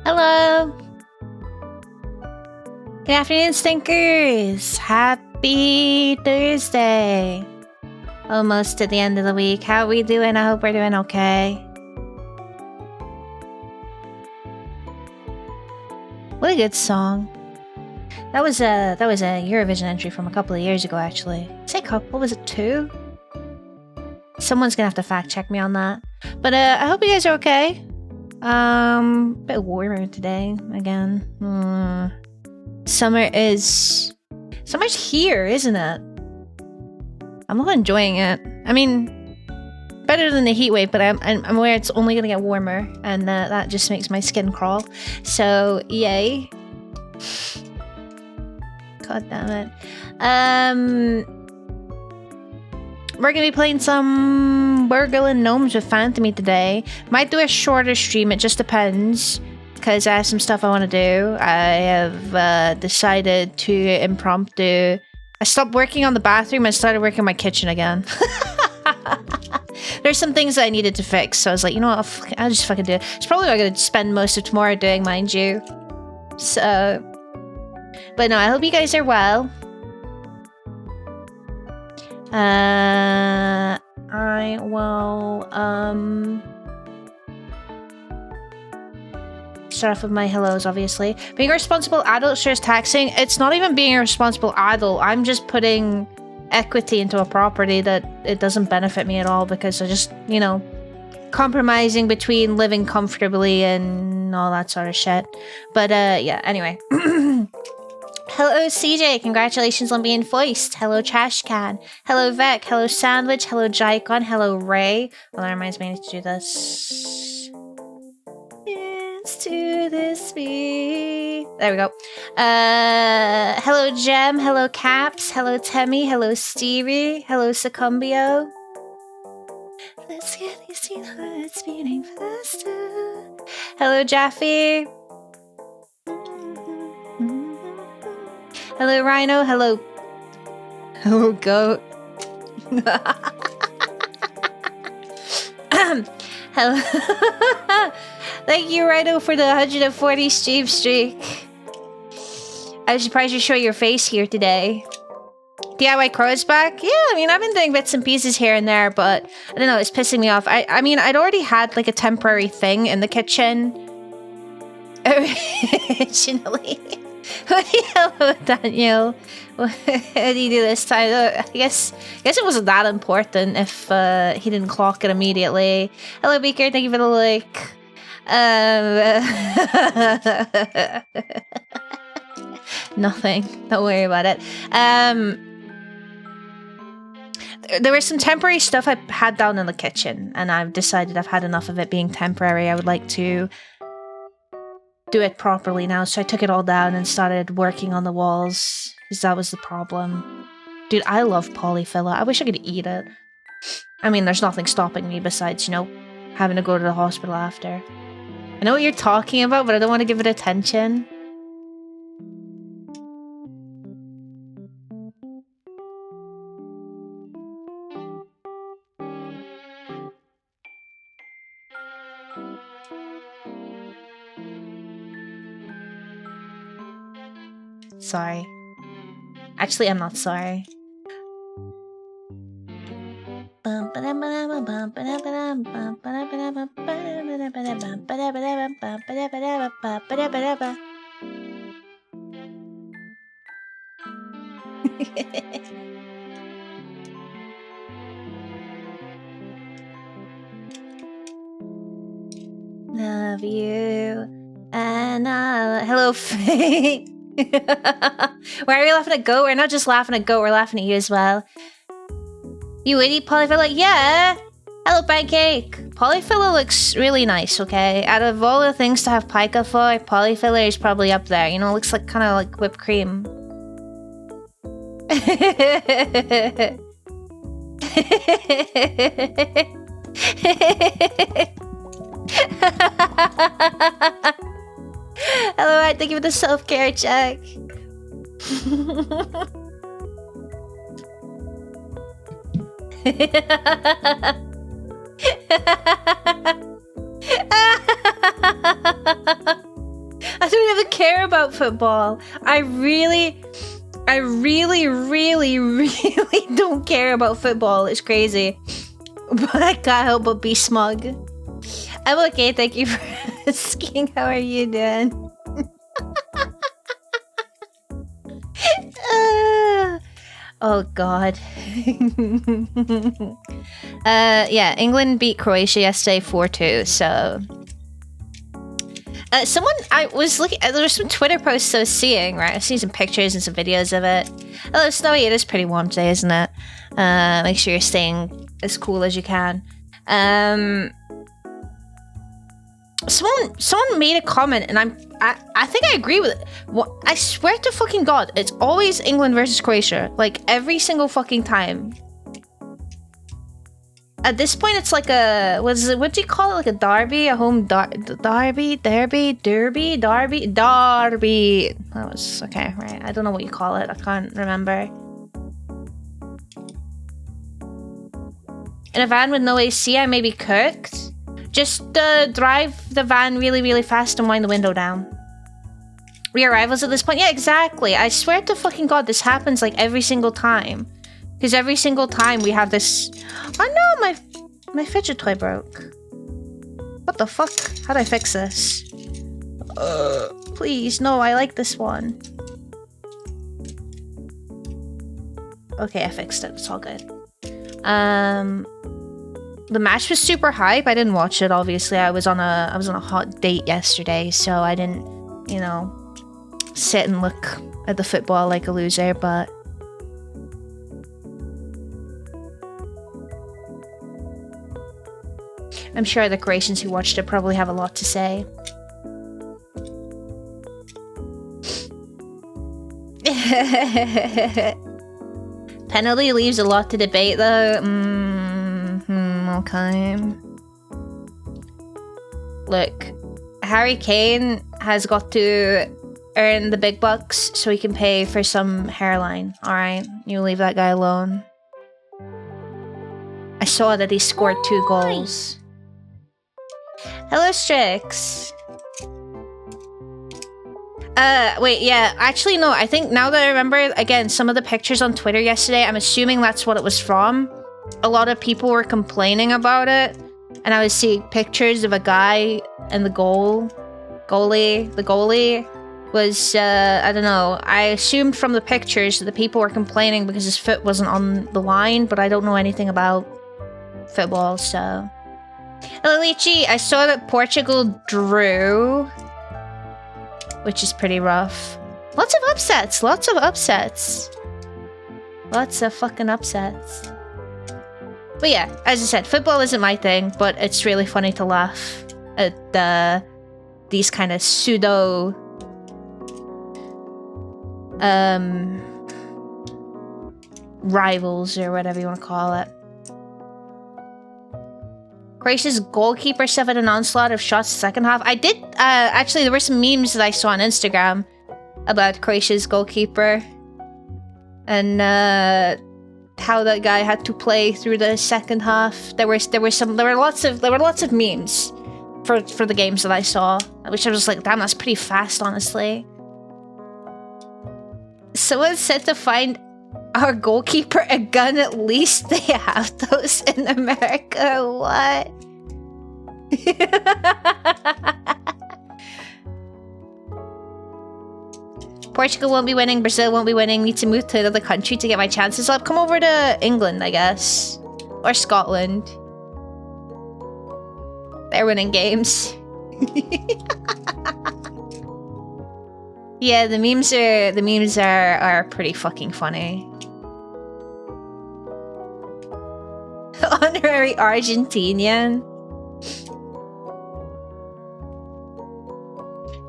Hello! Good afternoon, stinkers! Happy Thursday! Almost to the end of the week. How are we doing? I hope we're doing okay. What a good song. That was a Eurovision entry from a couple of years ago, actually. Say couple, was it 2? Someone's gonna have to fact check me on that. But I hope you guys are okay. Bit warmer today again. Summer's here, isn't it? I'm not enjoying it. I mean, better than the heat wave, but I'm aware it's only gonna get warmer, and that just makes my skin crawl. So yay! God damn it. We're gonna be playing some burglin gnomes with Phantomy today. Might do a shorter stream, it just depends. Because I have some stuff I want to do. I have decided to impromptu... I stopped working on the bathroom and started working on my kitchen again. There's some things that I needed to fix, so I was like, you know what, I'll just fucking do it. It's probably what I'm gonna spend most of tomorrow doing, mind you. So... But no, I hope you guys are well. I will, start off with my hellos, obviously. Being a responsible adult sure is taxing. It's not even being a responsible adult. I'm just putting equity into a property that it doesn't benefit me at all because I just, you know, compromising between living comfortably and all that sort of shit. But, yeah, anyway. Hello, CJ. Congratulations on being voiced. Hello, Trashcan. Hello, Vec. Hello, Sandwich. Hello, Jicon. Hello, Ray. Well, that reminds me, I need to do this. Dance to this beat. There we go. Hello, Gem. Hello, Caps. Hello, Temmie. Hello, Stevie. Hello, Succumbio. Let's get these hearts beating faster. Hello, Jaffe. Hello, Rhino. Hello. Hello, Goat. Hello. Thank you, Rhino, for the 140 stream streak. I was surprised you show your face here today. DIY crows back? Yeah, I mean, I've been doing bits and pieces here and there, but I don't know, it's pissing me off. I mean, I'd already had like a temporary thing in the kitchen originally. Hello, Daniel. What did you do this time? I guess it wasn't that important if he didn't clock it immediately. Hello, Beaker. Thank you for the like. Nothing. Don't worry about it. There was some temporary stuff I had down in the kitchen, and I've decided I've had enough of it being temporary. I would like to do it properly now, so I took it all down and started working on the walls, because that was the problem. Dude, I love polyfiller. I wish I could eat it. I mean, there's nothing stopping me besides, you know, having to go to the hospital after. I know what you're talking about, but I don't want to give it attention. Sorry. Actually, I'm not sorry. Love you. And hello, Faye. Why are we laughing at Goat? We're not just laughing at Goat, we're laughing at you as well. You would eat polyfiller? Yeah! Hello, Pancake! Polyfiller looks really nice, okay? Out of all the things to have pica for, polyfiller is probably up there. You know, it looks like kind of like whipped cream. Hello, I thank you for the self-care check. I don't even care about football. I really don't care about football. It's crazy. But I can't help but be smug. I'm okay, thank you for asking. How are you doing? Oh god. Yeah, England beat Croatia yesterday 4-2, so someone, I was looking, there were some Twitter posts I was seeing, right? I've seen some pictures and some videos of it. Hello, Snowy, it is pretty warm today, isn't it? Make sure you're staying as cool as you can. Someone made a comment, and I think I agree with it. What, I swear to fucking god, it's always England versus Croatia, like every single fucking time. At this point, it's like a what do you call it? Like a derby, a home derby. That was okay, right? I don't know what you call it. I can't remember. In a van with no AC, I may be cooked. Just drive the van really, really fast and wind the window down. Rear arrivals at this point? Yeah, exactly. I swear to fucking god, this happens like every single time. Because every single time we have this... Oh no, my fidget toy broke. What the fuck? How do I fix this? Please, no, I like this one. Okay, I fixed it. It's all good. The match was super hype. I didn't watch it, obviously. I was on a hot date yesterday, so I didn't, you know, sit and look at the football like a loser, but I'm sure the Croatians who watched it probably have a lot to say. Penalty leaves a lot to debate, though. Okay. Look, Harry Kane has got to earn the big bucks so he can pay for some hairline. Alright, you leave that guy alone. I saw that he scored 2 goals. Hello, Strix. Wait, yeah. Actually, no. I think now that I remember, again, some of the pictures on Twitter yesterday, I'm assuming that's what it was from. A lot of people were complaining about it, and I was seeing pictures of a guy and the goalie. The goalie was, I don't know. I assumed from the pictures that the people were complaining because his foot wasn't on the line, but I don't know anything about football, so. Hello, Lychee. I saw that Portugal drew, which is pretty rough. Lots of upsets. Lots of upsets. Lots of fucking upsets. But yeah, as I said, football isn't my thing, but it's really funny to laugh at these kind of pseudo rivals or whatever you want to call it. Croatia's goalkeeper suffered an onslaught of shots second half. I did, actually, there were some memes that I saw on Instagram about Croatia's goalkeeper and how that guy had to play through the second half. There were lots of memes for the games that I saw, which I was like, damn, that's pretty fast, honestly. Someone said to find our goalkeeper a gun. At least they have those in America. What? Portugal won't be winning. Brazil won't be winning. Need to move to another country to get my chances up. Come over to England, I guess. Or Scotland. They're winning games. Yeah, the memes are pretty fucking funny. Honorary Argentinian.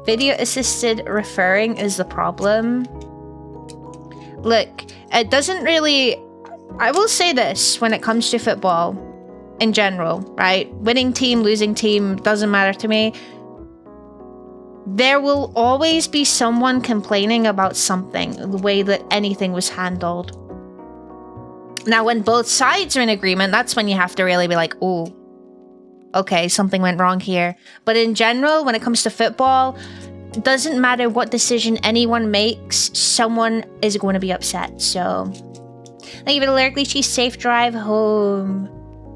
Video assisted referring is the problem. Look, it doesn't really... I will say this when it comes to football in general, right? Winning team, losing team, doesn't matter to me. There will always be someone complaining about something, the way that anything was handled. Now, when both sides are in agreement, that's when you have to really be like, oh, okay, something went wrong here. But in general, when it comes to football, it doesn't matter what decision anyone makes, someone is going to be upset. So, thank you for the lyrically cheese safe drive home.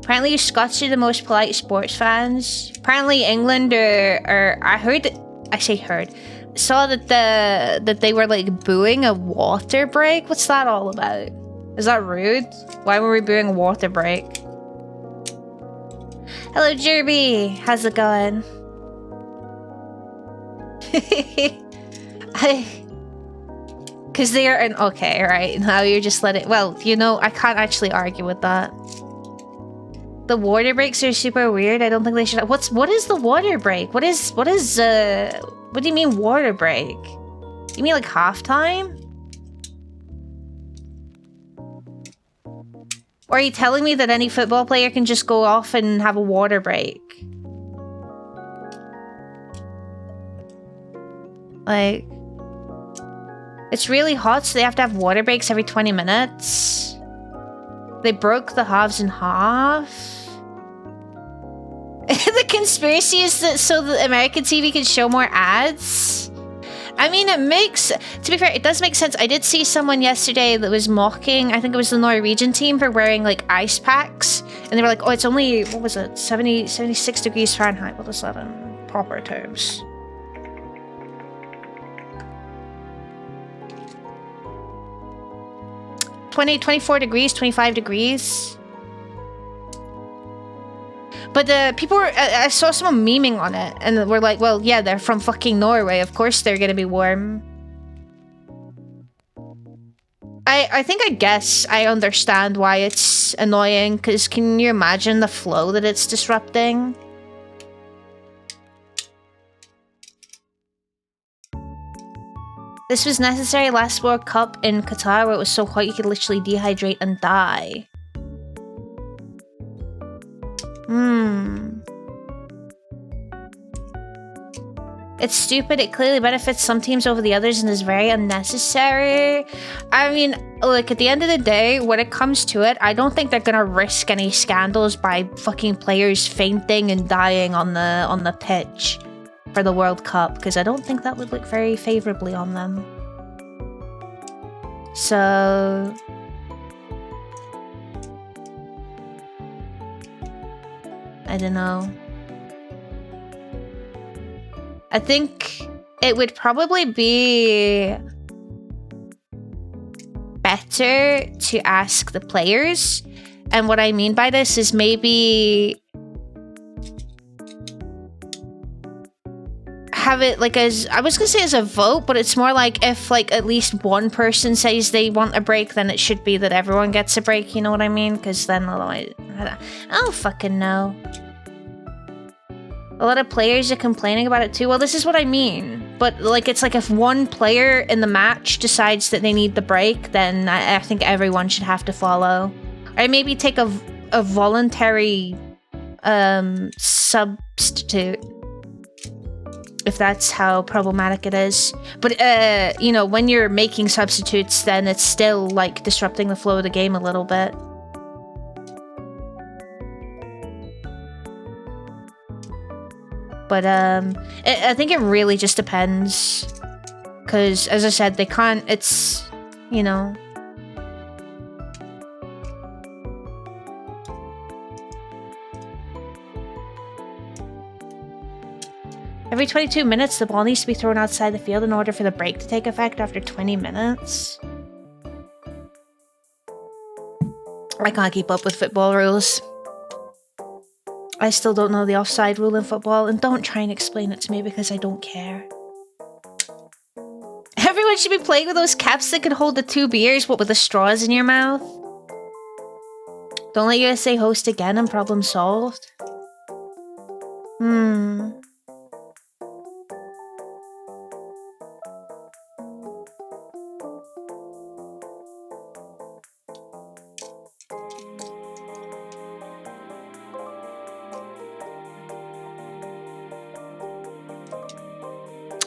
Apparently, Scots are the most polite sports fans. Apparently, England are I heard that. I say heard. Saw that they were like booing a water break. What's that all about? Is that rude? Why were we booing a water break? Hello, Jerby. How's it going? Because they are an okay, right? Now you're just letting. Well, you know, I can't actually argue with that. The water breaks are super weird. I don't think they should. What is the water break? What do you mean water break? You mean like halftime? Or are you telling me that any football player can just go off and have a water break? Like, it's really hot, so they have to have water breaks every 20 minutes. They broke the halves in half. The conspiracy is that so that American TV can show more ads. I mean, it makes... To be fair, it does make sense. I did see someone yesterday that was mocking, I think it was the Norwegian team, for wearing, like, ice packs. And they were like, oh, it's only, what was it, 76 degrees Fahrenheit. What is that in proper terms? – 24 degrees, 25 degrees. But the people were... I saw someone memeing on it, and we're like, well, yeah, they're from fucking Norway. Of course they're gonna be warm. I think I guess I understand why it's annoying, because can you imagine the flow that it's disrupting? This was necessary last World Cup in Qatar, where it was so hot you could literally dehydrate and die. It's stupid. It clearly benefits some teams over the others and is very unnecessary. I mean, look, at the end of the day, when it comes to it, I don't think they're gonna risk any scandals by fucking players fainting and dying on the pitch. for the World Cup, because I don't think that would look very favorably on them. So I don't know. I think it would probably be better to ask the players. And what I mean by this is maybe have it like as, I was gonna say as a vote, but it's more like if like at least one person says they want a break, then it should be that everyone gets a break, you know what I mean? Because then otherwise, I don't fucking know. A lot of players are complaining about it too. Well, this is what I mean. But like, it's like if one player in the match decides that they need the break, then I think everyone should have to follow. Or maybe take a voluntary substitute, if that's how problematic it is. But you know, when you're making substitutes, then it's still like disrupting the flow of the game a little bit. But I think it really just depends, because as I said, they can't, it's, you know. Every 22 minutes, the ball needs to be thrown outside the field in order for the break to take effect after 20 minutes. I can't keep up with football rules. I still don't know the offside rule in football, and don't try and explain it to me because I don't care. Everyone should be playing with those caps that can hold the 2 beers, what, with the straws in your mouth? Don't let USA host again and problem solved.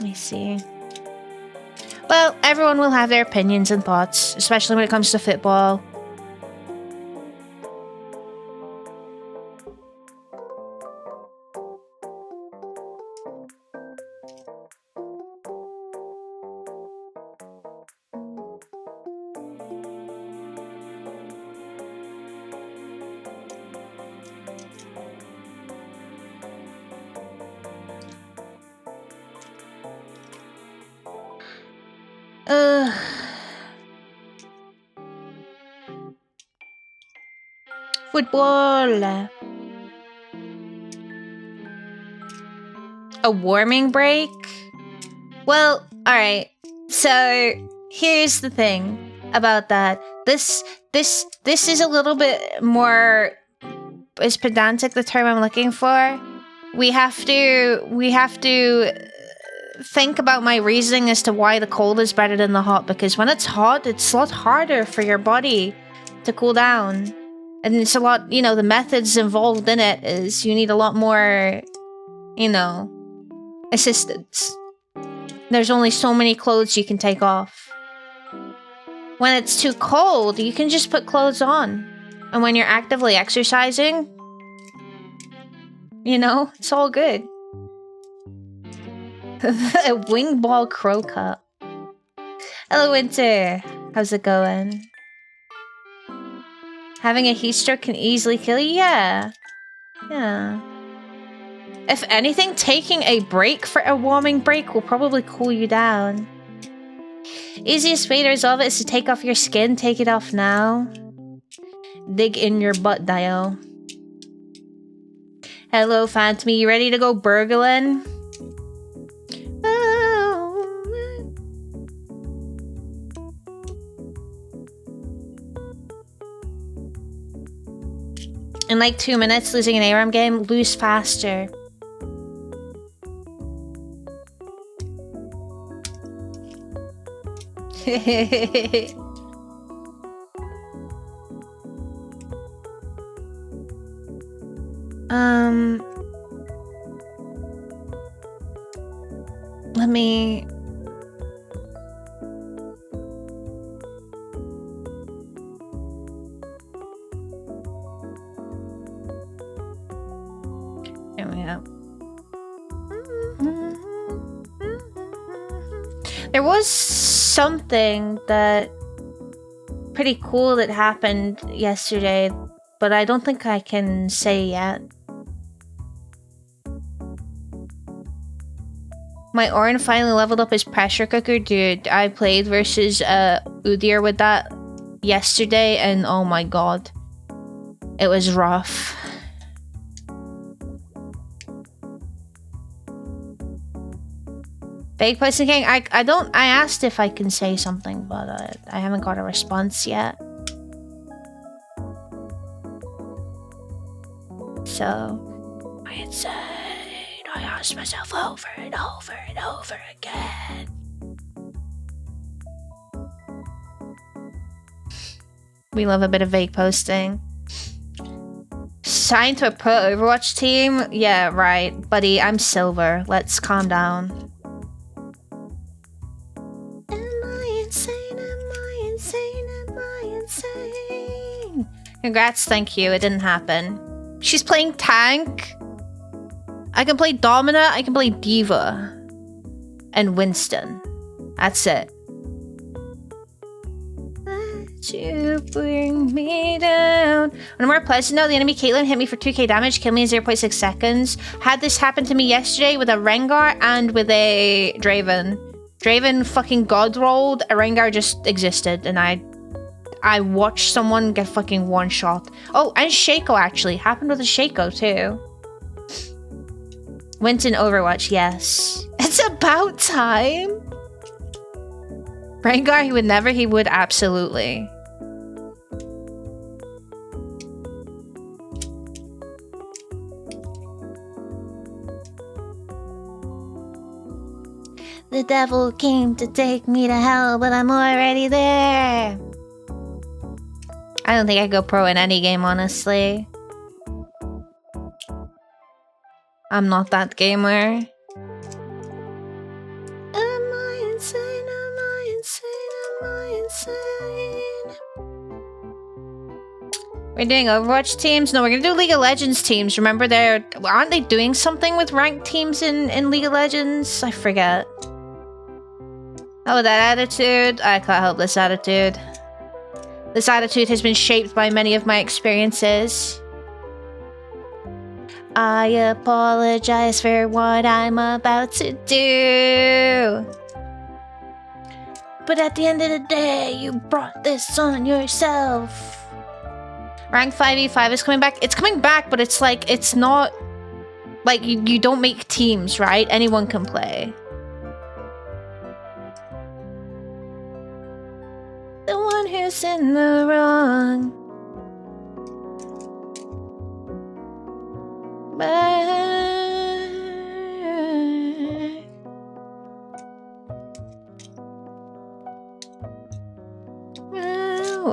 I see. Well, everyone will have their opinions and thoughts, especially when it comes to football. Football. A warming break? Well, alright. So, here's the thing about that. This is a little bit more... Is pedantic the term I'm looking for? We have to think about my reasoning as to why the cold is better than the hot, because when it's hot, it's a lot harder for your body to cool down. And it's a lot, you know, the methods involved in it is you need a lot more, you know, assistance. There's only so many clothes you can take off. When it's too cold, you can just put clothes on. And when you're actively exercising, you know, it's all good. A wing ball crow cup. Hello, Winter. How's it going? Having a heat stroke can easily kill you? Yeah. Yeah. If anything, taking a break for a warming break will probably cool you down. Easiest way to resolve it is to take off your skin. Take it off now. Dig in your butt, Dio. Hello, Phantom. You ready to go burglin? In like 2 minutes, losing an ARAM game, lose faster. Let me... There we go. There was something that pretty cool that happened yesterday, but I don't think I can say yet. My Orin finally leveled up his pressure cooker, dude. I played versus Udyr with that yesterday, and oh my god, it was rough. Fake Pussy King, I asked if I can say something, but I haven't got a response yet. So, I insane. I asked myself over and over and over again. We love a bit of vague posting. Signed to a pro Overwatch team? Yeah, right. Buddy, I'm silver. Let's calm down. Insane. Congrats, thank you. It didn't happen. She's playing tank. I can play Domina, I can play Diva. And Winston. That's it. Let you bring me down. On a more pleasant note, the enemy Caitlyn hit me for 2k damage, killed me in 0.6 seconds. Had this happen to me yesterday with a Rengar and with a Draven. Draven fucking god rolled, a Rengar just existed, and I watched someone get fucking one shot. Oh, and Shaco actually. Happened with a Shaco too. Went in Overwatch, yes. It's about time! Rengar, he would never, he would absolutely. The devil came to take me to hell, but I'm already there. I don't think I go pro in any game, honestly. I'm not that gamer. Am I insane? Am I insane? Am I insane? We're doing Overwatch teams? No, we're gonna do League of Legends teams. Remember, aren't they doing something with ranked teams in League of Legends? I forget. Oh, that attitude? I can't help this attitude. This attitude has been shaped by many of my experiences. I apologize for what I'm about to do. But at the end of the day, you brought this on yourself. Rank 5v5 is coming back. It's coming back, but it's like, it's not... Like, you don't make teams, right? Anyone can play. The one who's in the wrong.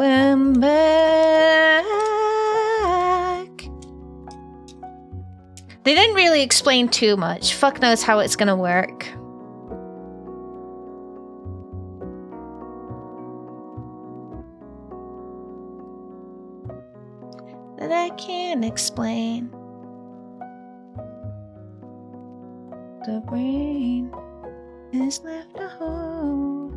I'm back. They didn't really explain too much. Fuck knows how it's gonna work. That I can't explain. The brain is left a hole.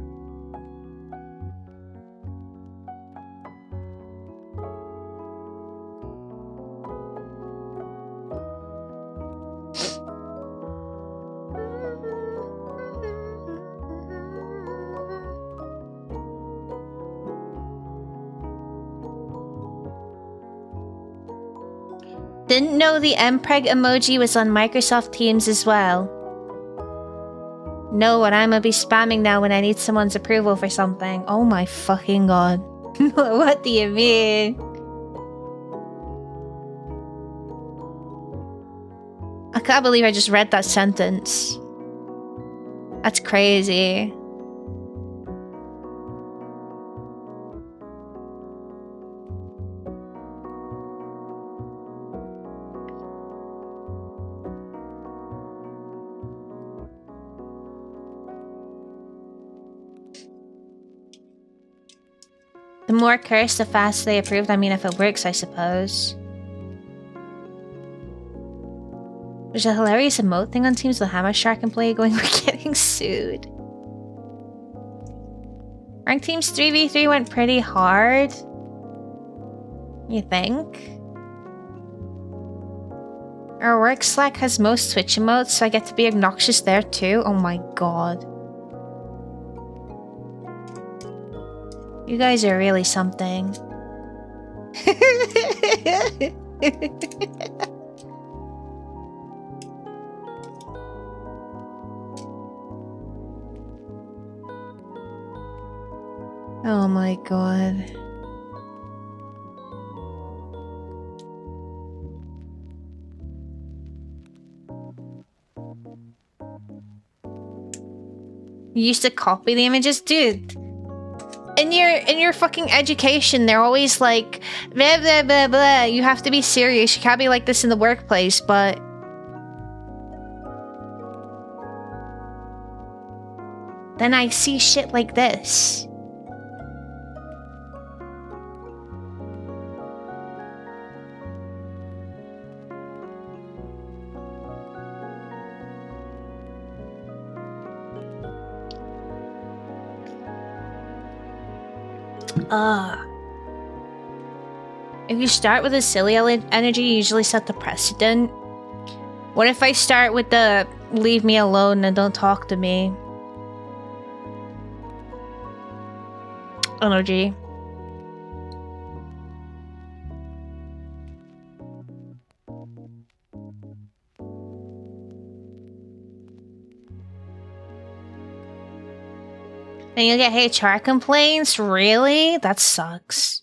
Didn't know the MPreg emoji was on Microsoft Teams as well. Know what I'm gonna be spamming now when I need someone's approval for something. Oh my fucking god. What do you mean? I can't believe I just read that sentence. That's crazy. The more cursed, the faster they approved. I mean, if it works, I suppose. There's a hilarious emote thing on Teams with Hammer Shark and Play going, we're getting sued. Rank Teams 3v3 went pretty hard. You think? Our work Slack has most Twitch emotes, so I get to be obnoxious there too. Oh my god. You guys are really something. Oh my god. You used to copy the images? Dude. In your fucking education, they're always like blah blah blah blah. You have to be serious. You can't be like this in the workplace, but then I see shit like this. If you start with a silly energy, you usually set the precedent. What if I start with the leave me alone and don't talk to me energy? And you get HR complaints? Really? That sucks.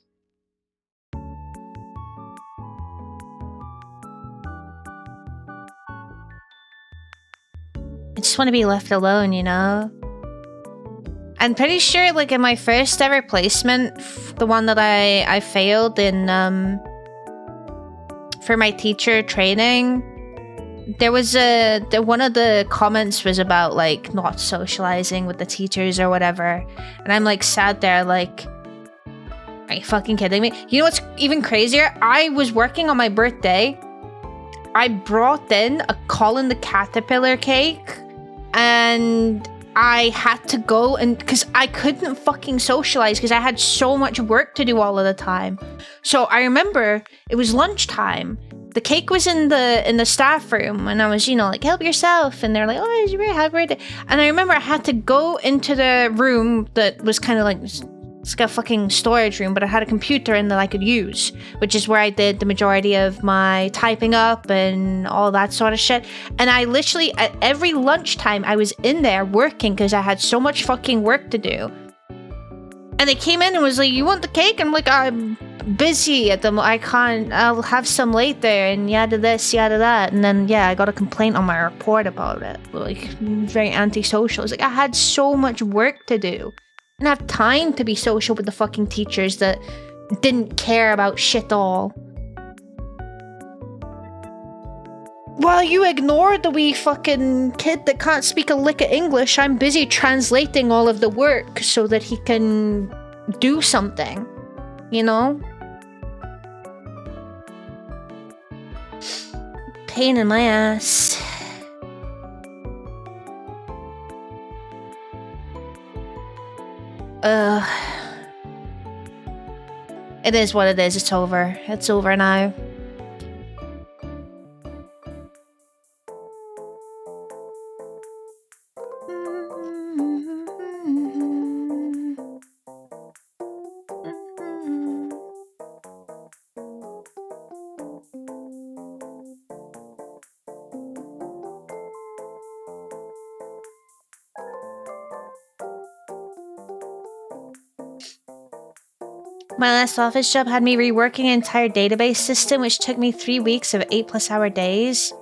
I just want to be left alone, you know? I'm pretty sure, like, in my first ever placement, the one that I failed in, for my teacher training, there was one of the comments was about, like, not socializing with the teachers or whatever. And I'm, like, sat there, like, are you fucking kidding me? You know what's even crazier? I was working on my birthday. I brought in a Colin the Caterpillar cake. And I had to go and because I couldn't fucking socialize because I had so much work to do all of the time. So I remember it was lunchtime. The cake was in the staff room and I was, you know, like, help yourself. And they're like, oh, it's your happy birthday. And I remember I had to go into the room that was kind of like, it's like a fucking storage room, but I had a computer in that I could use, which is where I did the majority of my typing up and all that sort of shit. And I literally, at every lunchtime, I was in there working because I had so much fucking work to do. And they came in and was like, you want the cake? I'm like, I'm busy at the I can't, I'll have some later, and yada this, yada that. And then, yeah, I got a complaint on my report about it. Like, very antisocial. It's like, I had so much work to do. I didn't have time to be social with the fucking teachers that didn't care about shit all. While you ignore the wee fucking kid that can't speak a lick of English, I'm busy translating all of the work so that he can do something, you know? Pain in my ass. It is what it is. It's over. It's over now. My last office job had me reworking an entire database system, which took me 3 weeks of 8+ hour days.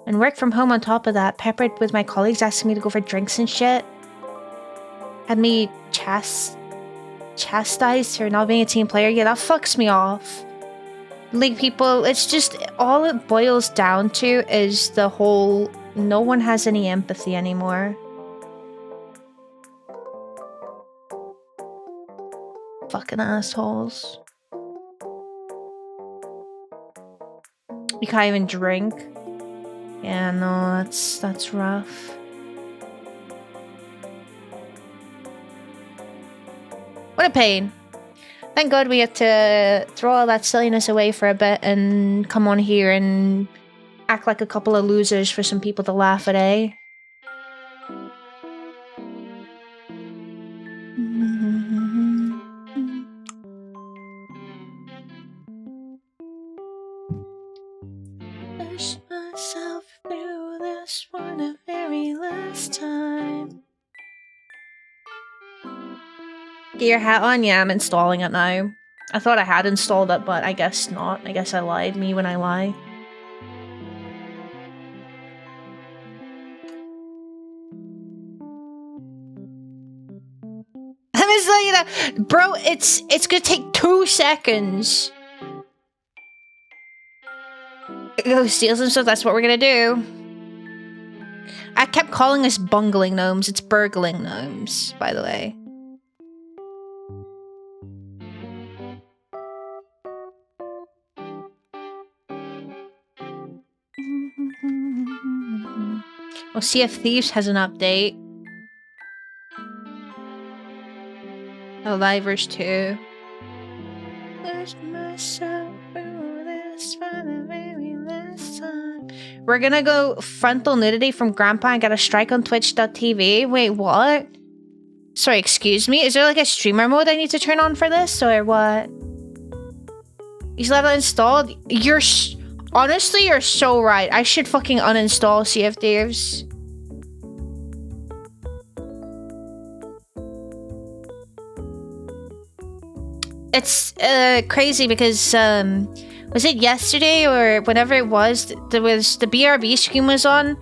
And work from home on top of that, peppered with my colleagues asking me to go for drinks and shit. Had me chastised for not being a team player. Yeah, that fucks me off. Like, people, it's just, all it boils down to is the whole, no one has any empathy anymore. Fucking assholes. You can't even drink. Yeah, no, that's rough. What a pain. Thank God we had to throw all that silliness away for a bit and come on here and act like a couple of losers for some people to laugh at, eh? Push myself through this for the very last time. Get your hat on? Yeah, I'm installing it now. I thought I had installed it, but I guess not. I guess I lied. Me when I lie. I was like, bro, it's gonna take 2 seconds. Go steal some stuff, that's what we're gonna do. I kept calling us bungling gnomes. It's burgling gnomes, by the way. Well, Sea of Thieves has an update. Oh, Livers too. We're gonna go frontal nudity from Grandpa and get a strike on twitch.tv. Wait, what? Sorry, excuse me? Is there like a streamer mode I need to turn on for this, or what? You still have that installed? Honestly, you're so right. I should fucking uninstall Sea of Thieves. It's crazy because was it yesterday or whenever it was, there was the BRB stream was on,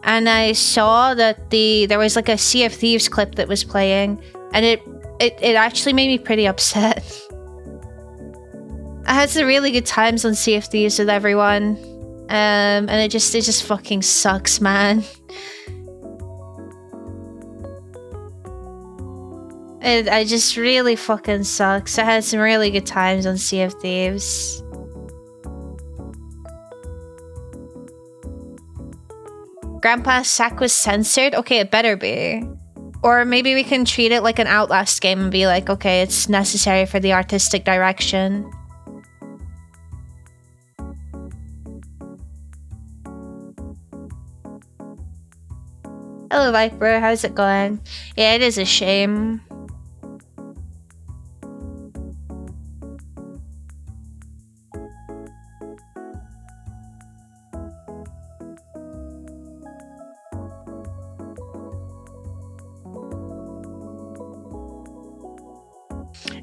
and I saw that there was like a Sea of Thieves clip that was playing, and it actually made me pretty upset. I had some really good times on Sea of Thieves with everyone, and it just fucking sucks, man. I just really fucking sucks. I had some really good times on Sea of Thieves. Grandpa's sack was censored? Okay, it better be. Or maybe we can treat it like an Outlast game and be like, okay, it's necessary for the artistic direction. Hello, Viper. How's it going? Yeah, it is a shame.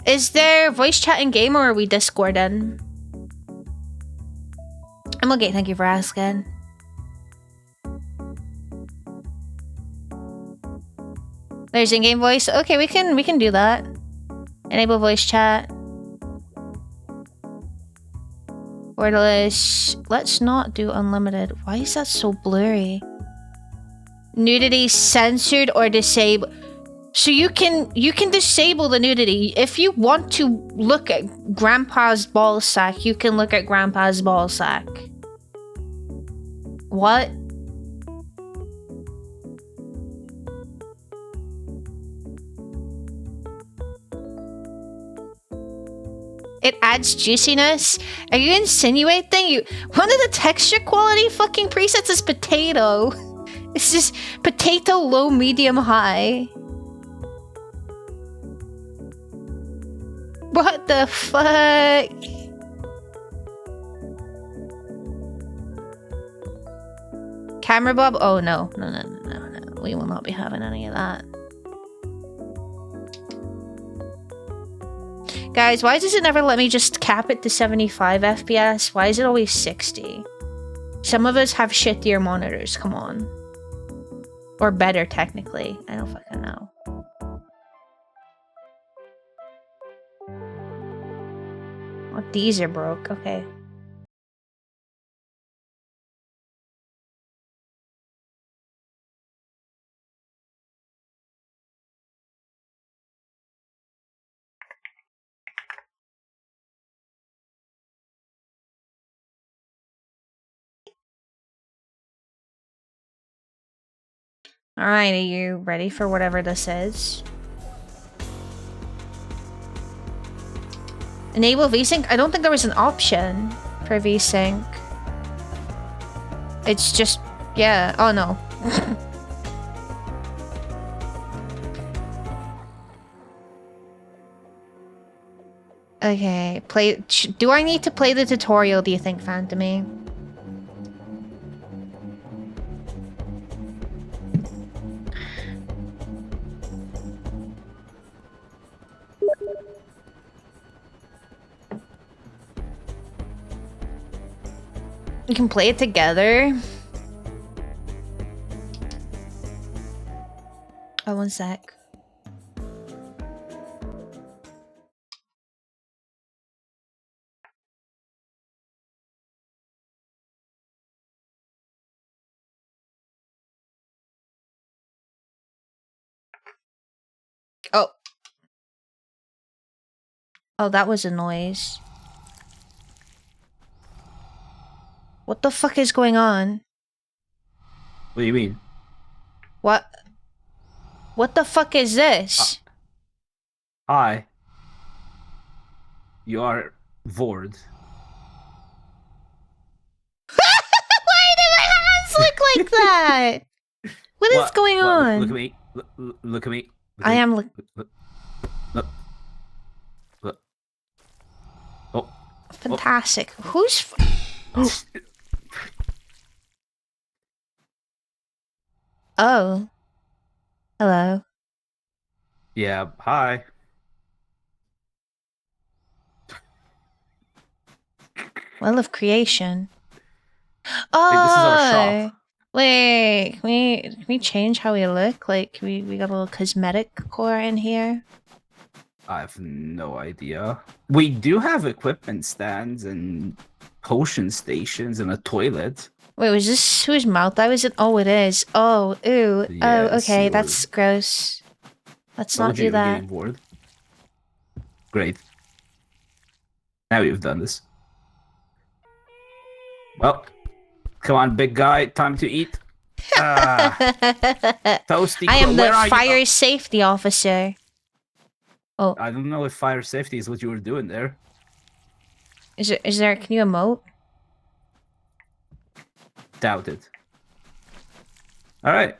Is there voice chat in game or are we Discording? I'm okay, thank you for asking. There's in-game voice. Okay, we can do that. Enable voice chat. Wordless. Let's not do unlimited. Why is that so blurry? Nudity censored or disabled. So you can disable the nudity. If you want to look at Grandpa's ball sack, you can look at Grandpa's ball sack. What? It adds juiciness? Are you insinuating one of the texture quality fucking presets is potato? It's just potato low, medium, high. What the fuck? Camera Bob? Oh no. No. We will not be having any of that. Guys, why does it never let me just cap it to 75 FPS? Why is it always 60? Some of us have shittier monitors, come on. Or better, technically. I don't fucking know. Oh, these are broke, okay. Alright, are you ready for whatever this is? Enable VSync? I don't think there was an option for VSync. It's just... yeah. Oh, no. Okay, play... do I need to play the tutorial, do you think, Phantomy? We can play it together. Oh, one sec. Oh. Oh, that was a noise. What the fuck is going on? What do you mean? What? What the fuck is this? Hi. You are Vord. Why do my hands look like that? What is going on? Look at me. Look at me. I am look. Oh. Fantastic. Who's... Oh. Hello. Yeah, hi. Well of creation. Oh! Hey, this is our shop. Wait, can we change how we look? Like, we got a little cosmetic core in here. I have no idea. We do have equipment stands and potion stations and a toilet. Wait, was this whose mouth I was in? Oh, it is. Oh, ew. Yes, oh, okay, that's gross. Let's not do that. Great. Now you've done this. Well, come on, big guy. Time to eat. Toasty. I am the fire safety officer. Oh. I don't know if fire safety is what you were doing there. Is there, can you emote? Doubt it. Alright.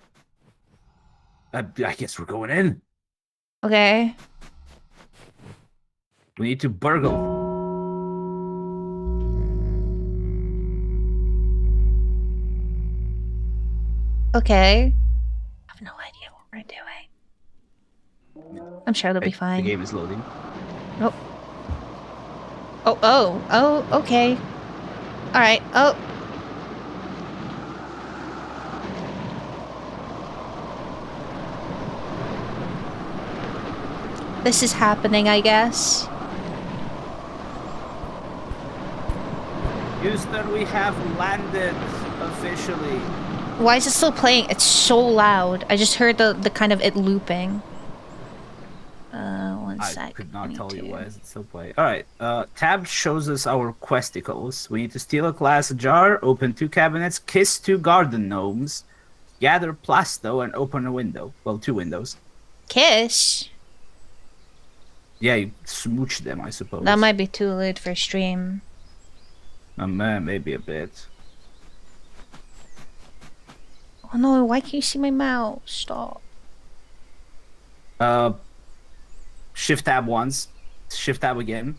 I guess we're going in. Okay. We need to burgle. Okay. I have no idea what we're doing. I'm sure it'll be fine. The game is loading. Oh. Oh, okay. Alright, oh. This is happening, I guess. Houston, we have landed officially. Why is it still playing? It's so loud. I just heard the kind of it looping. One sec. I could not tell you why is it still playing. Alright, tab shows us our questicles. We need to steal a glass jar, open 2 cabinets, kiss 2 garden gnomes, gather plasto, and open a window. Well, 2 windows. Kiss? Yeah, you smooch them, I suppose. That might be too late for stream. Maybe a bit. Oh no, why can't you see my mouse? Stop. Shift tab once. Shift tab again.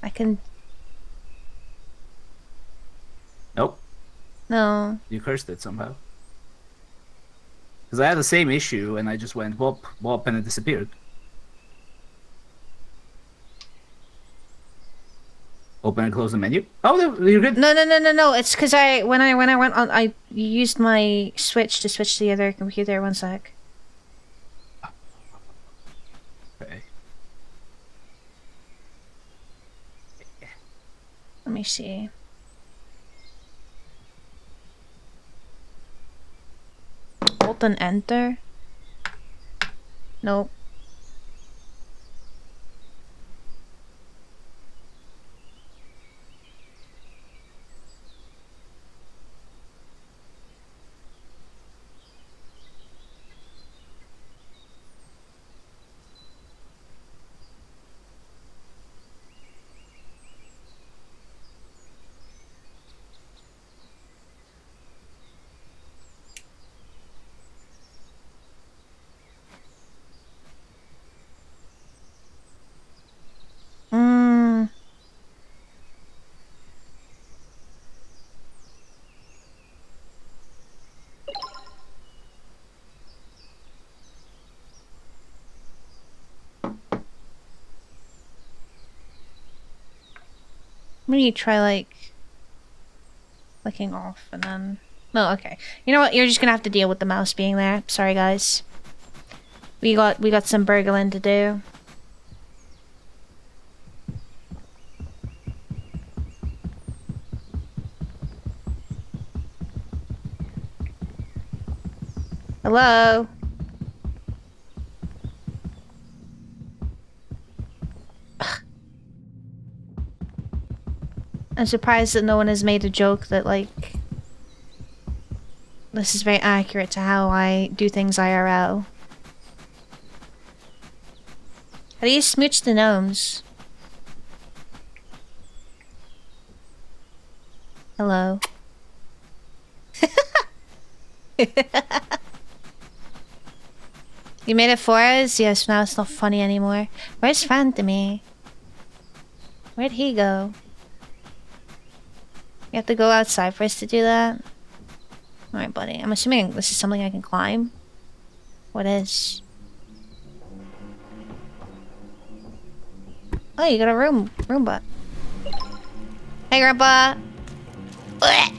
I can... Nope. No. You cursed it somehow. Because I had the same issue and I just went whoop, whoop, and it disappeared. Open and close the menu. Oh, you're good. No. It's because when I went on, I used my switch to switch to the other computer. One sec. Okay. Let me see. Alt and enter. Nope. Maybe try like clicking off and then. No, okay. You know what? You're just gonna have to deal with the mouse being there. Sorry, guys. We got some burgling to do. Hello? Ugh. I'm surprised that no one has made a joke that, like... This is very accurate to how I do things IRL. How do you smooch the gnomes? Hello? You made it for us? Yes, now it's not funny anymore. Where's Phantomy? Where'd he go? You have to go outside for us to do that? Alright, buddy. I'm assuming this is something I can climb. What is? Oh, you got a Roomba. Hey, Grandpa! Blech.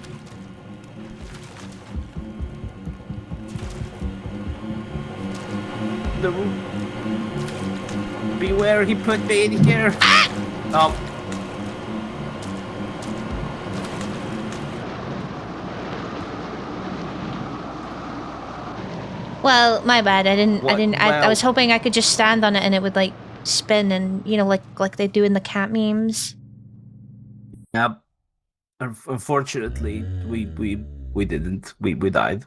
The room. Beware, he put me in here. Oh. Well, my bad. I was Well, hoping I could just stand on it and it would like spin and you know like they do in the cat memes. yep. Unfortunately, we didn't. We died.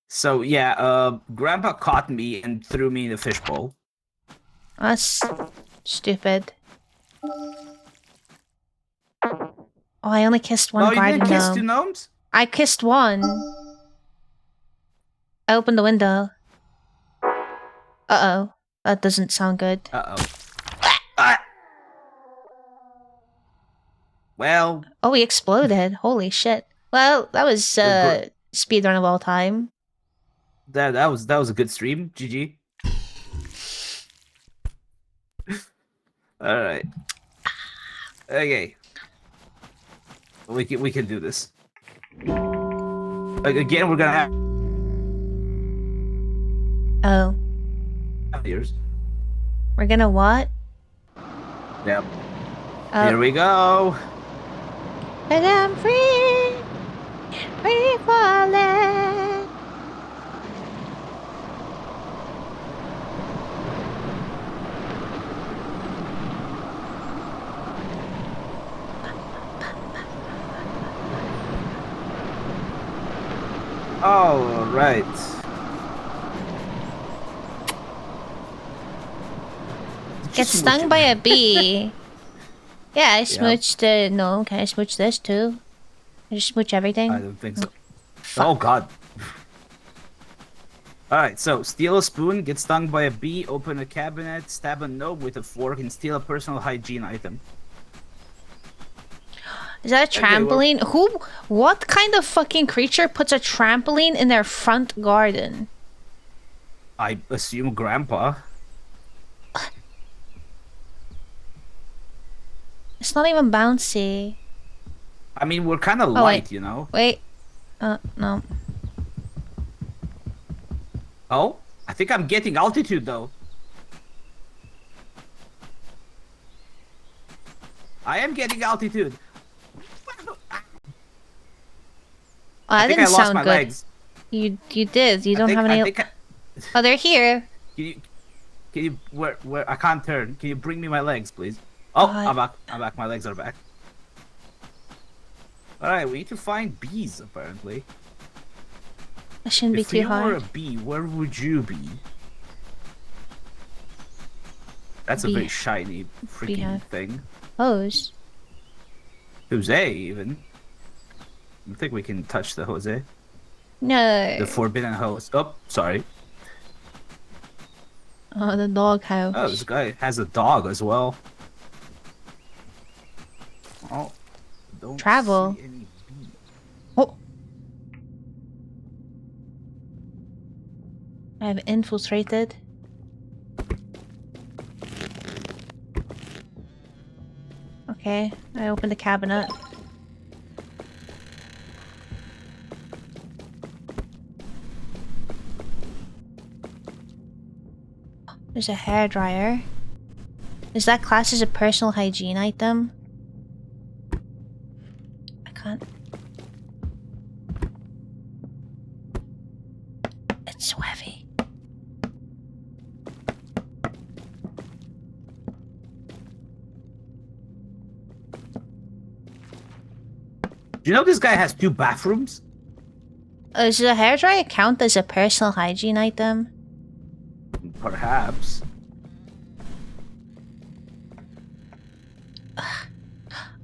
So yeah, Grandpa caught me and threw me in a fishbowl. That's stupid. Oh, I only kissed one Oh, you guardian didn't kiss gnome. two gnomes? I kissed one. I opened the window. Uh-oh. That doesn't sound good. Uh-oh. Ah! Well... Oh, he exploded. Holy shit. Well, that was, speedrun of all time. That was a good stream. GG. Alright. Okay. We can do this. Again, we're gonna Oh. have yours. We're gonna what? Yep. Here we go. And I'm free! Free falling! All right. Get stung by a bee. Yeah, I smooched no, can I smooch this too? I just smooch everything? I don't think so. Oh god. Alright, so steal a spoon, get stung by a bee, open a cabinet, stab a gnome with a fork, and steal a personal hygiene item. Is that a trampoline? What kind of fucking creature puts a trampoline in their front garden? I assume Grandpa. It's not even bouncy. I mean, we're kind of light, you know? Wait. No. Oh? I think I'm getting altitude, though. I am getting altitude. Oh, that didn't I lost sound my good. legs. You did. You don't have any. Oh, they're here. Can you where I can't turn. Can you bring me my legs, please? Oh, I'm back. I'm back. My legs are back. Alright, we need to find bees, apparently. That shouldn't be too hard. If you were a bee, where would you be? That's a very shiny freaking thing. Hose. Jose, even. I think we can touch the Jose. No. The forbidden hose. Oh, sorry. Oh, the dog house. Oh, this guy has a dog as well. Oh, don't travel. see any bees. Oh. I've infiltrated. Okay, I opened the cabinet. There's a hairdryer. Is that classed as a personal hygiene item? I can't. It's so heavy. Do you know this guy has 2 bathrooms? Does the hairdryer count as a personal hygiene item? Perhaps.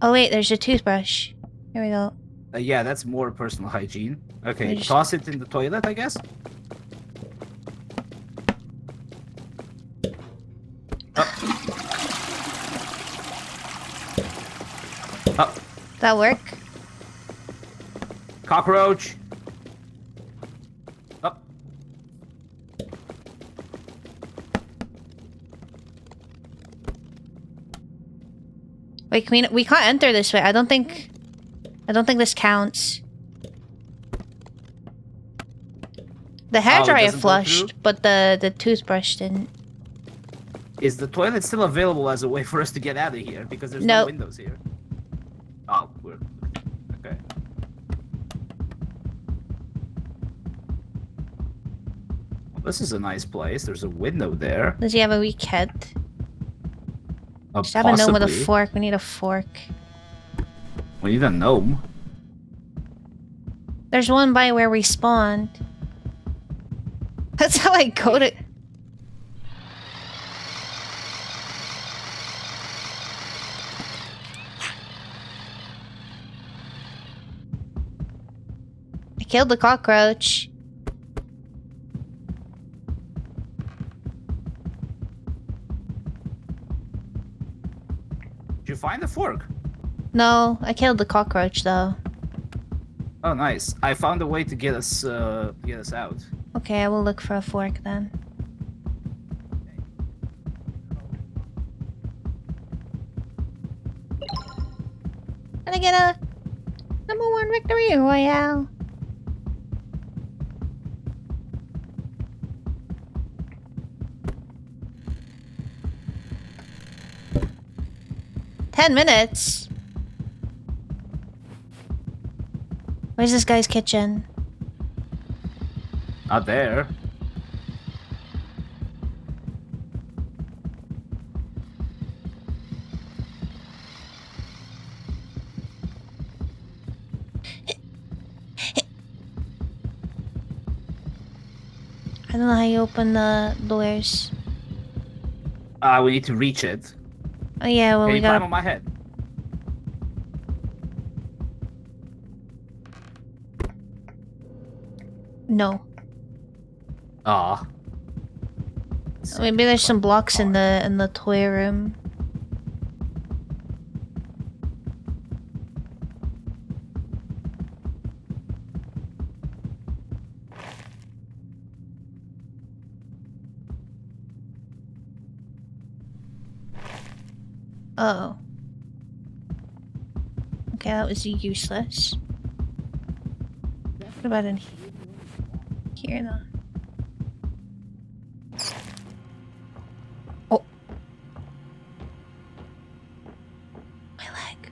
Oh wait, there's a toothbrush. Here we go. Yeah, that's more personal hygiene. Okay, Just- toss it in the toilet, I guess. Oh. That work? Cockroach. Oh. Wait, we can't enter this way. I don't think this counts. The hairdryer doesn't go flushed, through? but the toothbrush didn't. Is the toilet still available as a way for us to get out of here? Because there's no Nope. windows here. Oh, we're... Okay. Well, this is a nice place. There's a window there. Does he have a weak head? Just have a gnome with a Possibly. fork. We need a fork. We need a gnome. There's one by where we spawned. That's how I go to... I killed the cockroach. Did you find the fork? No, I killed the cockroach though. Oh, nice. I found a way to get us out. Okay, I will look for a fork then. Can I get a #1 victory royale? "10 minutes? Where's this guy's kitchen? Not there. I don't know how you open the doors. We need to reach it. Oh yeah, well Can we you climb gotta... on my head? No. Aw. Maybe there's some blocks in the toy room. Oh. Okay, that was useless. What about in here though? Oh. My leg.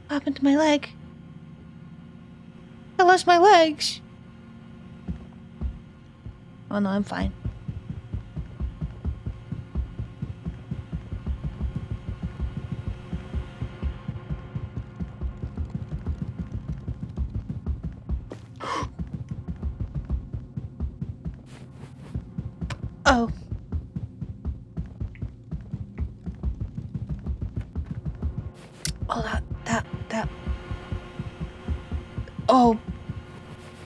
What happened to my leg? I lost my legs. Oh no, I'm fine. Oh. Oh, that. Oh.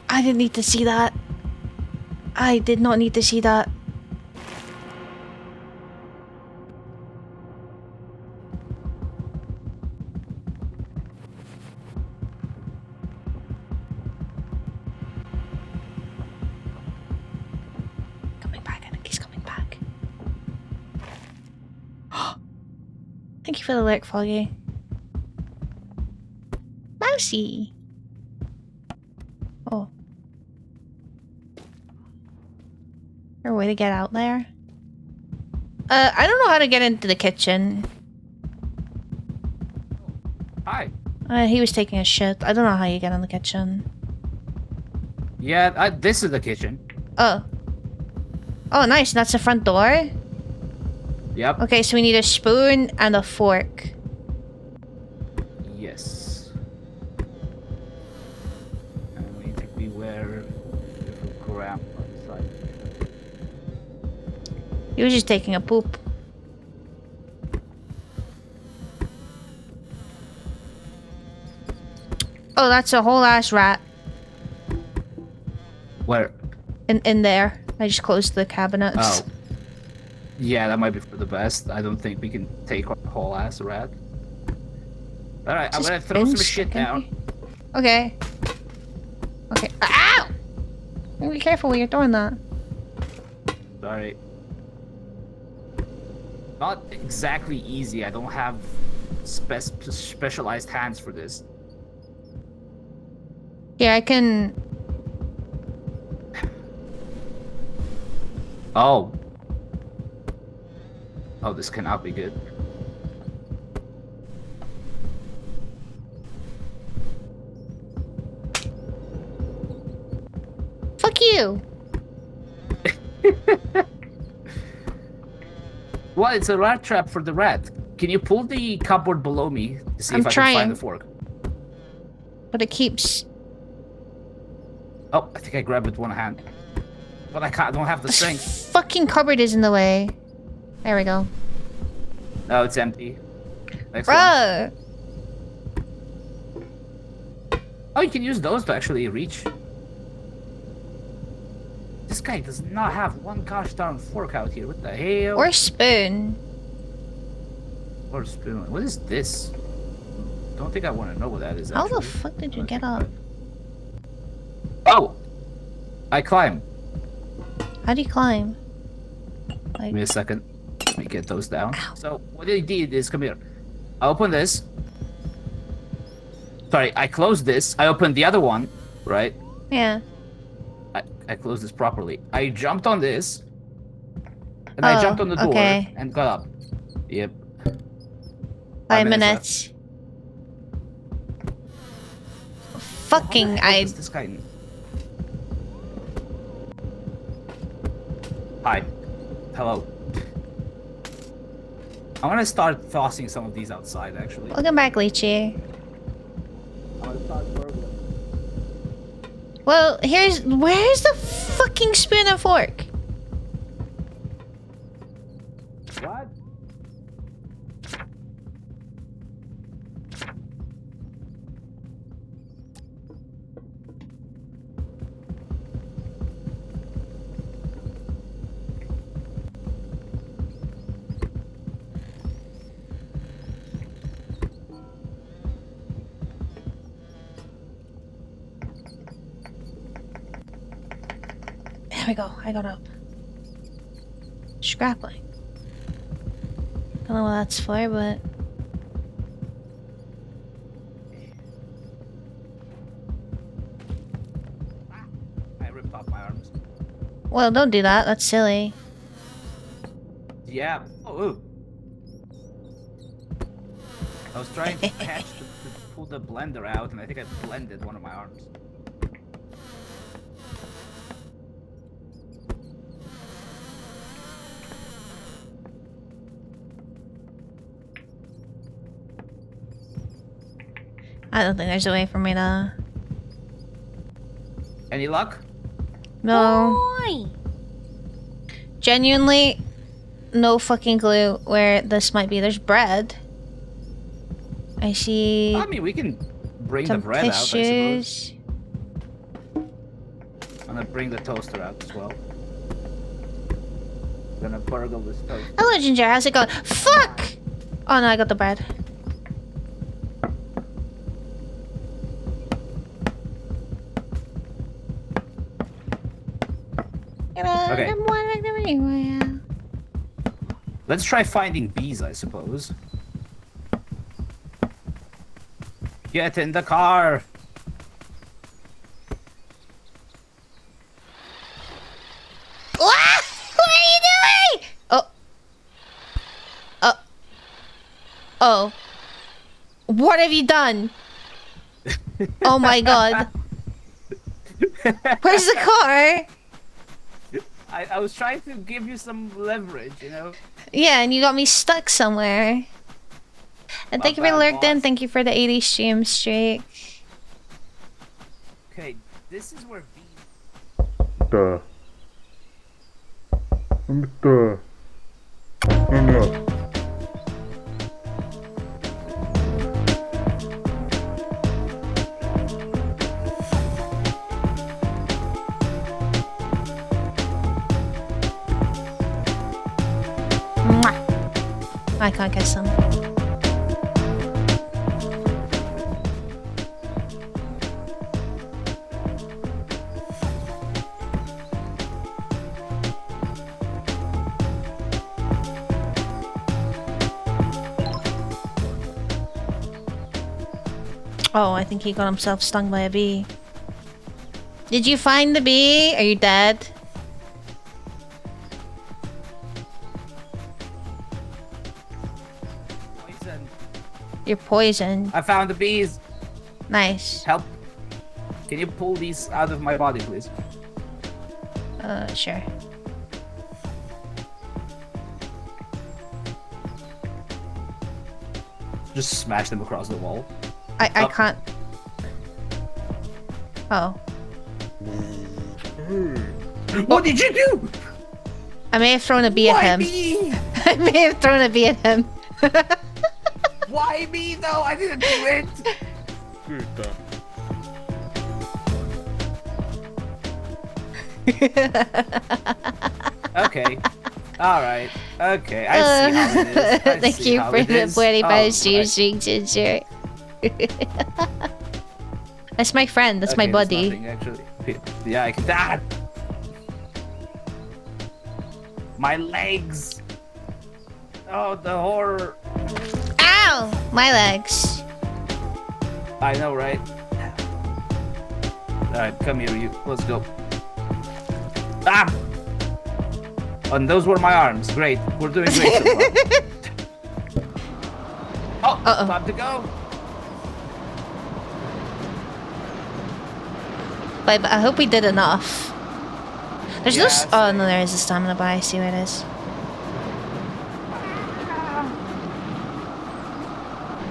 I didn't need to see that. I did not need to see that. Coming back, I think he's coming back. Thank you for the alert, Foggy. Mousy! Oh. Is there a way to get out there? I don't know how to get into the kitchen. Hi. He was taking a shit. I don't know how you get in the kitchen. Yeah, this is the kitchen. Oh. Oh, nice. That's the front door? Yep. Okay, so we need a spoon and a fork. Yes. And we need to beware if we grab on the side. He was just taking a poop. Oh, that's a whole ass rat. Where? In there. I just closed the cabinets. Oh. Yeah, that might be for the best. I don't think we can take our whole ass rat. Alright, I'm gonna throw some shit down. Okay. Okay. Ow! Be careful when you're throwing that. Sorry. Not exactly easy. I don't have specialized hands for this. Yeah, I can... Oh. Oh, this cannot be good. Fuck you! Well, it's a rat trap for the rat. Can you pull the cupboard below me to see if I trying. can find the fork? But it keeps... Oh, I think I grabbed it with one hand. But I can't. I don't have the strength. Fucking cupboard is in the way. There we go. No, it's empty. Next one. Bruh! Oh, you can use those to actually reach. This guy does not have one gosh darn fork out here. What the hell? Or spoon. Or spoon. What is this? Don't think I want to know what that is. How the actually. fuck did you get up? Oh! I climb. How do you climb? Give me a second. Let me get those down. Ow. So, what I did is, come here. I open this. Sorry, I closed this. I opened the other one, right? Yeah. I closed this properly. I jumped on this. And I jumped on the door okay. and got up. Yep. 5 minutes. Fucking This guy... Hi. Hello. I'm gonna start tossing some of these outside, actually. Welcome back, Lychee. I'm gonna start burgling. Well, where's the fucking spoon and fork? What? There we go. I got up. Scrappling. Don't know what that's for, but... I ripped off my arms. Well, don't do that. That's silly. Yeah. Oh, ooh. I was trying to pull the blender out, and I think I blended one of my arms. I don't think there's a way for me to... Any luck? No. Genuinely, no fucking clue where this might be. There's bread. I see... I mean, we can bring the some bread tissues. out, I suppose. I'm gonna bring the toaster out as well. I'm gonna burgle this toaster. Hello, Ginger. How's it going? Fuck! Oh, no, I got the bread. Okay. Let's try finding bees, I suppose. Get in the car. What are you doing? Oh. What have you done? Oh my god. Where's the car? I was trying to give you some leverage, you know? Yeah, and you got me stuck somewhere. And thank you for lurking. Thank you for the 80 stream streak. Okay, this is where B. Duh. Duh. No. Mwah. I can't kiss him. Oh, I think he got himself stung by a bee. Did you find the bee? Are you dead? Poison. You're poisoned. I found the bees. Nice. Help. Can you pull these out of my body, please? Sure. Just smash them across the wall. I can't. Oh. What did you do? I may have thrown a bee at him. Me? I may have thrown a bee at him. Why me though? I didn't do it. Okay. Alright. Okay. I see how it is. Thank you for the 45 stream streak, Ginger. That's my friend. That's my buddy. Nothing, actually. Yeah, I can. Ah! My legs. Oh, the horror. Ow! My legs. I know, right? Alright, come here, you. Let's go. Ah! And those were my arms. Great. We're doing great so far. Oh, time to go. But I hope we did enough. There's no. Oh no, there is a stamina bar. I see where it is.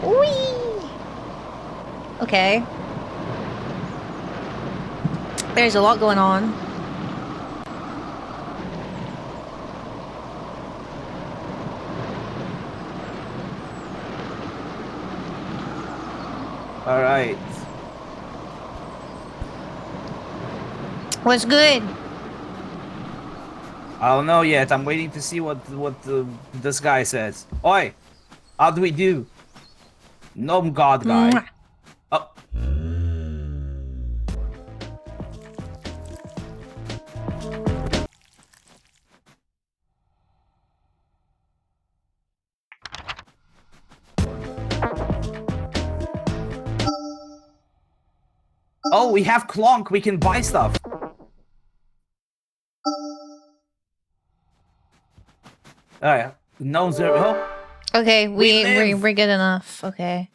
Whee! Okay. There's a lot going on. All right. What's good? I don't know yet. I'm waiting to see what this guy says. Oi, how do we do? Gnome God guy. Mwah. Oh. Oh, we have Clonk. We can buy stuff. Alright, no zero. Okay, we're good enough. Okay.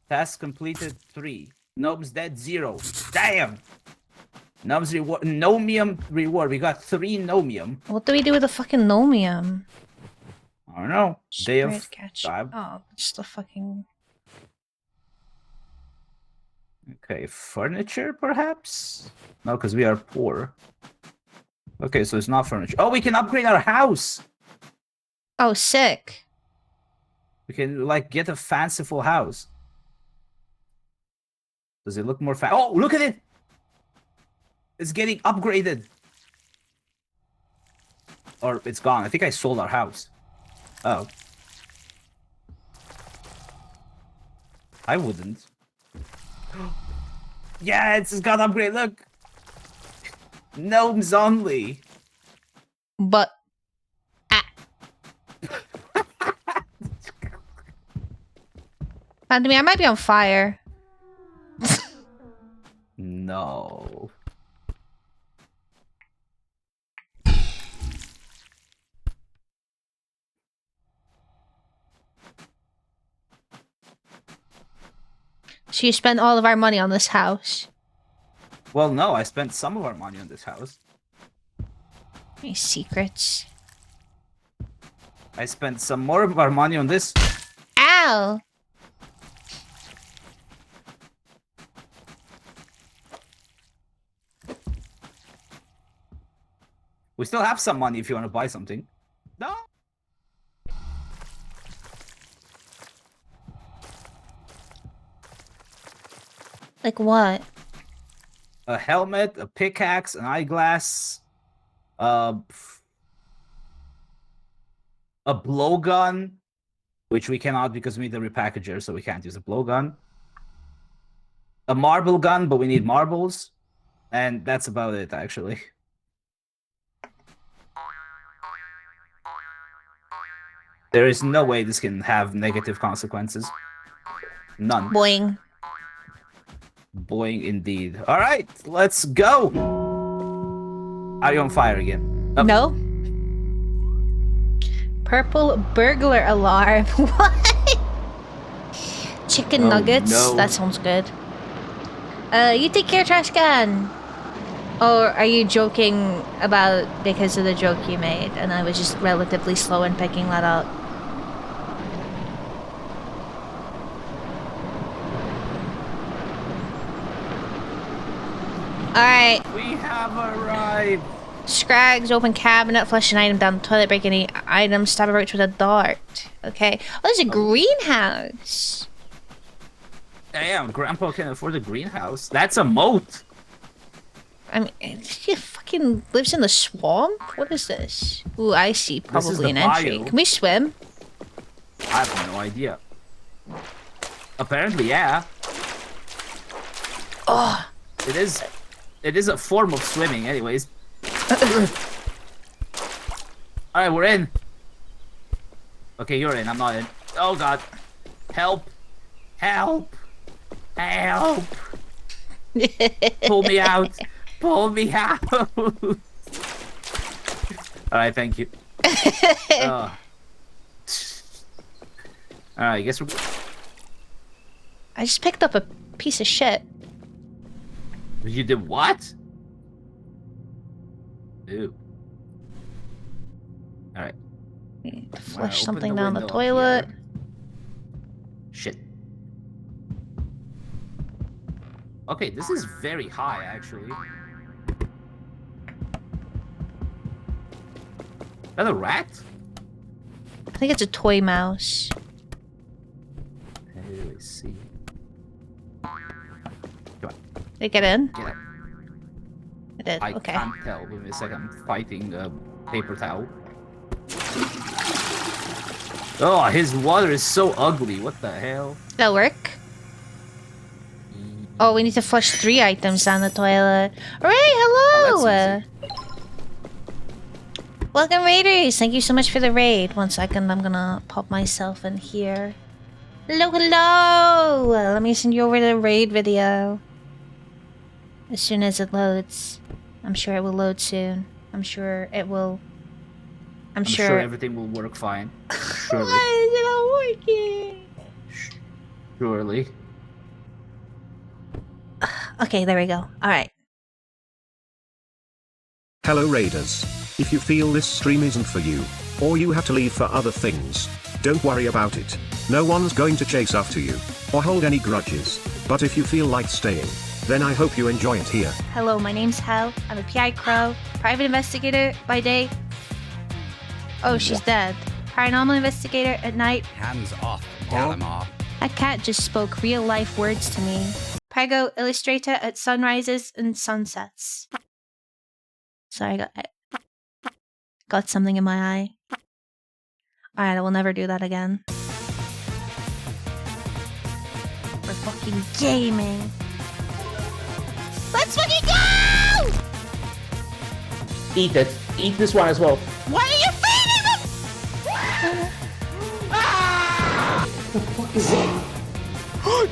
Task completed 3. Gnomes dead 0. Damn. Gnomes reward. Nomium reward. We got 3 nomium. What do we do with the fucking nomium? I don't know. Day of catch. time. Oh, just the fucking. Okay, furniture perhaps? No, because we are poor. Okay, so it's not furniture. Oh, we can upgrade our house. Oh, sick. We can like get a fanciful house. Does it look more Oh, look at it! It's getting upgraded. Or it's gone. I think I sold our house. Oh. I wouldn't. Yeah, it's got upgrade. Look. Gnomes only. But. Found me. I might be on fire. No. So you spent all of our money on this house. Well, no, I spent some of our money on this house. Any secrets? I spent some more of our money on this. Ow! We still have some money if you want to buy something. No. Like what? A helmet, a pickaxe, an eyeglass, a blowgun, which we cannot because we need a repackager, so we can't use a blowgun. A marble gun, but we need marbles. And that's about it, actually. There is no way this can have negative consequences. None. Boing. Boing indeed. Alright, let's go! Are you on fire again? Oh. No. Purple burglar alarm. What? Chicken nuggets? No. That sounds good. You take care, trash can. Or are you joking about because of the joke you made and I was just relatively slow in picking that up? Alright. We have arrived! Scrags, open cabinet, flush an item down the toilet, break any item, stab a roach with a dart. Okay. Oh, there's a greenhouse. Damn, Grandpa can afford a greenhouse. That's a moat! I mean, he fucking lives in the swamp? What is this? Ooh, I see. Probably an entry. bio. Can we swim? I have no idea. Apparently, yeah. Oh. It is a form of swimming, anyways. Alright, we're in. Okay, you're in. I'm not in. Oh god. Help. Help. Help. Pull me out. Pull me out. Alright, thank you. Alright, I guess we're... I just picked up a piece of shit. You did what? Ew. Alright. Flush open something the down the window up toilet. here. Shit. Okay, this is very high, actually. Is that a rat? I think it's a toy mouse. Hey, let's see. Come on, Did it get in? get out. It did. I Okay. can't tell. Give me a second. I'm fighting a paper towel. Oh, his water is so ugly. What the hell? Did that work? Oh, we need to flush 3 items down the toilet. Hooray! Hello! Oh, that's Welcome, Raiders! Thank you so much for the raid. 1 second, I'm gonna pop myself in here. Hello, hello! Let me send you over the raid video. As soon as it loads. I'm sure it will load soon. I'm sure it will... I'm sure everything will work fine. Surely. Why is it not working? Surely. Okay, there we go. Alright. Hello Raiders. If you feel this stream isn't for you, or you have to leave for other things, don't worry about it. No one's going to chase after you, or hold any grudges. But if you feel like staying, then I hope you enjoy it here. Hello, my name's Hel. I'm a PI Crow, private investigator by day. Oh, she's dead. Paranormal investigator at night. Hands off, Galamar. That cat just spoke real life words to me. Prego illustrator at sunrises and sunsets. Sorry, I got something in my eye. Alright, I will never do that again. We're fucking gaming. Let's fucking go! Eat it. Eat this one as well. Why are you feeding them? What the fuck is it? No!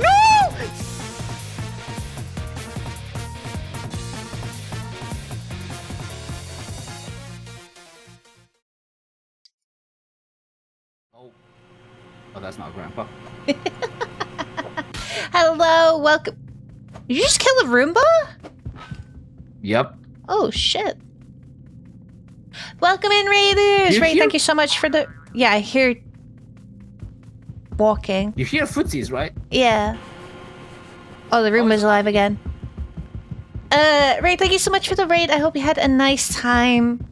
Oh, that's not Grandpa. Hello, welcome. Did you just kill a Roomba? Yep. Oh shit. Welcome in, Raiders! Ray, thank you so much for the... Yeah, I hear... walking. You hear footsies, right? Yeah. Oh, the room is alive again. Ray, thank you so much for the raid. I hope you had a nice time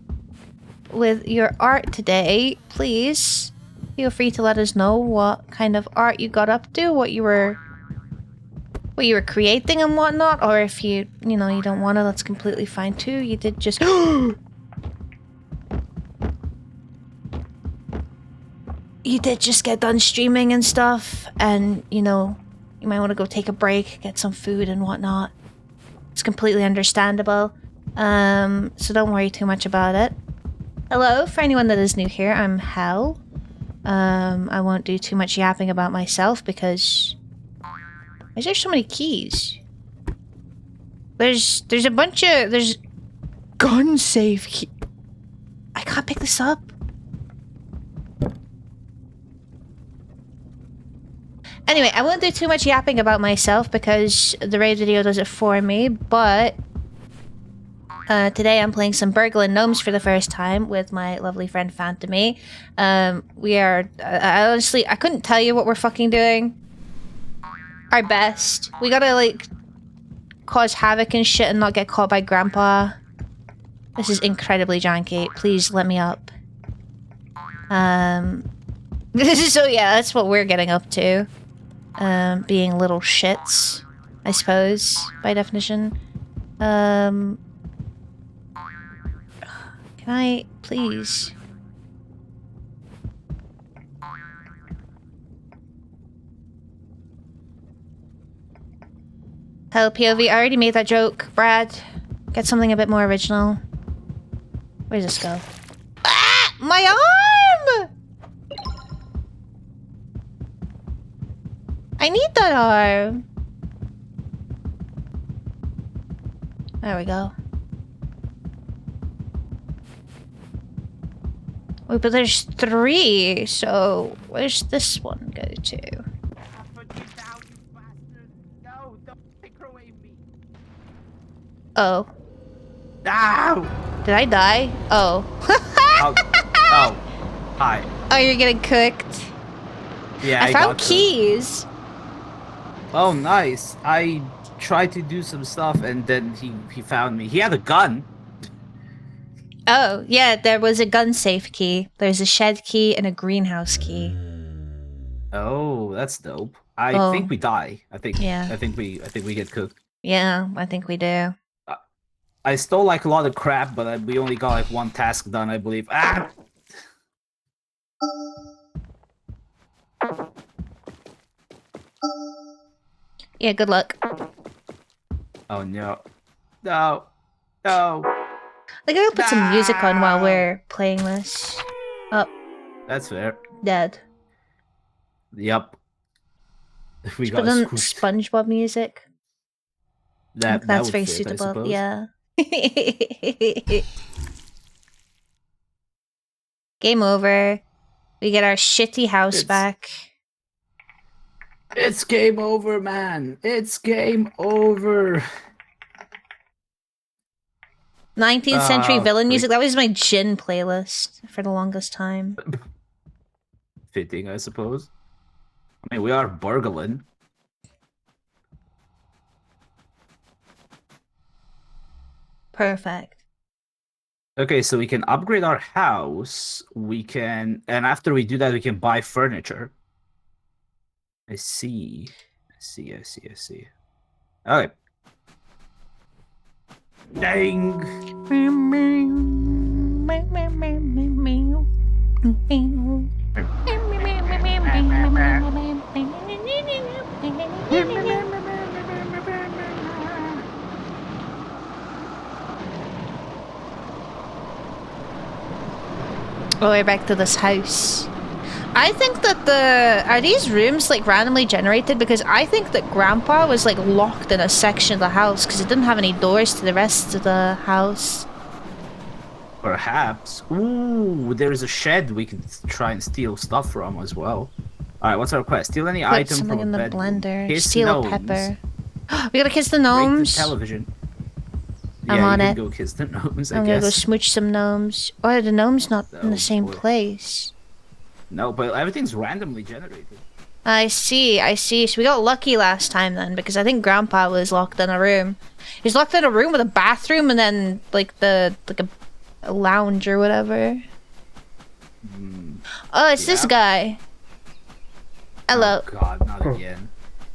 with your art today. Please feel free to let us know what kind of art you got up to, what you were creating and whatnot, or if you know, you don't want to, that's completely fine too. You did just... You did just get done streaming and stuff, and, you know, you might want to go take a break, get some food and whatnot. It's completely understandable. So don't worry too much about it. Hello, for anyone that is new here, I'm Hal. I won't do too much yapping about myself because... Why is there so many keys? There's a bunch of... There's... Gun safe key... I can't pick this up. Anyway, I won't do too much yapping about myself because the raid video does it for me, but... today I'm playing some burglin gnomes for the first time with my lovely friend Phantomy. We are... honestly, I couldn't tell you what we're fucking doing. Our best. We gotta, like, cause havoc and shit and not get caught by Grandpa. This is incredibly janky. Please let me up. So yeah, that's what we're getting up to. Being little shits, I suppose, by definition. Can I, please? Hello, POV. I already made that joke. Brad, get something a bit more original. Where does this go? Ah! My arm! I need that arm. There we go. Wait, but there's 3, so where's this one go to? Oh. Ow! Did I die? Oh. Oh. Hi. Oh, you're getting cooked. Yeah, I found keys. Oh, nice. I tried to do some stuff and then he found me. He had a gun. Oh, yeah, there was a gun safe key. There's a shed key and a greenhouse key. Oh, that's dope. I think we die. I think we get cooked. Yeah, I think we do. I stole like a lot of crap, but we only got like 1 task done, I believe. Ah! Yeah, good luck. Oh no. No. No. Like, I'm gonna put some music on while we're playing this. Oh. That's fair. Dead. Yep. We Just got put on squished. SpongeBob music. That's That's would very fit, I suitable. suppose. Yeah. Game over. We get our shitty house back. It's game over, man. It's game over. 19th century villain freak. music. That was my gin playlist for the longest time. Fitting, I suppose. I mean, we are burglin. Perfect. Okay, so we can upgrade our house. We can, and after we do that, we can buy furniture. I see. I see. Okay. Dang. Oh, we're back to this house. I think that are these rooms like randomly generated? Because I think that Grandpa was like locked in a section of the house because it didn't have any doors to the rest of the house. Perhaps. Ooh, there's a shed we can try and steal stuff from as well. Alright, what's our quest? Steal any Put item something from in a the bedroom. blender. Kiss Steal gnomes. a pepper. We gotta kiss the Break gnomes. the television. I'm Yeah, on you it. can go kiss the gnomes, I I'm gonna go guess. smooch some gnomes. Or are the gnomes not in the Oh, same boy. place? No, but everything's randomly generated. I see. So we got lucky last time then, because I think Grandpa was locked in a room. He was locked in a room with a bathroom and then like a lounge or whatever. Oh, it's this Yeah. guy. Hello. Oh god, not again.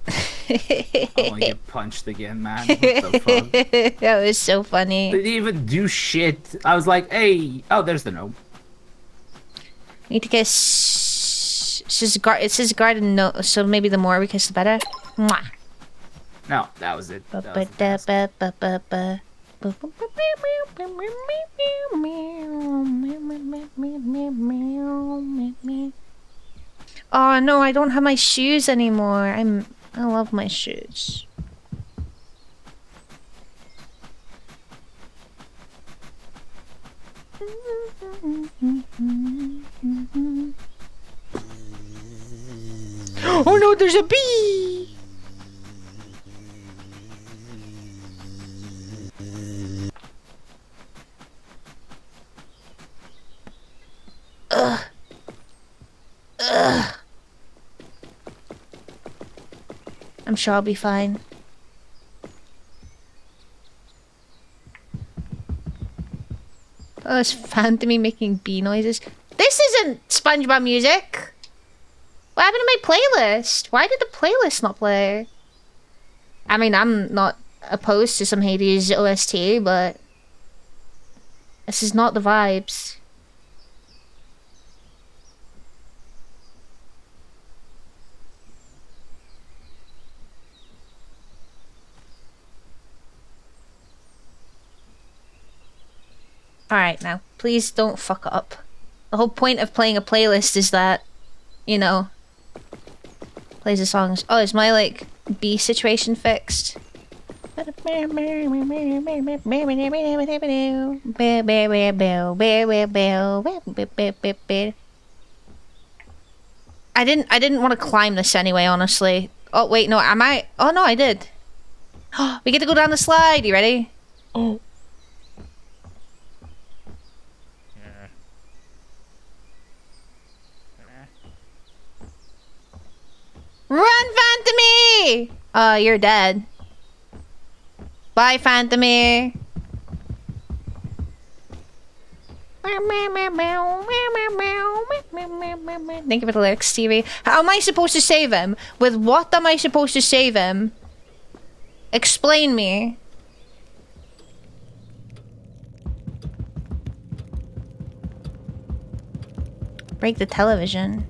I wanna get punched again, man. What the fuck? That was so funny. They didn't even do shit. I was like, hey, oh, there's the gnome. Need to kiss. It says garden no, so maybe the more we kiss the better. Mwah. No, that was it. That was the task. Ba-ba-da-ba-ba-ba-ba. Oh no, I don't have my shoes anymore. I love my shoes. Oh no, there's a bee! Ugh. Ugh. I'm sure I'll be fine. Oh, it's Phantomy making bee noises. This isn't SpongeBob music! What happened to my playlist? Why did the playlist not play? I mean, I'm not opposed to some Hades OST, but this is not the vibes. Alright, now, please don't fuck up. The whole point of playing a playlist is that, you know, plays the songs. Oh, is my, like, bee situation fixed? I didn't want to climb this anyway, honestly. Oh, wait, no, am I? Oh, no, I did. We get to go down the slide. You ready? Oh. Run, Phantomy! You're dead. Bye, Phantomy. Thank you for the lyrics, Stevie. How am I supposed to save him? With what am I supposed to save him? Explain me. Break the television.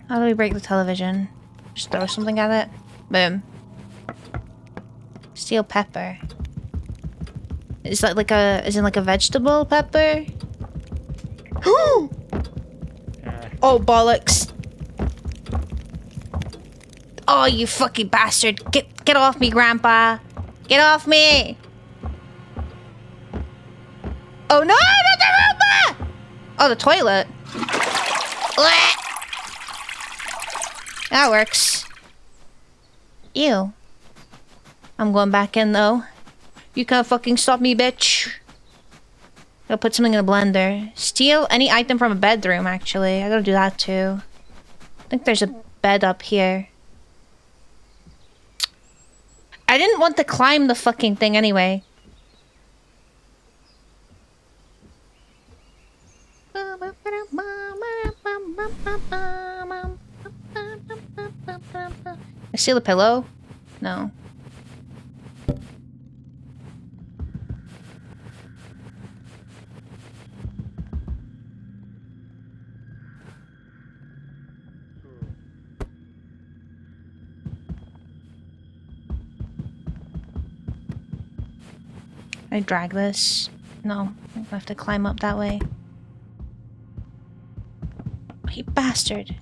How do we break the television? Just throw something at it? Boom. Steel pepper. Is that like a... is it like a vegetable pepper? Oh, bollocks. Oh, you fucking bastard. Get off me, Grandpa. Get off me. Oh, no! Not the Roomba! Oh, the toilet. That works. Ew. I'm going back in, though. You can't fucking stop me, bitch. Gotta put something in a blender. Steal any item from a bedroom, actually. I gotta do that, too. I think there's a bed up here. I didn't want to climb the fucking thing anyway. I steal a pillow? No. I drag this? No, I have to climb up that way. Oh, you bastard.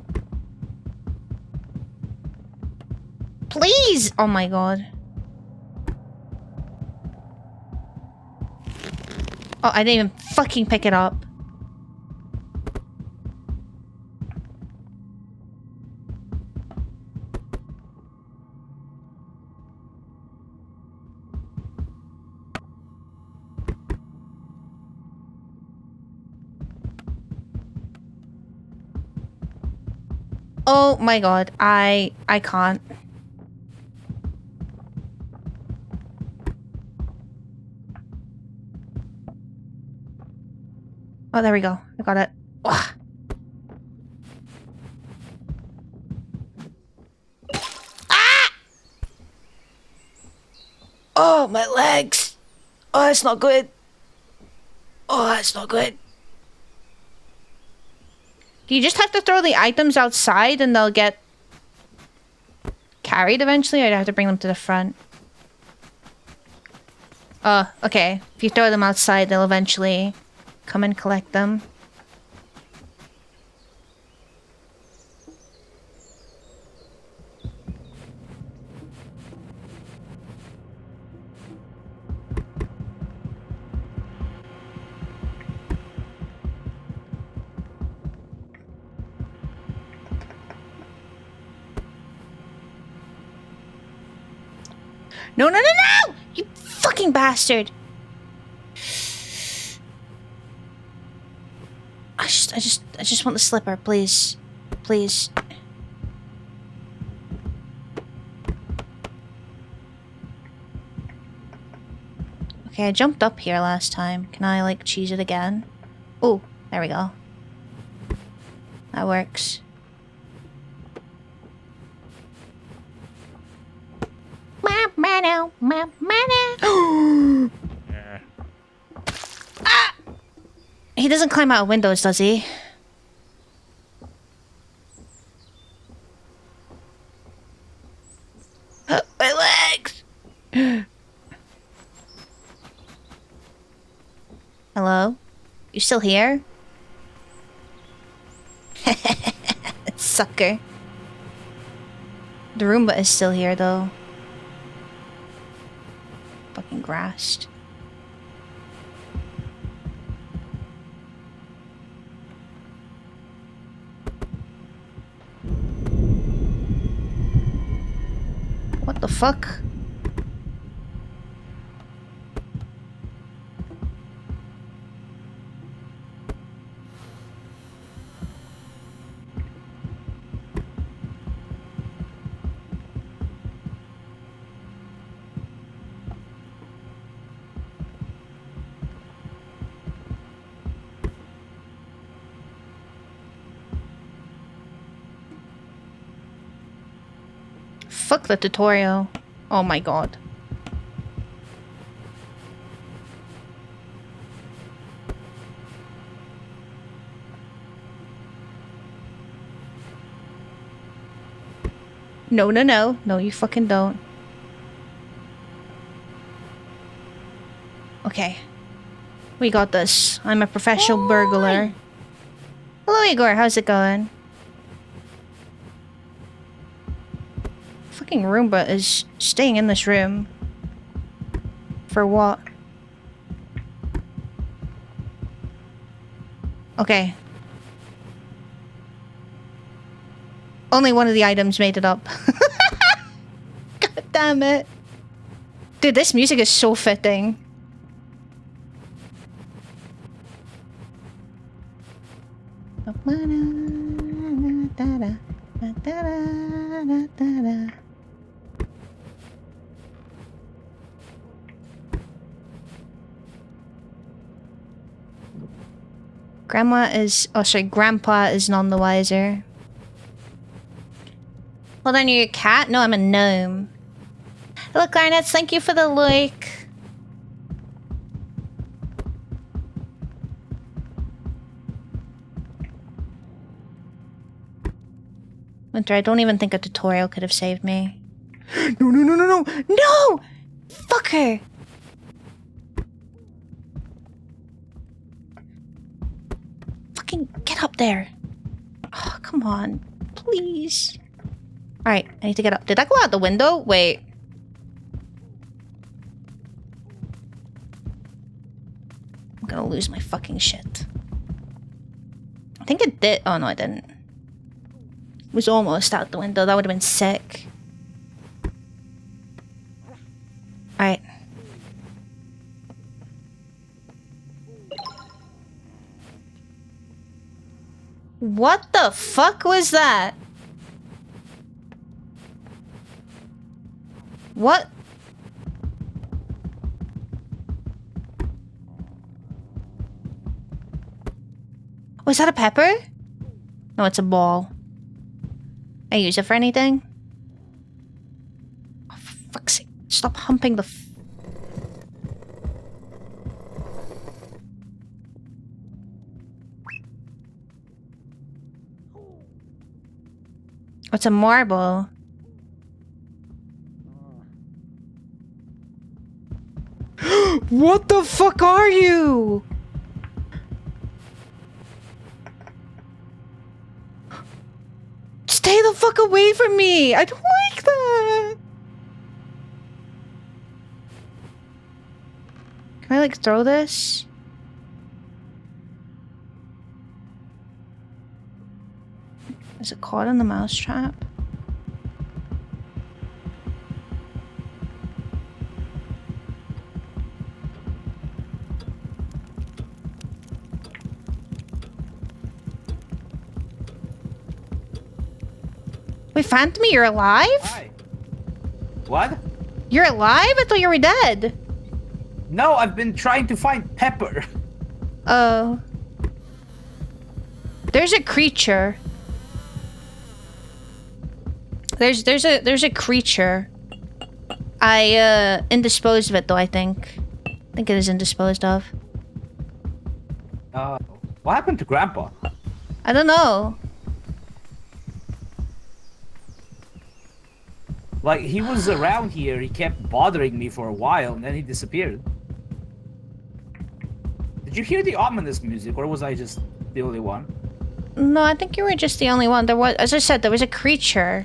Please! Oh my god. Oh, I didn't even fucking pick it up. Oh my god, I can't. Oh, there we go. I got it. Ugh. Ah! Oh, my legs. Oh, that's not good. Oh, that's not good. Do you just have to throw the items outside and they'll get carried eventually, or do I have to bring them to the front? Oh, okay. If you throw them outside, they'll eventually come and collect them. No, no, no, no! You fucking bastard! I just want the slipper, please. Please. Okay, I jumped up here last time. Can I, like, cheese it again? Oh, there we go. That works. Ah! He doesn't climb out of windows, does he? My legs! Hello? You still here? Sucker. The Roomba is still here, though. Fucking grassed. What the fuck? Fuck the tutorial. Oh my god. No, no, no. No, you fucking don't. Okay. We got this. I'm a professional burglar. Hello, Igor. How's it going? Fucking Roomba is staying in this room. For what? Okay. Only one of the items made it up. God damn it. Dude, this music is so fitting. Grandpa is none the wiser. Well then, you're a cat? No, I'm a gnome. Hello, Clarnets, thank you for the like. Winter, I don't even think a tutorial could have saved me. No, no, no, no, no! No! Fucker! there. Oh, come on. Please. Alright, I need to get up. Did that go out the window? Wait. I'm gonna lose my fucking shit. I think it did. Oh, no, it didn't. It was almost out the window. That would have been sick. Alright. What the fuck was that? What? Was that a pepper? No, it's a ball. I use it for anything? Oh, for fuck's sake. Stop humping the What's a marble? What the fuck are you? Stay the fuck away from me! I don't like that! Can I like throw this? Is it caught in the mousetrap? Wait, Phantom, you're alive? Hi. What? You're alive? I thought you were dead. No, I've been trying to find Pepper. Oh. There's a creature. There's a creature. I indisposed of it though, I think. I think it is indisposed of. What happened to Grandpa? I don't know. Like, he was around here, he kept bothering me for a while, and then he disappeared. Did you hear the ominous music, or was I just the only one? No, I think you were just the only one. There was, as I said, there was a creature.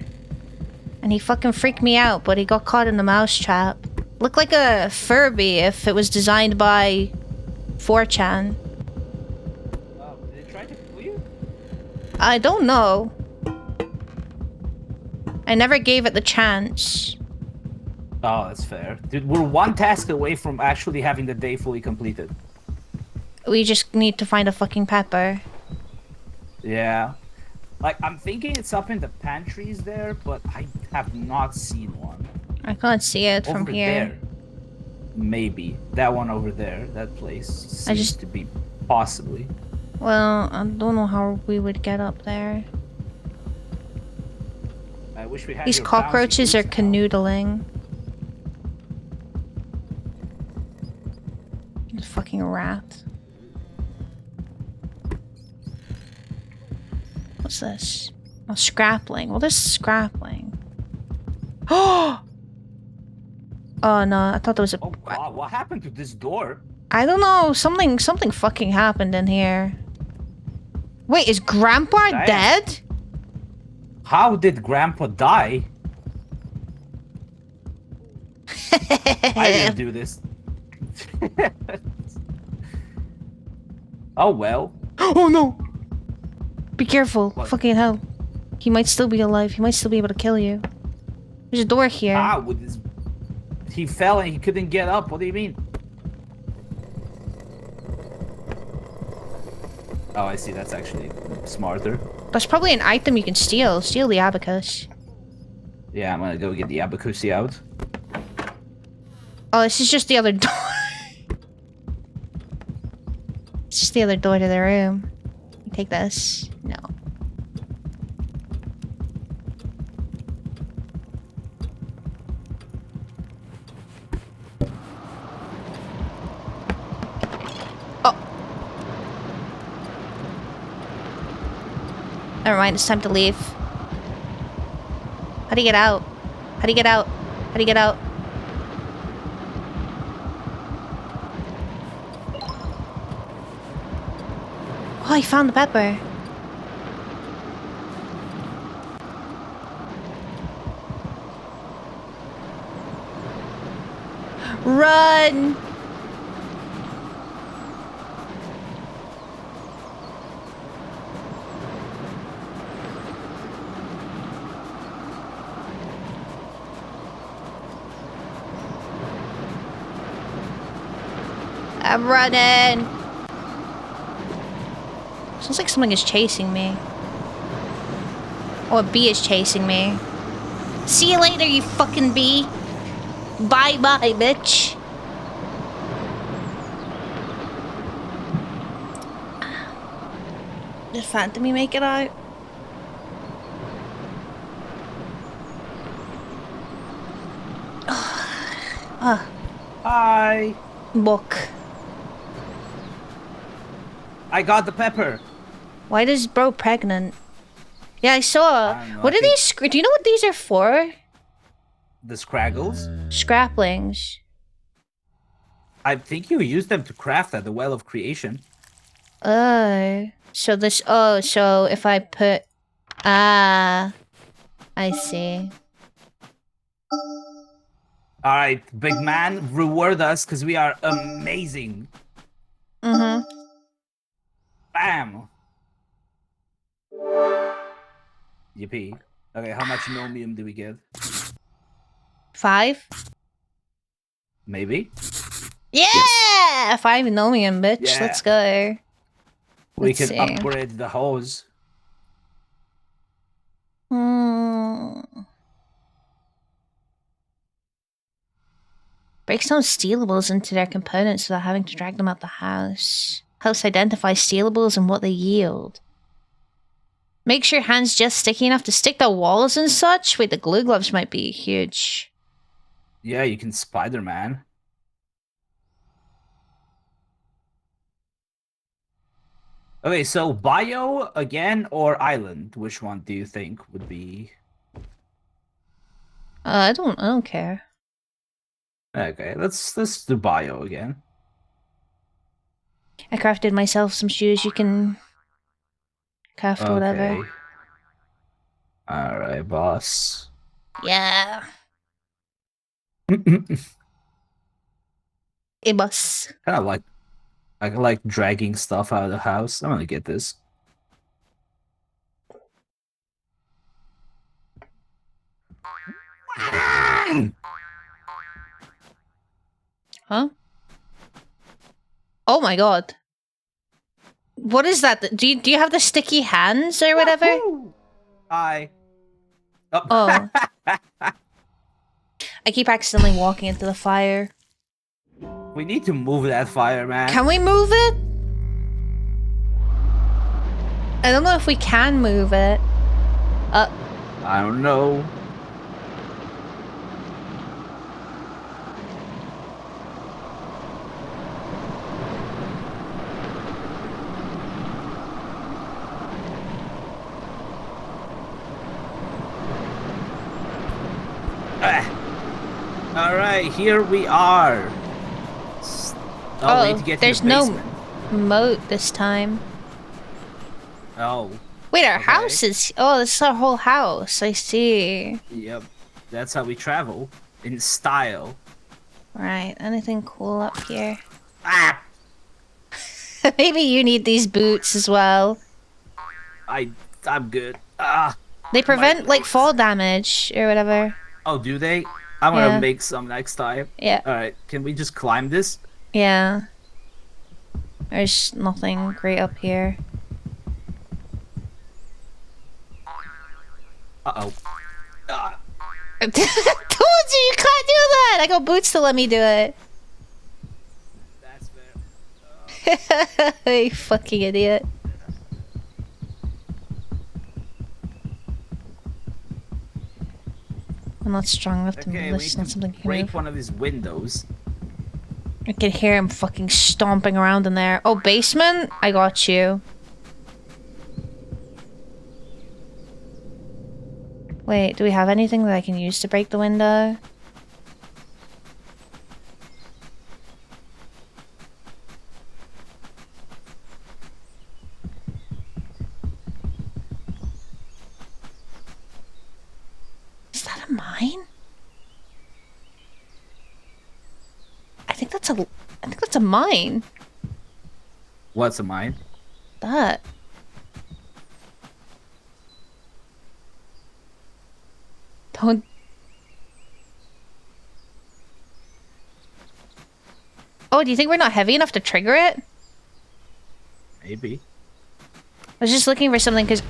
And he fucking freaked me out, but he got caught in the mousetrap. Looked like a Furby if it was designed by 4chan. Did it try to kill you? I don't know. I never gave it the chance. Oh, that's fair. Dude, we're one task away from actually having the day fully completed. We just need to find a fucking pepper. Yeah. Like, I'm thinking it's up in the pantries there, but I have not seen one. I can't see it from Over here. there. Maybe. That one over there, that place, seems I just- to be possibly. Well, I don't know how we would get up there. I wish we had These your bouncy cockroaches are boots now. canoodling. It's fucking rat. What's this? Oh, scrappling. Well, this is scrappling. Oh! Oh no, I thought there was a... Oh god, what happened to this door? I don't know, something fucking happened in here. Wait, is Grandpa Damn. dead? How did Grandpa die? I didn't do this. Oh well. Oh no! Be careful. What? Fucking hell. He might still be alive. He might still be able to kill you. There's a door here. Ah, with his... He fell and he couldn't get up. What do you mean? Oh, I see. That's actually smarter. That's probably an item you can steal. Steal the abacus. Yeah, I'm gonna go get the abacussi out. Oh, this is just the other door. It's just the other door to the room. You take this. No. Oh. Never mind, it's time to leave. How do you get out? How do you get out? How do you get out? Oh, I found the pepper. Run! I'm running! Sounds like something is chasing me. Oh, a bee is chasing me. See you later, you fucking bee! Bye-bye, bitch! Did Phantomy make it out? Hi. Book. I got the pepper. Why does bro pregnant? Yeah, I saw. I don't know, What I are think- these? Do you know what these are for? The scraggles. Scraplings. I think you use them to craft at the Well of Creation. Oh. So this. Oh, so if I put. Ah. I see. All right, big man, reward us because we are amazing. Mm-hmm. Bam. Yippee. Okay, how much nomium do we get? 5? Maybe. Yeah! 5 nomium, bitch. Yeah. Let's go. We Let's can see. upgrade the hose. Hmm. Break some stealables into their components without having to drag them out the house. Helps identify stealables and what they yield. Makes your hands just sticky enough to stick to walls and such. Wait, the glue gloves might be huge. Yeah, you can Spider-Man. Okay, so bio again or island? Which one do you think would be? I don't care. Okay, let's do bio again. I crafted myself some shoes. You can craft whatever. Okay. All right, boss. Yeah. Kind A bus. of like I like dragging stuff out of the house. I'm gonna get this. Huh? Oh my god. What is that? Do you have the sticky hands or whatever? Hi. Oh. I keep accidentally walking into the fire. We need to move that fire, man. Can we move it? I don't know if we can move it. I don't know. All right, here we are. Oh, we need to get to there's the basement. no moat this time. Oh, Wait, our Okay. house is... Oh, this is our whole house. I see. yep. That's how we travel in style. Right, anything cool up here? Ah, Maybe you need these boots as well. I'm good. Ah. They prevent, like, legs. fall damage or whatever. Oh, do they? I'm gonna Yeah. make some next time. Yeah, All right, can we just climb this? yeah. There's nothing great up here. Uh-oh. Ah, I told you can't do that! I got boots to let me do it. that's fair. You fucking idiot. I'm not strong enough to Okay, move we this. need Not to something I can break move. one of these windows. I can hear him fucking stomping around in there. Oh, basement? I got you. Wait, do we have anything that I can use to break the window? Is that a mine? think that's a... I think that's a mine. What's a mine? That. Don't... Oh, do you think we're not heavy enough to trigger it? Maybe. I was just looking for something because...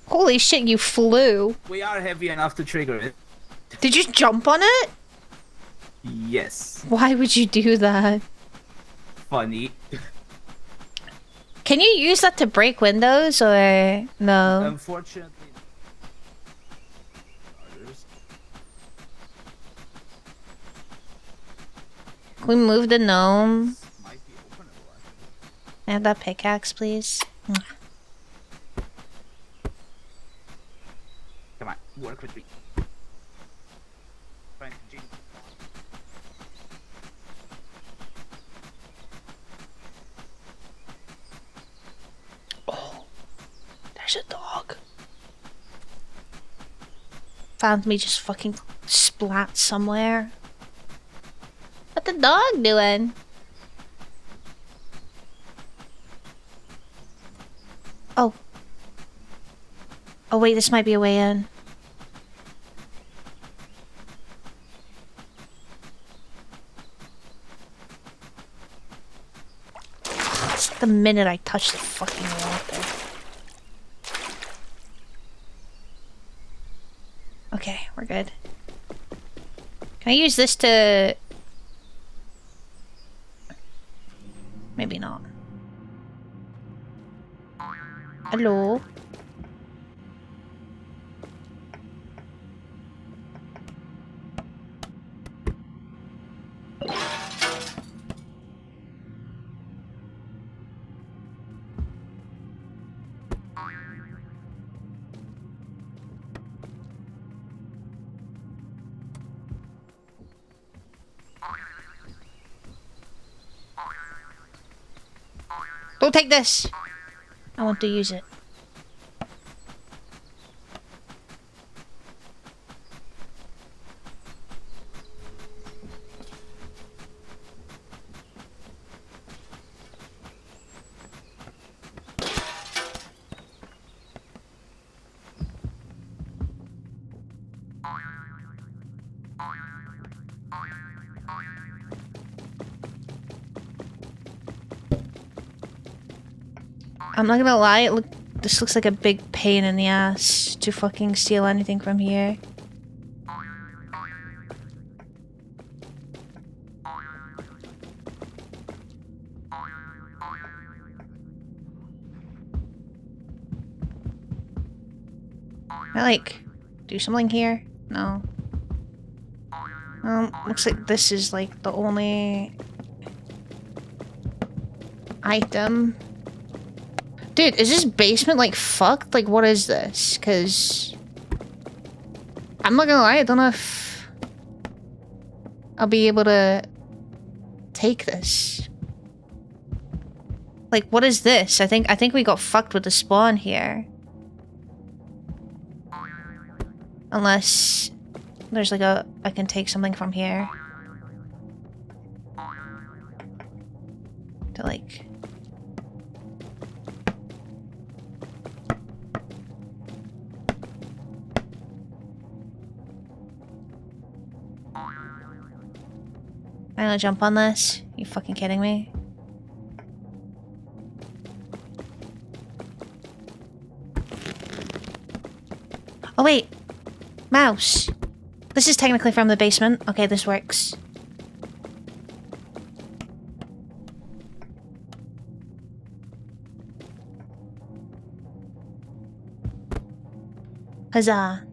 Holy shit, you flew. We are heavy enough to trigger it. Did you jump on it? Yes. Why would you do that? Funny. Can you use that to break windows or no? Unfortunately. Can we move the gnome? Might be openable, actually. I have that pickaxe, please. Come on, work with me. Trying to jinx. Oh, there's a dog. Found me just fucking splat somewhere. What the dog doing? Oh. Oh wait, this might be a way in. It's like the minute I touch the fucking water. Okay, we're good. Can I use this to... Maybe not. Hello? Don't take this! I want to use it. I'm not gonna lie, this looks like a big pain in the ass to fucking steal anything from here. Can I like do something here? No. Looks like this is like the only item. Dude, is this basement like fucked? Like, what is this? Cause I'm not gonna lie, I don't know if I'll be able to take this. Like, what is this? I think we got fucked with the spawn here. Unless there's like I can take something from here. To like... I'm gonna jump on this. You fucking kidding me? Oh wait! Mouse! This is technically from the basement. Okay, this works. Huzzah.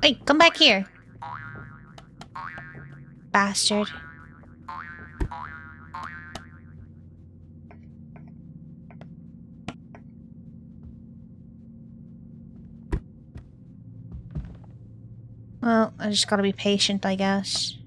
Hey, come back here. Bastard. Well, I just gotta be patient, I guess.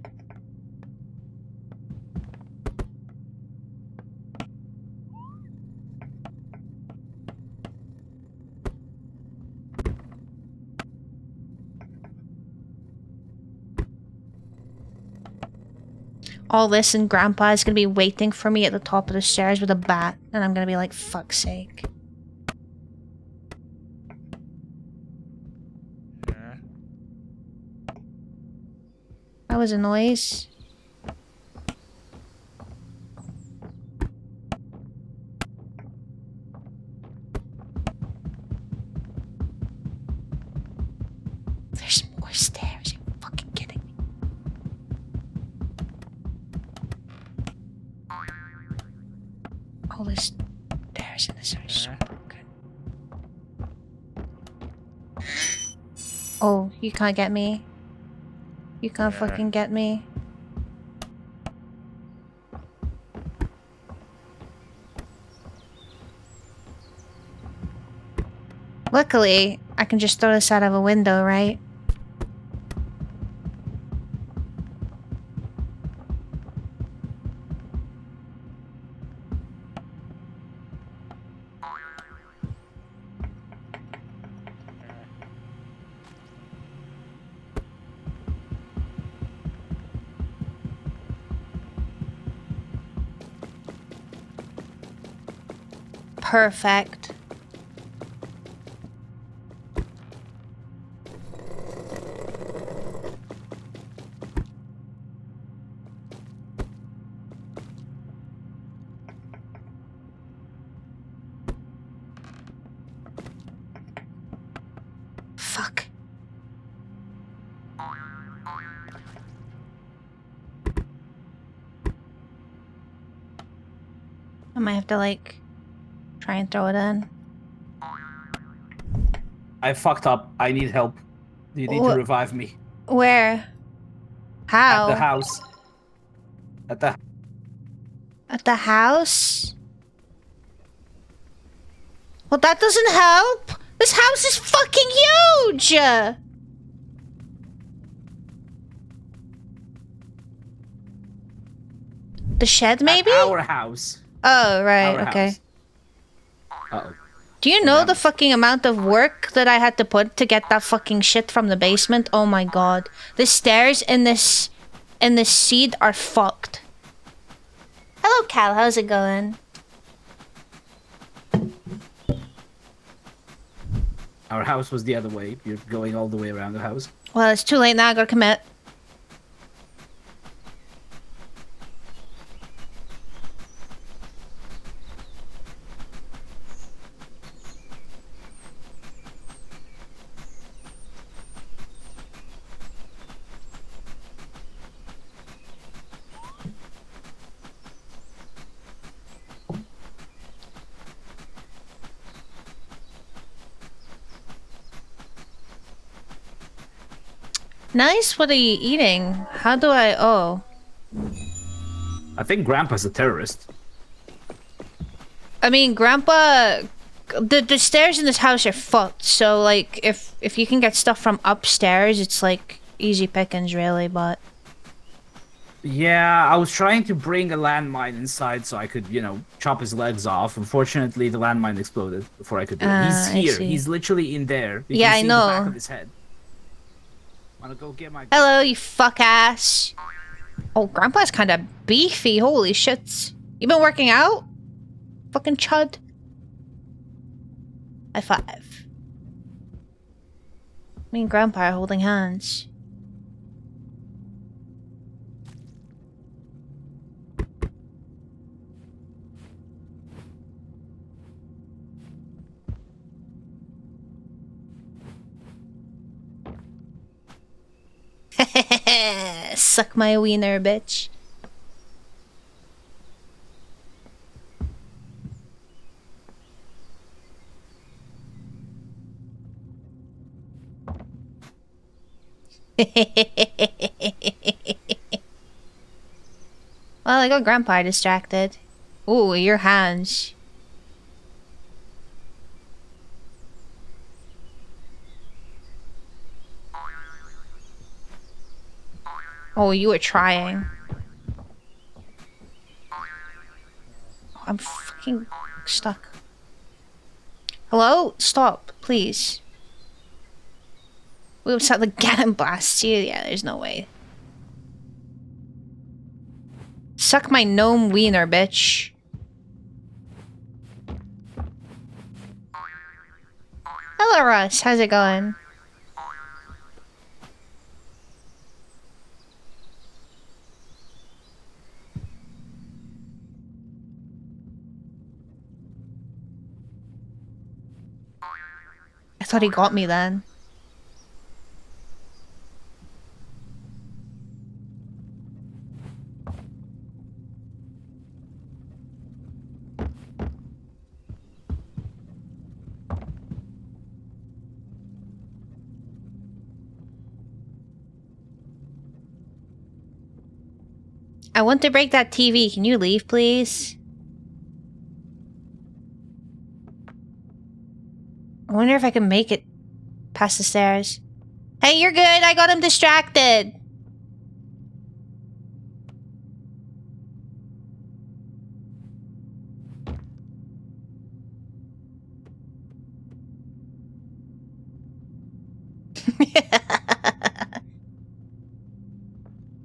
All this and Grandpa is gonna be waiting for me at the top of the stairs with a bat, and I'm gonna be like, fuck's sake. That was a noise. There's more stairs, you fucking kidding me? All this stairs in this are so broken. Oh, you can't get me. You can't fucking get me. Luckily, I can just throw this out of a window, right? Perfect. Fuck. I might have to, like, try and throw it in. I fucked up. I need help. You need to revive me. Where? How? At the house. At the house? Well, that doesn't help. This house is fucking huge! The shed, maybe? At our house. Oh, right, Our okay. house. Uh-oh. Do you know the fucking amount of work that I had to put to get that fucking shit from the basement? Oh my god. The stairs in this seed are fucked. Hello, Cal. How's it going? Our house was the other way. You're going all the way around the house. Well, it's too late now. I gotta commit. Nice, what are you eating? How do I... Oh. I think Grandpa's a terrorist. I mean, Grandpa... The stairs in this house are fucked, so, like, if you can get stuff from upstairs, it's, like, easy pickings, really, but... Yeah, I was trying to bring a landmine inside so I could, you know, chop his legs off. Unfortunately, the landmine exploded before I could do it. He's I here. see. He's literally in there. You Yeah, can I see know. the back of his head. Wanna go get my... Hello, you fuck ass. Oh, Grandpa's kind of beefy. Holy shit. You been working out? Fucking chud. High five. Me and Grandpa are holding hands. Suck my wiener, bitch. Well, I got Grandpa distracted. Ooh, your hands. Oh, you were trying. I'm fucking stuck. Hello? Stop, please. We upset the cannon blast you. Yeah, there's no way. Suck my gnome wiener, bitch. Hello, Russ. How's it going? I thought he got me then. I want to break that TV. Can you leave, please? I wonder if I can make it past the stairs. Hey, you're good. I got him distracted.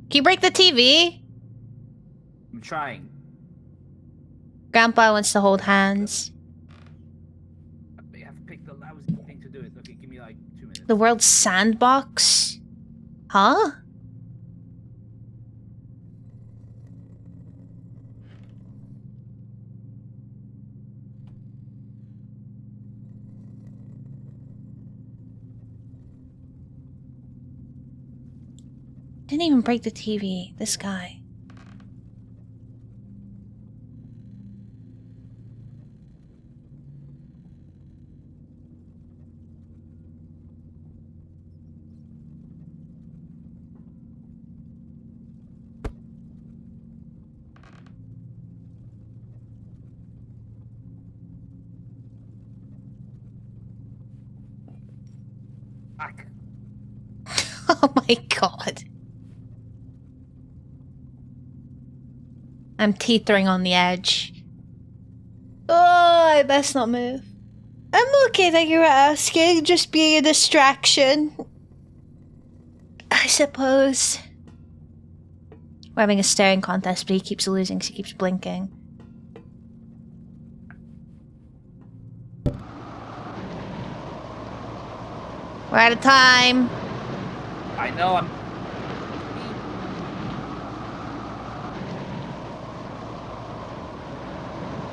Can you break the TV? I'm trying. Grandpa wants to hold hands. I have to pick the lousy thing to do it. Okay, give me like 2 minutes. The world's sandbox? Huh? Didn't even break the TV. This guy. Fuck. Oh my god. I'm teetering on the edge. Oh, I best not move. I'm okay, thank you for asking. Just being a distraction. I suppose. We're having a staring contest, but he keeps losing, so he keeps blinking. We're out of time. I know, I'm...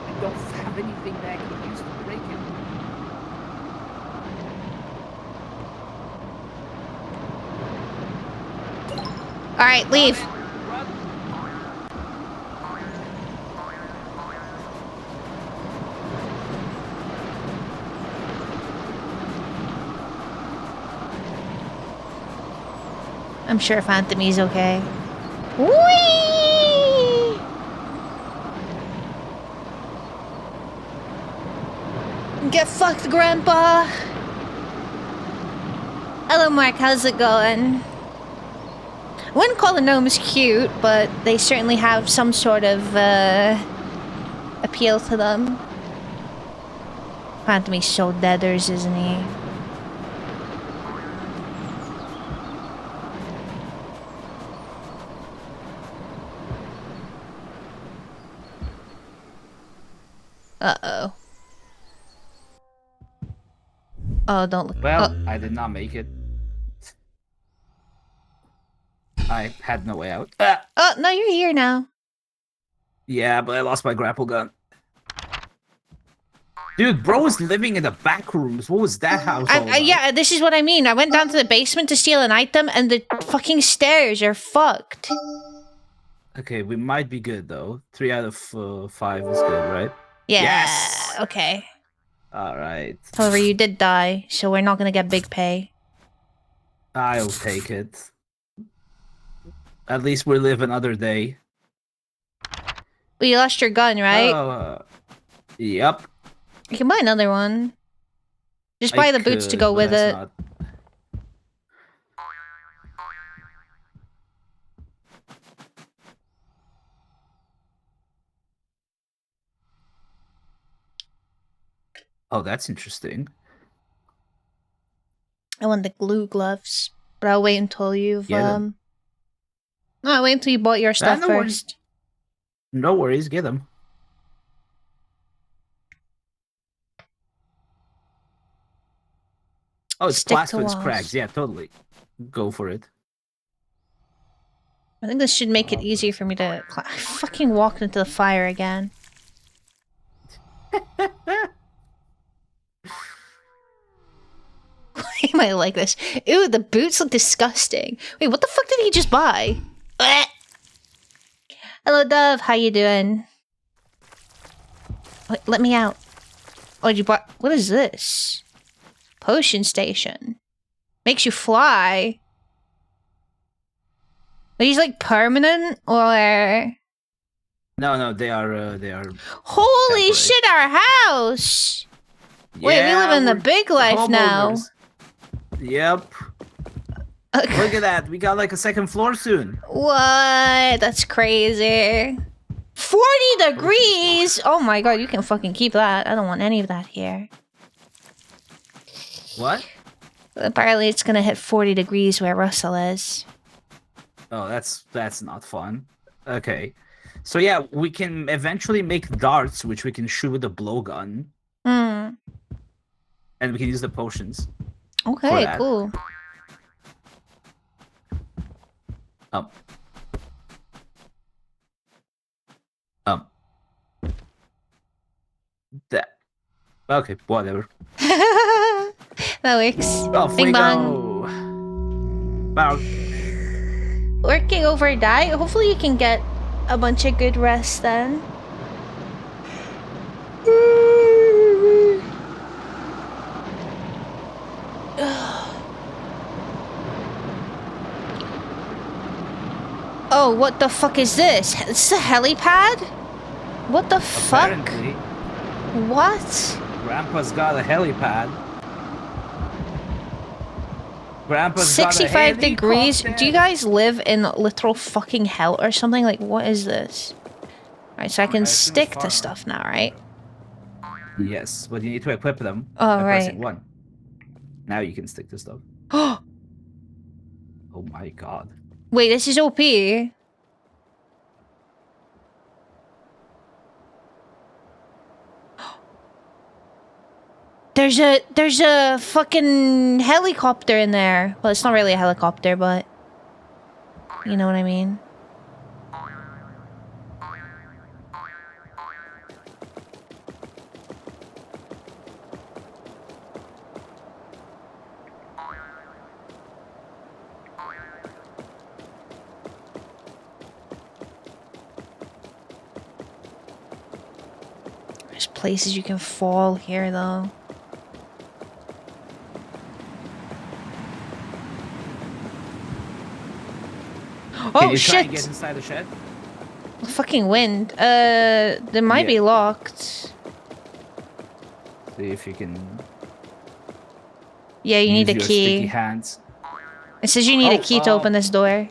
I don't have anything that I can use to break it. Alright, leave. Run. I'm sure Phantomy's okay. Whee! Get fucked, Grandpa! Hello, Mark. How's it going? I wouldn't call the gnomes cute, but they certainly have some sort of, appeal to them. Phantomy's so deaders, isn't he? Uh-oh. Oh, don't look. Well, Oh. I did not make it. I had no way out. Ah! Oh, no, you're here now. Yeah, but I lost my grapple gun. Dude, bro was living in the back rooms. What was that house all about? Yeah, this is what I mean. I went down to the basement to steal an item, and the fucking stairs are fucked. Okay, we might be good, though. 3 out of 5 is good, right? Yeah. Yes! Okay. Alright. However, you did die, so we're not gonna get big pay. I'll take it. At least we live another day. Well, you lost your gun, right? Yep. You can buy another one. Just buy the boots to could, go but with that's it. not- Oh, that's interesting. I want the glue gloves, but I'll wait until you've Get 'em. No, I'll wait until you bought your stuff no worries. first. No worries, get them. Oh, it's Stick to plaster with walls. cracks. Yeah, totally. Go for it. I think this should make it easier for me to. I fucking walked into the fire again. Why am I like this? Ew, the boots look disgusting. Wait, what the fuck did he just buy? Blech. Hello, Dove. How you doing? Wait, let me out. Oh, did you buy? What is this? Potion station. Makes you fly. Are these like permanent or? No, they are. Holy temporary. shit! Our house. Wait, we live in the we're big life now. homeowners. Yep. Look at that. We got like a second floor soon. What? That's crazy. 40 degrees! Oh my god, you can fucking keep that. I don't want any of that here. What? Apparently it's gonna hit 40 degrees where Russell is. Oh, that's not fun. Okay. So yeah, we can eventually make darts, which we can shoot with a blowgun. Hmm. And we can use the potions. Okay, that. cool. Um. That. Okay, whatever. That works. Off we Bing bang. go. Wow. Working overnight. Hopefully you can get a bunch of good rest then. Oh, what the fuck is this? It's a helipad? What the fuck? Apparently, What? Grandpa's got a helipad. Grandpa's 65 got a degrees? helicopter. Do you guys live in literal fucking hell or something? Like, what is this? Alright, so I can I assume stick it's to farm. stuff now, right? Yes, but you need to equip them. Oh, by pressing right. 1. Now you can stick to stuff. Oh, Oh my god. wait, this is OP. There's a fucking helicopter in there. Well, it's not really a helicopter, but you know what I mean. There's places you can fall here, though. Can Oh you try and shit! get inside the shed? Fucking wind. They might Yeah. be locked. See if you can. Yeah, you need a use your sticky key. hands. It says you need a Oh, key to open this door.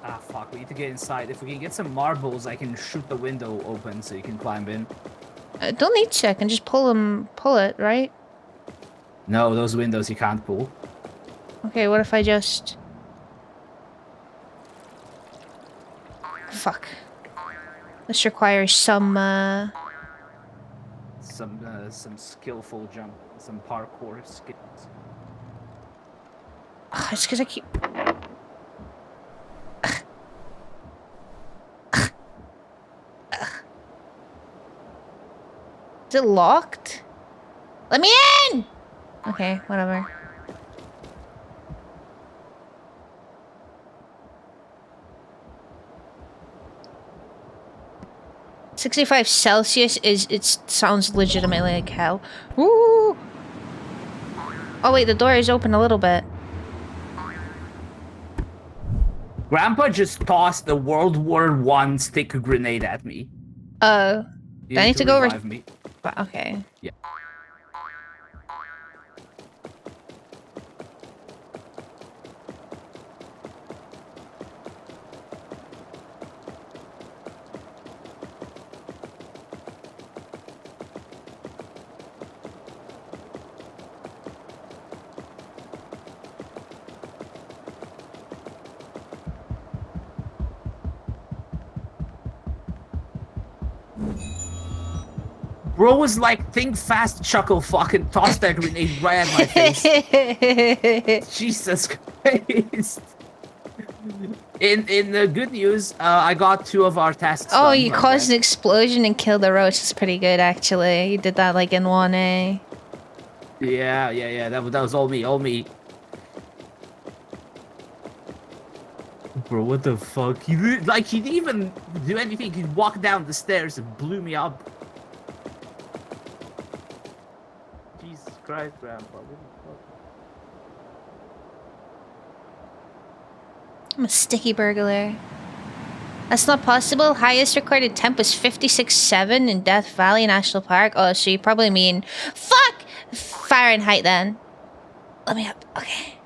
Ah, fuck. We need to get inside. If we can get some marbles, I can shoot the window open so you can climb in. Don't need to. I can just pull it, right? No, those windows you can't pull. Okay, what if I just... Fuck. This requires some, Some skillful jump, some parkour skills. It's because I keep... Is it locked? Let me in! Okay, whatever. $65 is... It sounds legitimately like hell. Ooh! Oh wait, the door is open a little bit. Grandpa just tossed the World War I stick grenade at me. Do You I need to go over... revive me. Okay. Yeah. Bro was like, think fast, chuckle, fucking toss that grenade right at my face. Jesus Christ. In the good news, I got 2 of our tasks Oh, done, you like caused that. an explosion and killed the roach. It's pretty good, actually. You did that like in 1A. Yeah. That was all me. Bro, what the fuck? He didn't even do anything. He walked down the stairs and blew me up. Jesus Christ, Grandpa. What the fuck? I'm a sticky burglar. That's not possible. Highest recorded temp was 56.7 in Death Valley National Park. Oh, so you probably mean... Fuck! Fahrenheit, then. Let me up. Okay.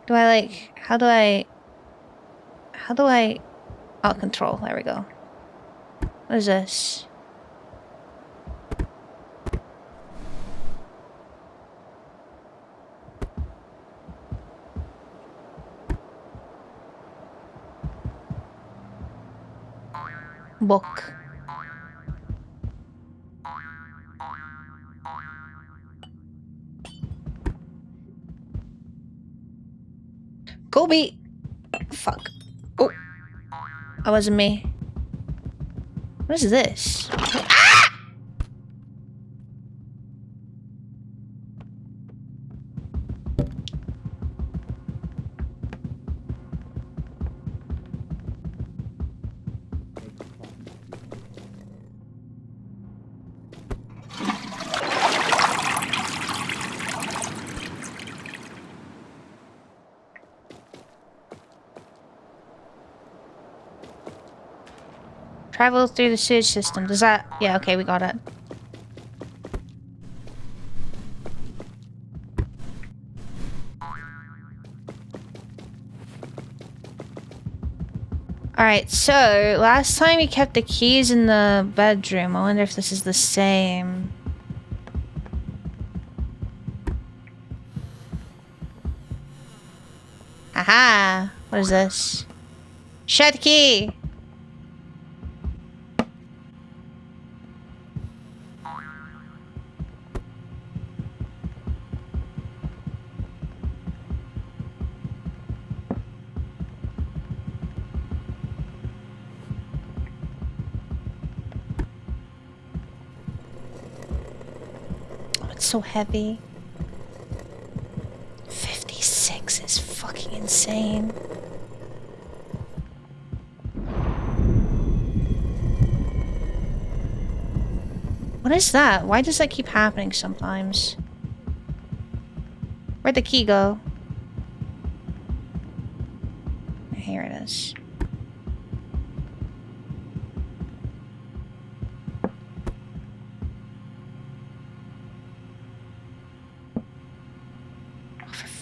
Do I, like... How do I... Oh, control. There we go. What is this? Book. Kobe! Fuck. Oh. That wasn't me. What is this? Ah! Travel through the sewage system. Does that... Yeah, okay, we got it. Alright, so last time you kept the keys in the bedroom. I wonder if this is the same. Aha! What is this? Shed key! So heavy. 56 is fucking insane. What is that? Why does that keep happening sometimes? Where'd the key go? Here it is.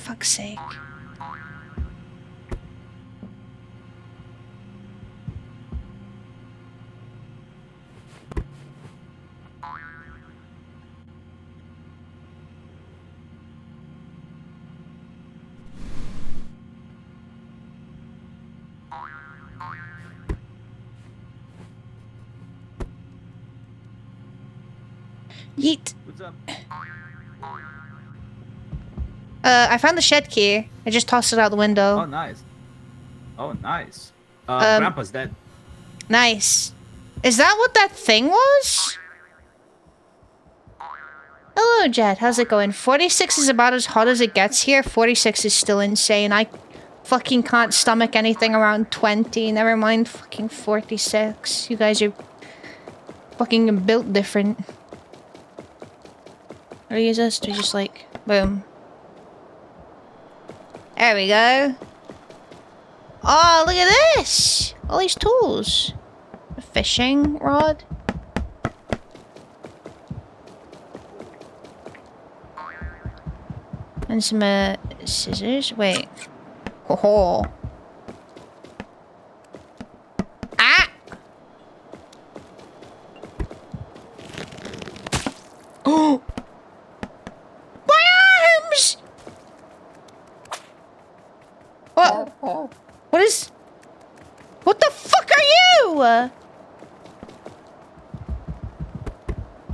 Fuck's sake. Yeet. What's up? I found the shed key. I just tossed it out the window. Oh, nice. Oh, nice. Grandpa's dead. Nice. Is that what that thing was? Hello, Jet. How's it going? 46 is about as hot as it gets here. 46 is still insane. I fucking can't stomach anything around 20. Never mind fucking 46. You guys are fucking built different. What do you use this? Do you just like... Boom. There we go. Oh, look at this! All these tools. A fishing rod. And some scissors. Wait. Oh. Ah! Oh! My arms! What? What is... What the fuck are you!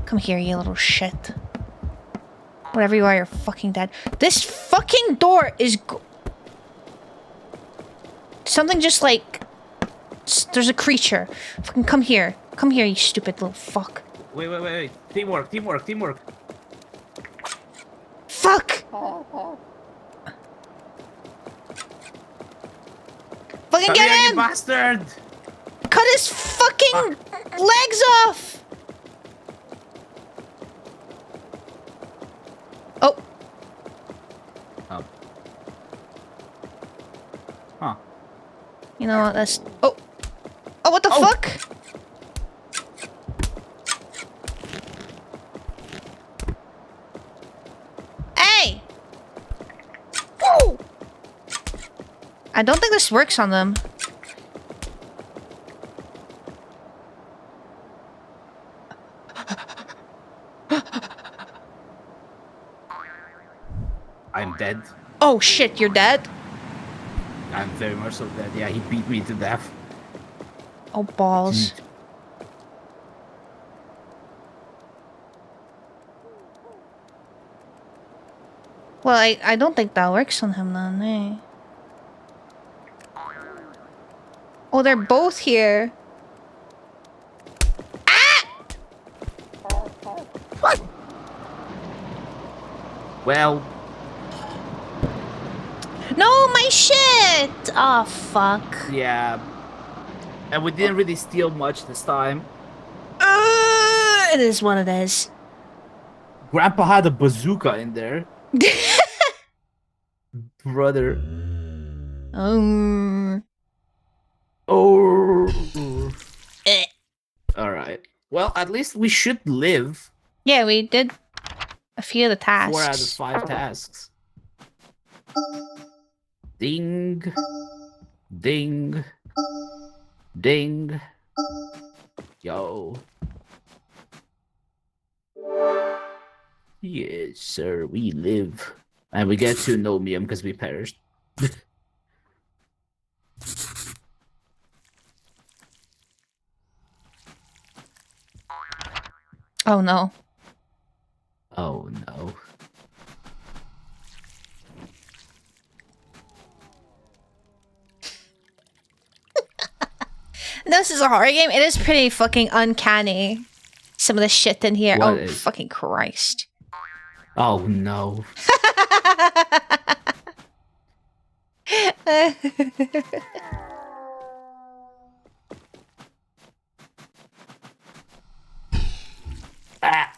Come here, you little shit. Whatever you are, you're fucking dead. This fucking door is something just like... There's a creature. Fucking come here. Come here, you stupid little fuck. Wait. Teamwork. Fuck! Fucking Come get here, you him! bastard! Cut his fucking legs off! Oh. Oh. Huh. You know what, that's... Oh! Oh, what the fuck? Hey! Whoa! I don't think this works on them. I'm dead. Oh shit, you're dead? I'm very much so dead. Yeah, he beat me to death. Oh balls. Well, I don't think that works on him then, eh? Oh, they're both here. Well, No, my shit! Oh, fuck. yeah. And we didn't really steal much this time. It is what it is. Grandpa had a bazooka in there. Brother. Oh. Eh. Alright. Well, at least we should live Yeah, we did a few of the tasks. 4 out of 5 tasks. Ding. Ding. Ding. Yo. Yes, sir, we live. And we get to nomium because we perished. Oh no. Oh no. This is a horror game. It is pretty fucking uncanny. Some of the shit in here. What Oh, is- fucking Christ. Oh no. Ah.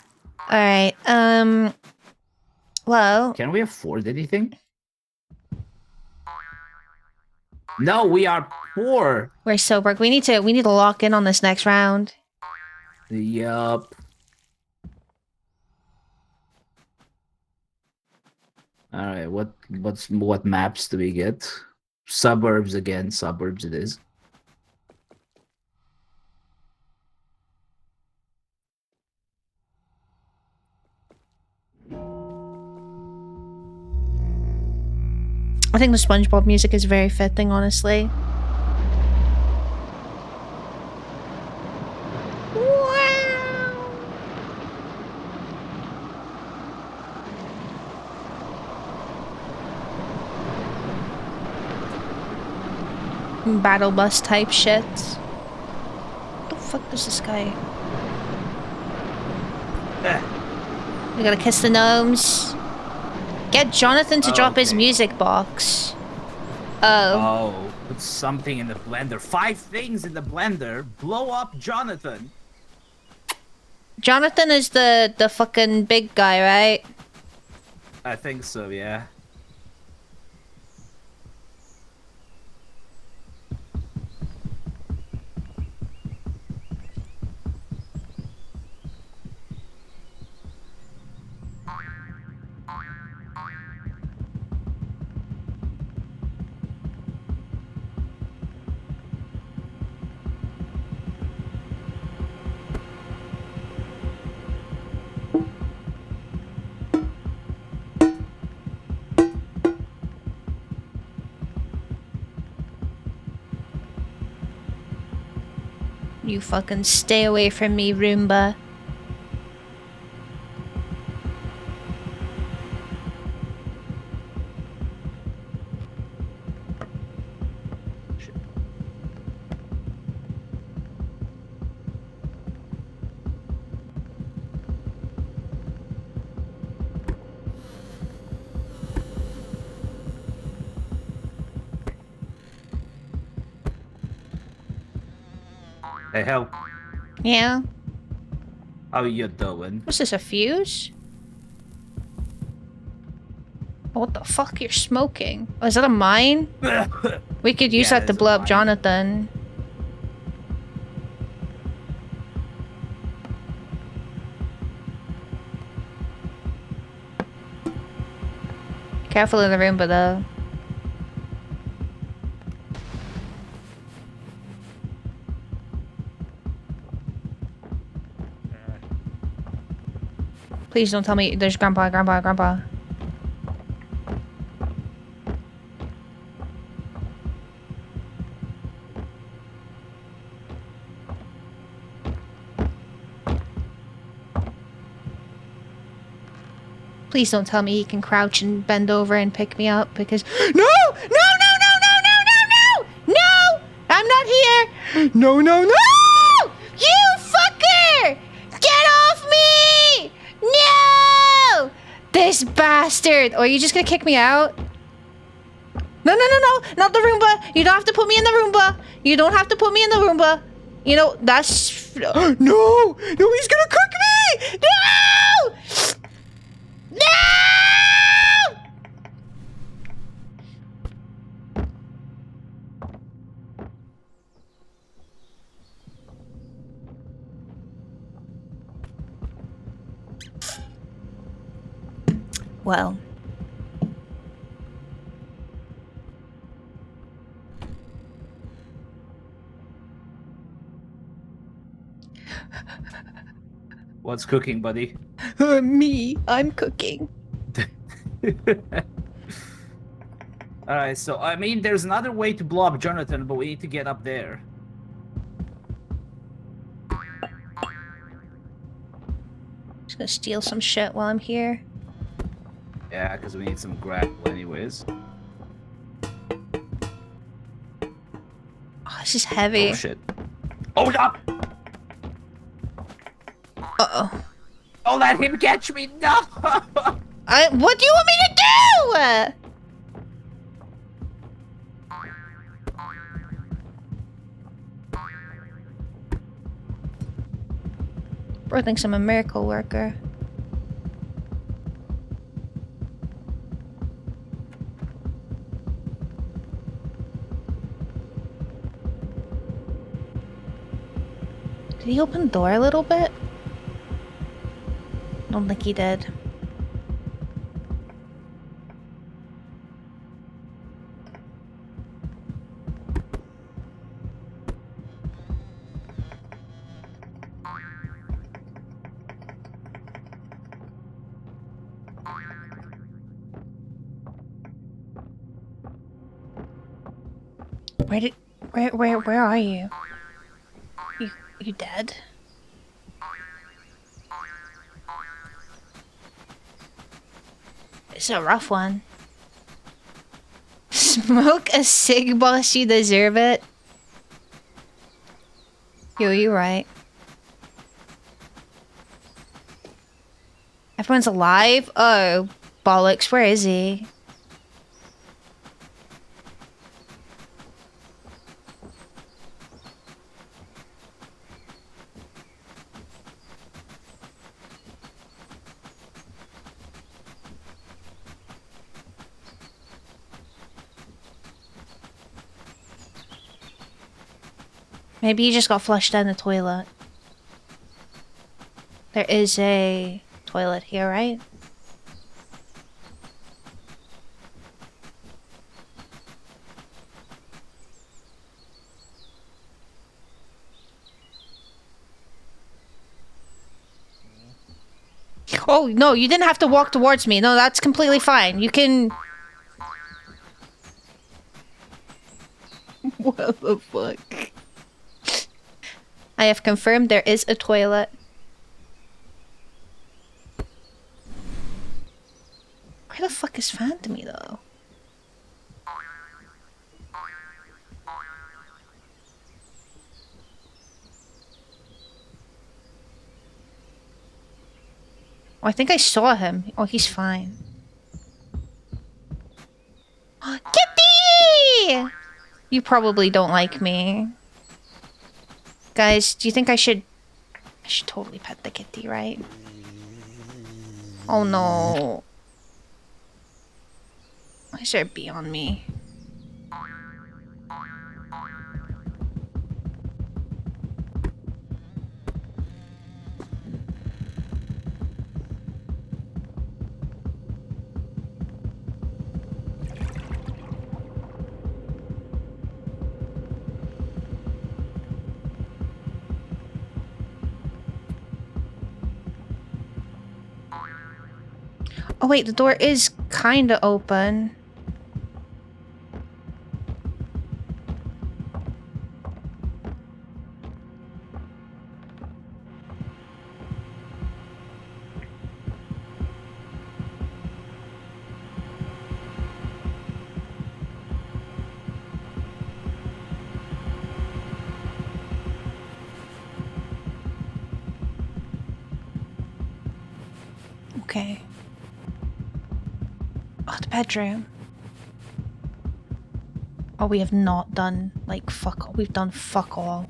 Alright, well, Can we afford anything? No, we are poor. we're so broke. We need to lock in on this next round. Yup. Alright, what maps do we get? Suburbs again, suburbs it is. I think the SpongeBob music is very fitting, honestly. Battle bus type shit. What the fuck does this guy? We gotta kiss the gnomes. Get Jonathan to drop his Okay. music box. Oh. Oh, put something in the blender. 5 things in the blender. Blow up Jonathan. Jonathan is the fucking big guy, right? I think so, yeah. You fucking stay away from me, Roomba. Hey, hell. Yeah? How you doing? What's this, a fuse? What the fuck? You're smoking. Oh, is that a mine? We could use Yeah, that to there's a blow up mine. Jonathan. Careful in the Roomba, though. Please don't tell me there's Grandpa. Please don't tell me he can crouch and bend over and pick me up because no! I'm not here! No! You fucker! Get off me! No! This bastard! Or are you just gonna kick me out? No! Not the Roomba! You don't have to put me in the Roomba! You don't have to put me in the Roomba! You know, that's... No! He's gonna cook me! No! No! Well. What's cooking, buddy? Me. I'm cooking. Alright, so, I mean, there's another way to blow up Jonathan, but we need to get up there. Just gonna steal some shit while I'm here. Yeah, because we need some grapple anyways. Oh, this is heavy. Oh, shit. Hold up! Uh-oh. Don't let him catch me! No! What do you want me to do? Bro thinks I'm a miracle worker. Did he open the door a little bit? Don't think he did. Where are you? You dead? It's a rough one. Smoke a cig, boss, you deserve it. Yo, you right. Everyone's alive? Oh, bollocks, where is he? Maybe he just got flushed down the toilet. There is a toilet here, right? Oh, no, you didn't have to walk towards me. No, that's completely fine. You can... What the fuck? I have confirmed there is a toilet. Where the fuck is Phantomy though? Oh, I think I saw him. Oh, he's fine. Kitty! You probably don't like me. Guys, do you think I should totally pet the kitty, right? Oh no. Why is there a bee on me? Oh wait, the door is kinda open. Okay. Oh, the bedroom. Oh, we have not done, like, fuck all. We've done fuck all.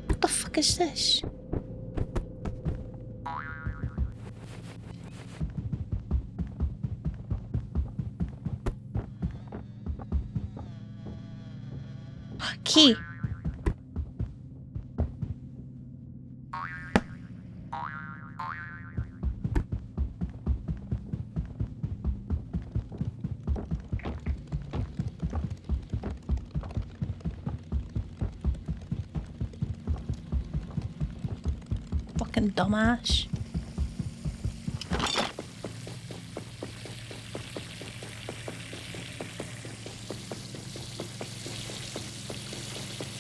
What the fuck is this? Key. Fucking dumbass.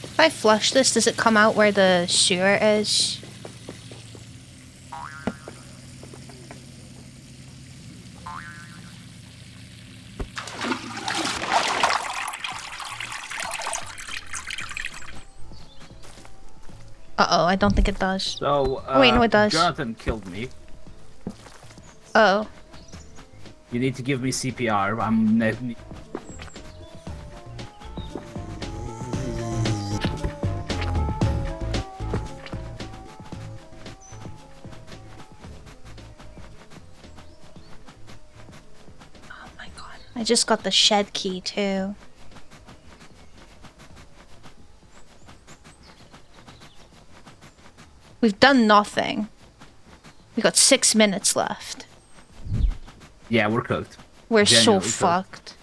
If I flush this, does it come out where the sewer is? Uh-oh, I don't think it does. So, Oh, wait, no, it does. Jonathan killed me. Oh. You need to give me CPR. Oh my god. I just got the shed key, too. We've done nothing. We got 6 minutes left. Yeah, we're cooked. We're so Genuinely cooked. fucked.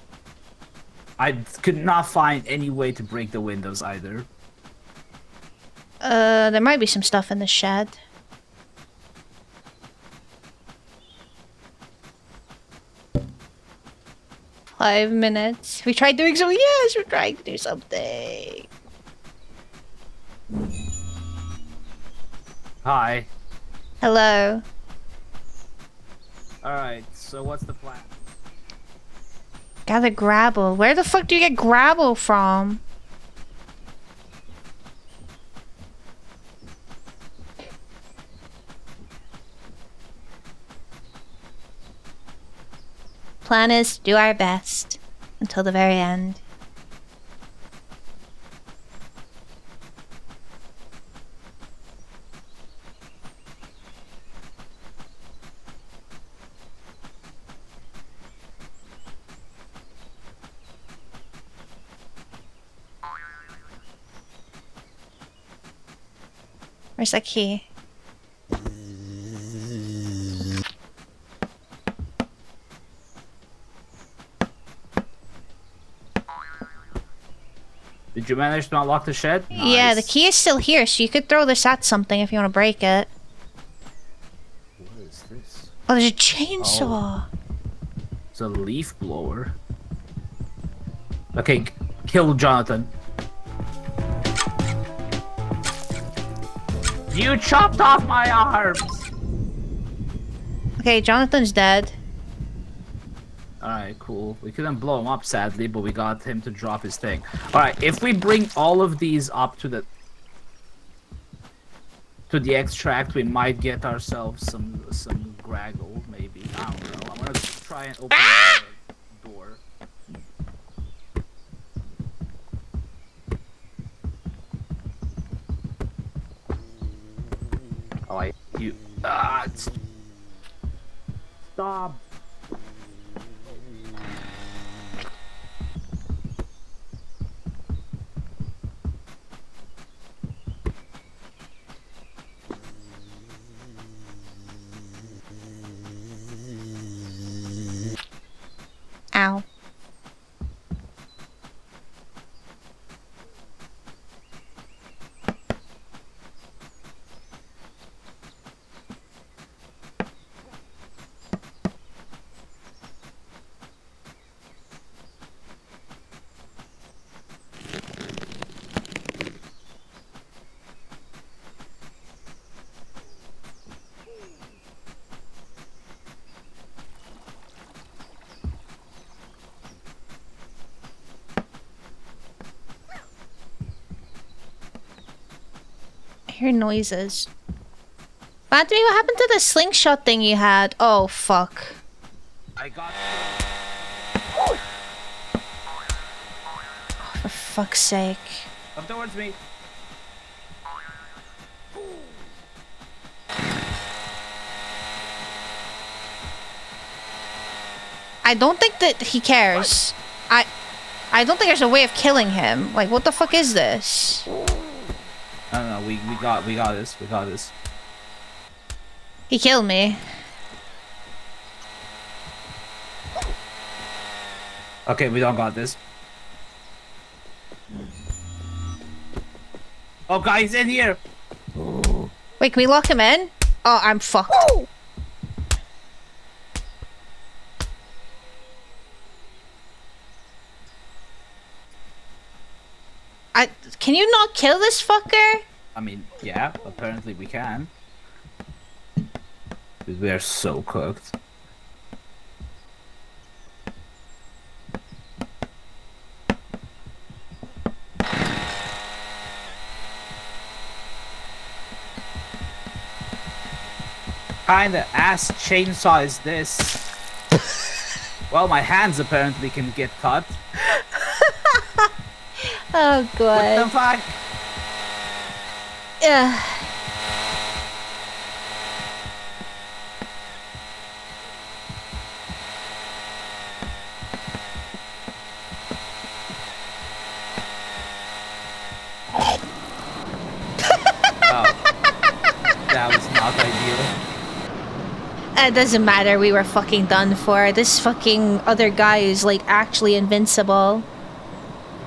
I could not find any way to break the windows either. There might be some stuff in the shed. Five minutes. We tried doing something. Yes, we're trying to do something. Hi. Hello. Alright, so what's the plan? Gather gravel. Where the fuck do you get gravel from? Plan is do our best until the very end. Where's that key? Did you manage to unlock the shed? Yeah, the Nice. key is still here, so you could throw this at something if you want to break it. What is this? Oh, there's a chainsaw. It's a leaf blower. Okay, kill Jonathan. You chopped off my arms! Okay, Jonathan's dead. Alright, cool. We couldn't blow him up, sadly, but we got him to drop his thing. Alright, if we bring all of these up to the extract, we might get ourselves some graggle, maybe. I don't know. I'm gonna try and open the door. Oh, you... Stop! Ow. I hear noises. Anthony, what happened to the slingshot thing you had? Oh, fuck. I got... Oh, for fuck's sake. Come towards me. I don't think that he cares. I don't think there's a way of killing him. Like, what the fuck is this? I don't know, we got this, we got this. He killed me. Okay, we don't got this. Oh, guys, in here! Wait, can we lock him in? Oh, I'm fucked. Can you not kill this fucker? I mean, yeah, apparently we can. Because we are so cooked. Kinda ass chainsaw is this? Well, my hands apparently can get cut. Oh god. What the fuck? Yeah. That was not ideal. It doesn't matter, we were fucking done for. This fucking other guy is like actually invincible.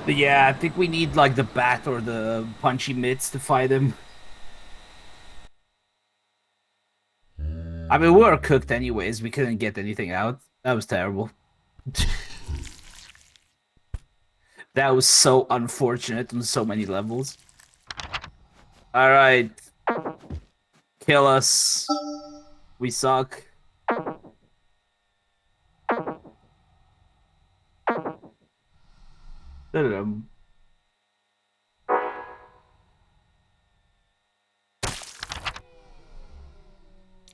But yeah, I think we need like the bat or the punchy mitts to fight him. I mean, we were cooked anyways. We couldn't get anything out. That was terrible. That was so unfortunate on so many levels. Alright. Kill us. We suck.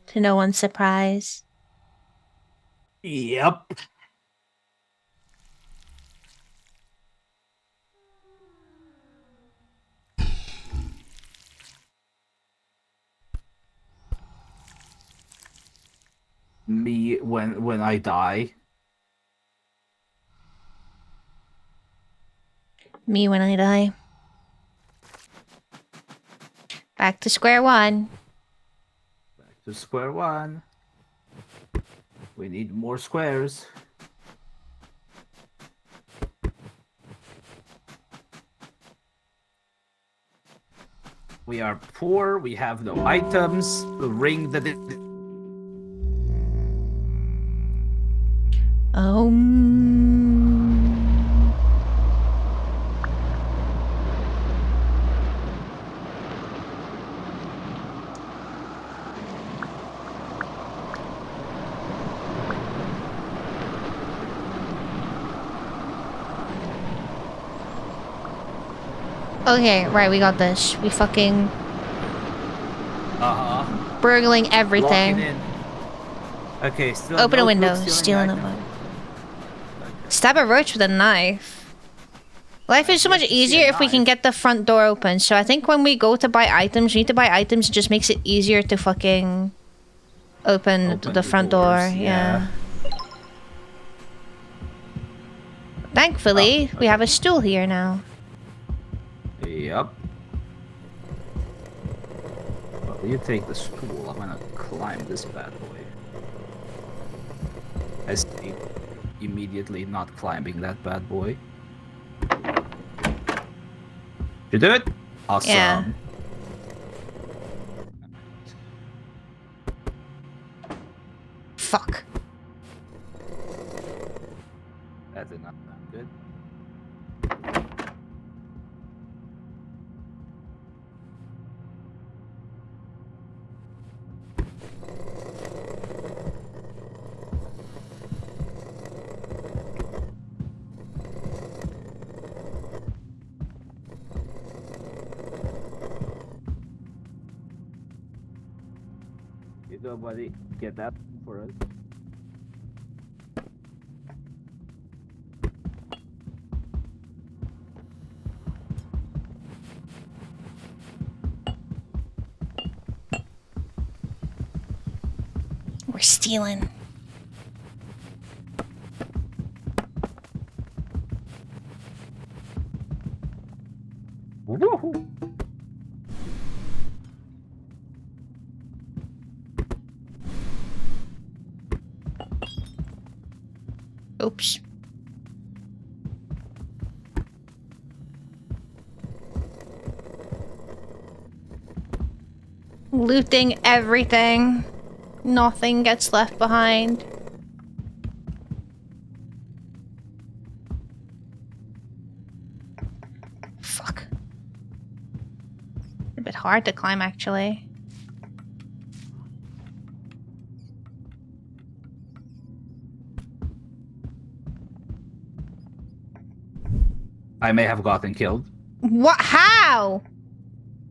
To no one's surprise. Yep. Me when I die. Me when I die. Back to square one. Back to square one. We need more squares. We are poor. We have no items. The ring that it. Okay, right, we got this. We fucking burgling Lock it everything. in. Okay, still Open a notebook, window, stealing stealing a item. book. Stab a roach with a knife. Life is so much easier if we can get the front door open. So I think when we go to buy items, we need to buy items. It just makes it easier to fucking open the front door. doors, Yeah. Thankfully, we have a stool here now. Yup. Well, you take the stool. I'm gonna climb this bad boy. I see. Immediately not climbing that bad boy. You do it? Awesome. Yeah. Fuck. That did not sound good. You go, buddy. Get that for us. We're stealing. Woohoo! Oops. Looting everything. Nothing gets left behind. Fuck. A bit hard to climb, actually. I may have gotten killed. What? How?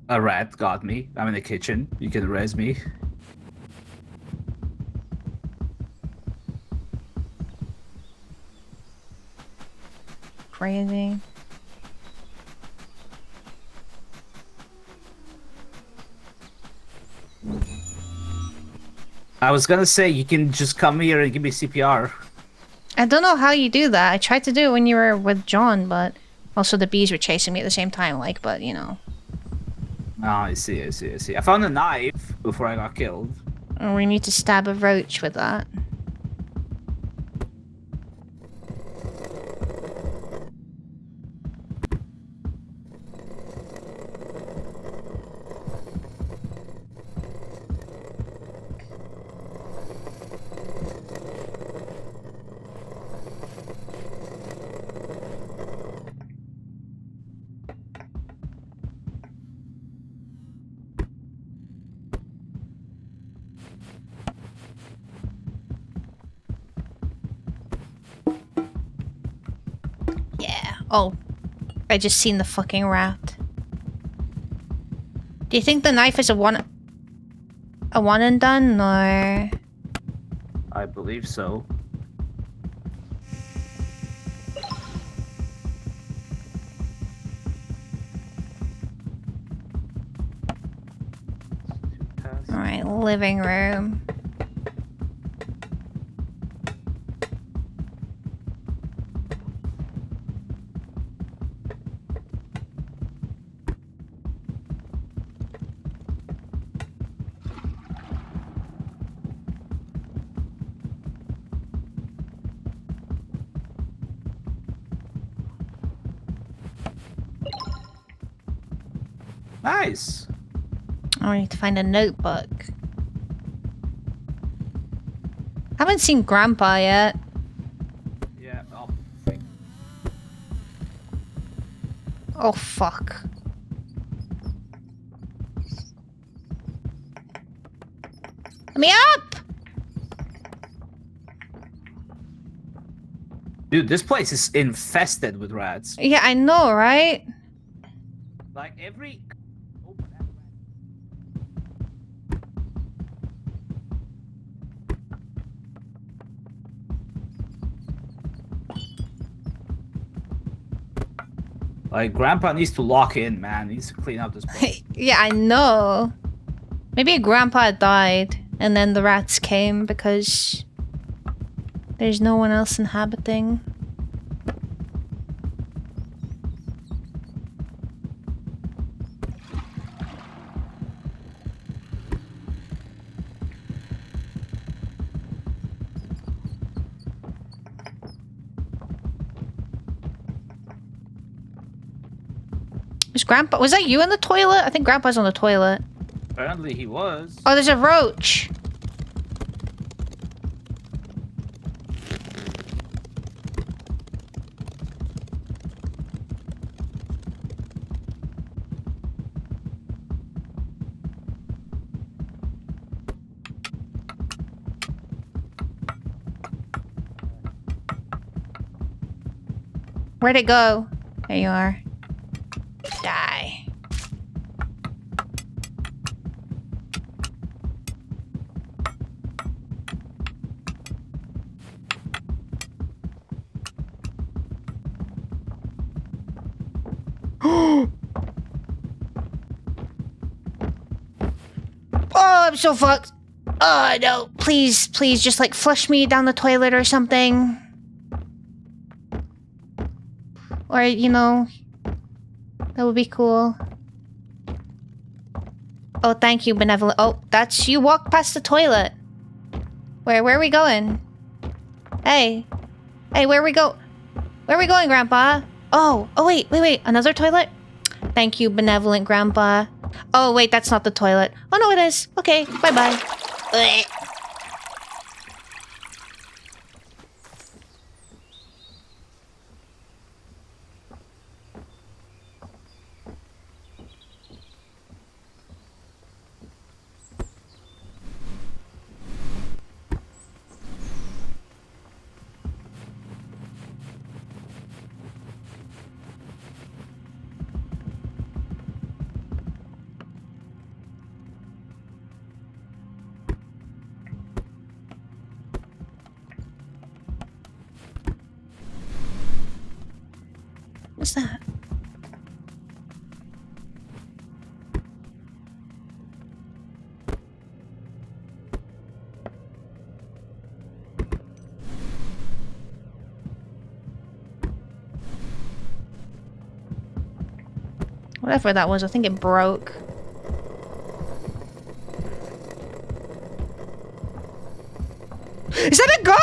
A rat got me. I'm in the kitchen. You can res me. Crazy. I was gonna say you can just come here and give me CPR. I don't know how you do that. I tried to do it when you were with John, but also the bees were chasing me at the same time, like, but you know. Oh, I see. I found a knife before I got killed. We need to stab a roach with that. Yeah. Oh, I just seen the fucking rat. Do you think the knife is a one and done, or? I believe so. Alright, living room. Nice. I need to find a notebook. Haven't seen Grandpa yet. Yeah. Oh, Oh fuck. Let me up! dude, this place is infested with rats. Yeah, I know, right? Like every. Like Grandpa needs to lock in, man. He needs to clean up this place. Yeah, I know. Maybe Grandpa died, and then the rats came because there's no one else inhabiting. Was that you in the toilet? I think Grandpa's on the toilet. Apparently he was. Oh, there's a roach. Where'd it go? There you are. Die. Oh, I'm so fucked. Oh, no. Please, please, just like flush me down the toilet or something. Or, you know, that would be cool. Oh, thank you, benevolent. Oh, that's you walked past the toilet. Where are we going? Hey. Hey, where we go? Where are we going, Grandpa? Oh, wait. Another toilet? Thank you, benevolent Grandpa. Oh, wait, that's not the toilet. Oh, no, it is. Okay, bye-bye. Ugh. What's that? Whatever that was, I think it broke. Is that a gun?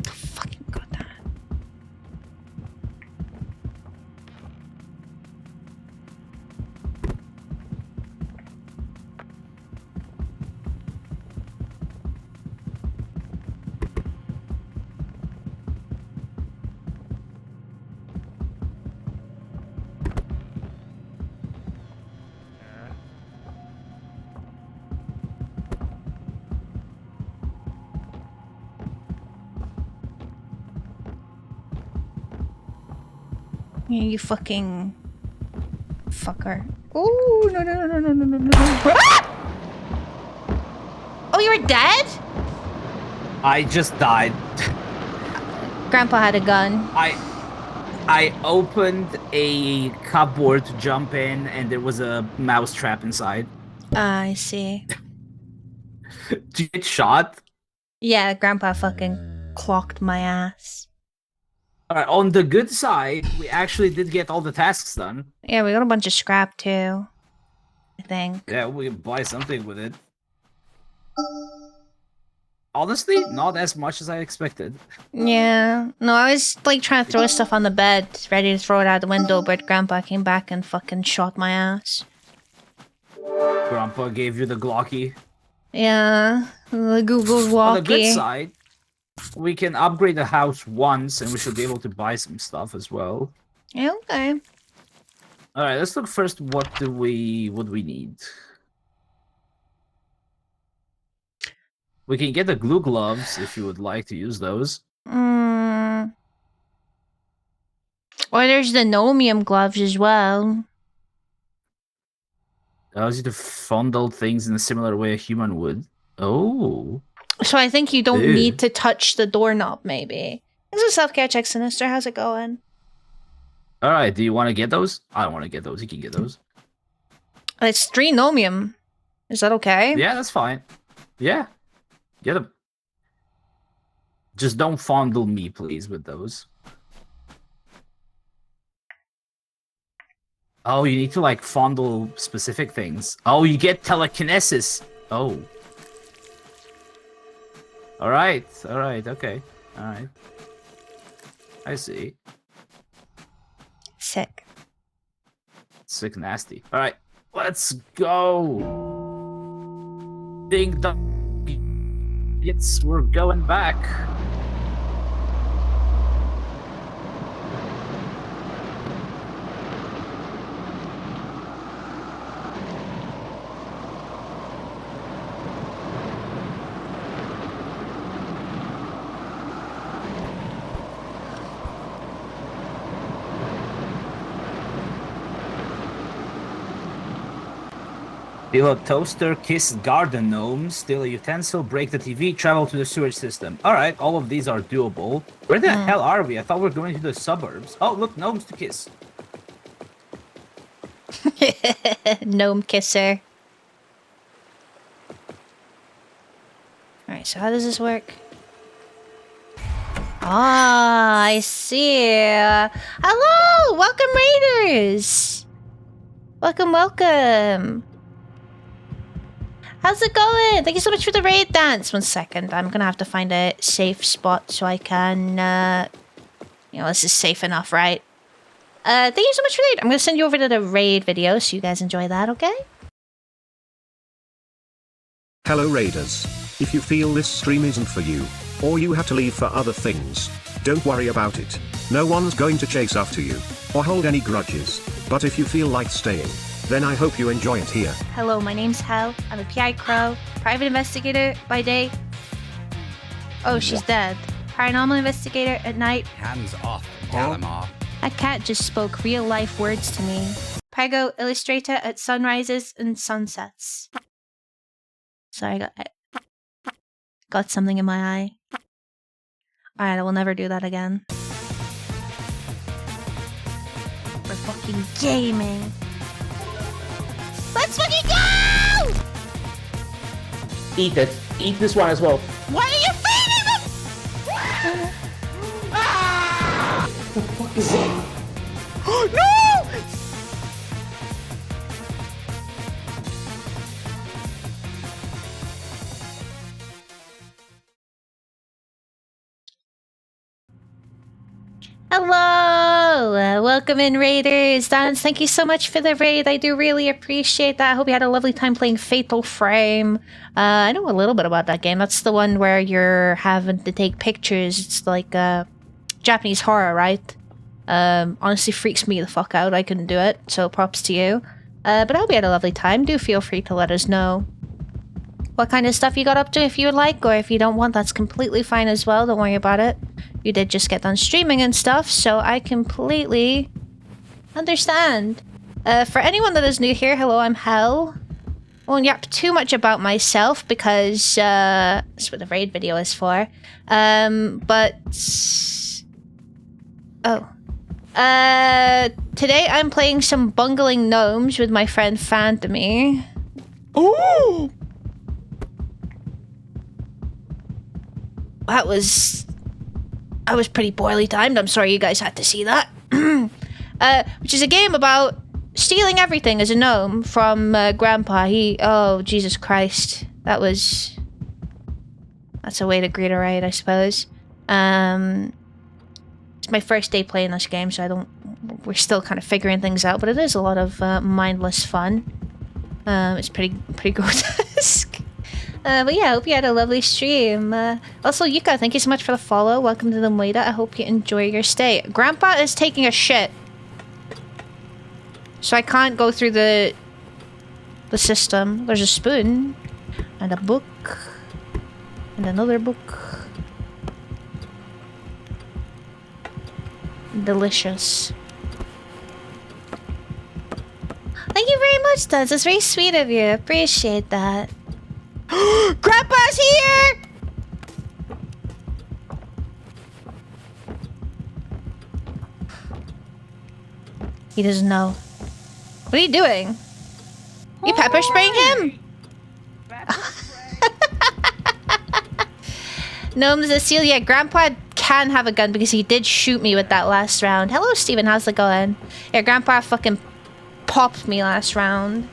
Fucking goddamn. Yeah, you fucking fucker. Oh no. Ah! Oh, you were dead? I just died. Grandpa had a gun. I opened a cupboard to jump in, and there was a mouse trap inside. I see. Did you get shot? Yeah, Grandpa fucking clocked my ass. Alright, on the good side, we actually did get all the tasks done. Yeah, we got a bunch of scrap too. I think. Yeah, we can buy something with it. Honestly, not as much as I expected. Yeah. No, I was like trying to throw stuff on the bed, ready to throw it out the window, but Grandpa came back and fucking shot my ass. Grandpa gave you the Glocky. Yeah. The Google On the good Walkie. side, we can upgrade the house once, and we should be able to buy some stuff as well. Yeah, okay. All right, let's look first. What do we need? We can get the glue gloves if you would like to use those. Or there's the nomium gloves as well. Allows you to fondle things in a similar way a human would. Oh. So I think you don't Ew. need to touch the doorknob, maybe. This is self-care check, Sinister. How's it going? All right, do you want to get those? I don't want to get those. You can get those. It's 3 nomium. Is that okay? Yeah, that's fine. Yeah. Get them. Just don't fondle me, please, with those. Oh, you need to, like, fondle specific things. Oh, you get telekinesis. Oh. Alright, okay. Alright. I see. Sick. Sick nasty. Alright, let's go. Ding dong. We're going back. Steal a toaster, kiss garden gnomes, steal a utensil, break the TV, travel to the sewage system. Alright, all of these are doable. Where the hell are we? I thought we were going to the suburbs. Oh, look, gnomes to kiss. Gnome kisser. Alright, so how does this work? Ah, I see. Hello! Welcome, Raiders! Welcome. How's it going? Thank you so much for the raid dance. 1 second. I'm gonna have to find a safe spot so I can, this is safe enough, right? Thank you so much for the raid. I'm gonna send you over to the raid video so you guys enjoy that, okay? Hello Raiders. If you feel this stream isn't for you, or you have to leave for other things, don't worry about it. No one's going to chase after you, or hold any grudges. But if you feel like staying, then I hope you enjoy it here. Hello, my name's Hel. I'm a PI Crow, private investigator by day. Oh, she's dead. Paranormal investigator at night. Hands off, Dalamar. A cat just spoke real life words to me. Prego illustrator at sunrises and sunsets. Sorry, I got something in my eye. Alright, I will never do that again. We're fucking gaming. Let's fucking go! Eat it. Eat this one as well. Why are you feeding them? What the fuck is it? No! Hello! Welcome in, Raiders. Dance, thank you so much for the raid. I do really appreciate that. I hope you had a lovely time playing Fatal Frame. I know a little bit about that game. That's the one where you're having to take pictures. It's like Japanese horror, right? Honestly freaks me the fuck out. I couldn't do it, so props to you. But I hope you had a lovely time. Do feel free to let us know what kind of stuff you got up to if you would like, or if you don't want, that's completely fine as well. Don't worry about it. You did just get done streaming and stuff, so I completely understand. For anyone that is new here, hello, I'm Hel. Won't yap too much about myself because that's what the raid video is for. Today I'm playing some bungling gnomes with my friend Phantomy. Ooh! That was pretty poorly timed. I'm sorry you guys had to see that. Which is a game about stealing everything as a gnome from Grandpa. Oh, Jesus Christ. That was That's a way to greet her right, I suppose. It's my first day playing this game, so we're still kind of figuring things out, but it is a lot of mindless fun. It's pretty grotesque. But yeah, I hope you had a lovely stream. Also, Yuka, thank you so much for the follow. Welcome to the Moida. I hope you enjoy your stay. Grandpa is taking a shit. So I can't go through the system. There's a spoon. And a book. And another book. Delicious. Thank you very much, Daz. It's very sweet of you. Appreciate that. Grandpa's here! He doesn't know. What are you doing? You pepper spraying him? Gnomes, Cecilia, Grandpa can have a gun because he did shoot me with that last round. Hello, Steven. How's it going? Yeah, Grandpa fucking popped me last round.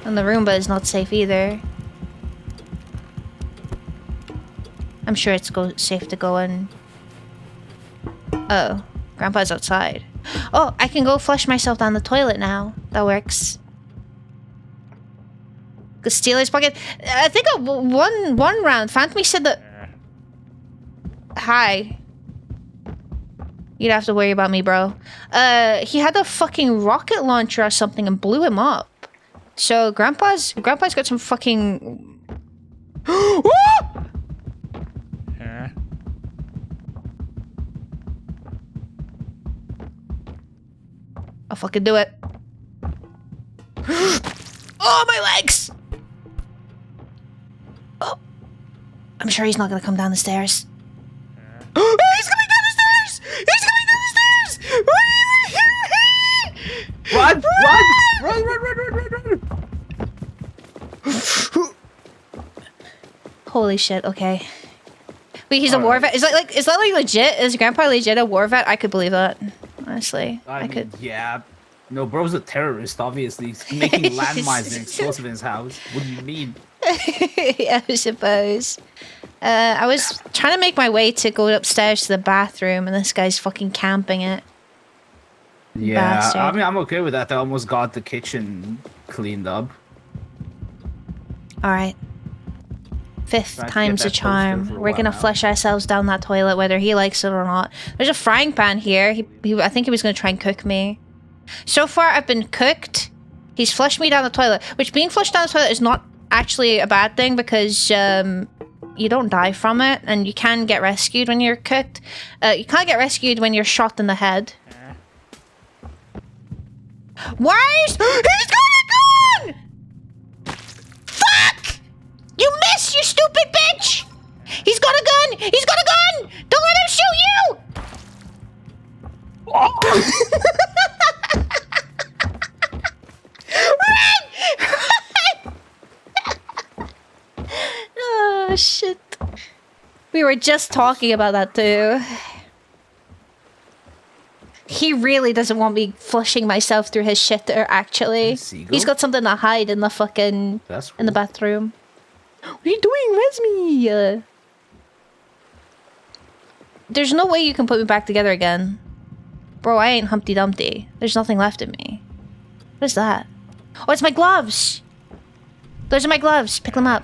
And the Roomba is not safe either. I'm sure it's safe to go in. Oh, Grandpa's outside. Oh, I can go flush myself down the toilet now. That works. The Steelers pocket. I think one round. Phantom said that. Hi. You don't have to worry about me, bro. He had a fucking rocket launcher or something and blew him up. So Grandpa's got some fucking. I'll fucking do it. Oh, my legs! Oh. I'm sure he's not gonna come down the stairs. Oh, he's coming down the stairs! He's coming down the stairs! Run! Holy shit, okay. Wait, he's a war vet? Is that like legit? Is Grandpa legit a war vet? I could believe that. Honestly. I could. Yeah. No, bro's a terrorist, obviously. He's making landmines and explosives in his house. What do you mean? Yeah, I suppose. I was trying to make my way to go upstairs to the bathroom, and this guy's fucking camping it. Yeah, Bastard. I mean, I'm okay with that. I almost got the kitchen cleaned up. Alright. Fifth Tried to time's get a that charm. poster for a We're while gonna now. flush ourselves down that toilet whether he likes it or not. There's a frying pan here. I think he was gonna try and cook me. So far, I've been cooked. He's flushed me down the toilet, which being flushed down the toilet is not actually a bad thing because you don't die from it, and you can get rescued when you're cooked. You can't get rescued when you're shot in the head. Why is... He's got a gun! Fuck! You missed, you stupid bitch! He's got a gun! He's got a gun! Don't let him shoot you! Run! Oh, shit. We were just talking about that, too. He really doesn't want me flushing myself through his shitter, actually. Seagull? He's got something to hide in the fucking... That's in the cool. bathroom. What are you doing? Res me! There's no way you can put me back together again. Bro, I ain't Humpty Dumpty. There's nothing left of me. What is that? Oh, it's my gloves! Those are my gloves. Pick them up.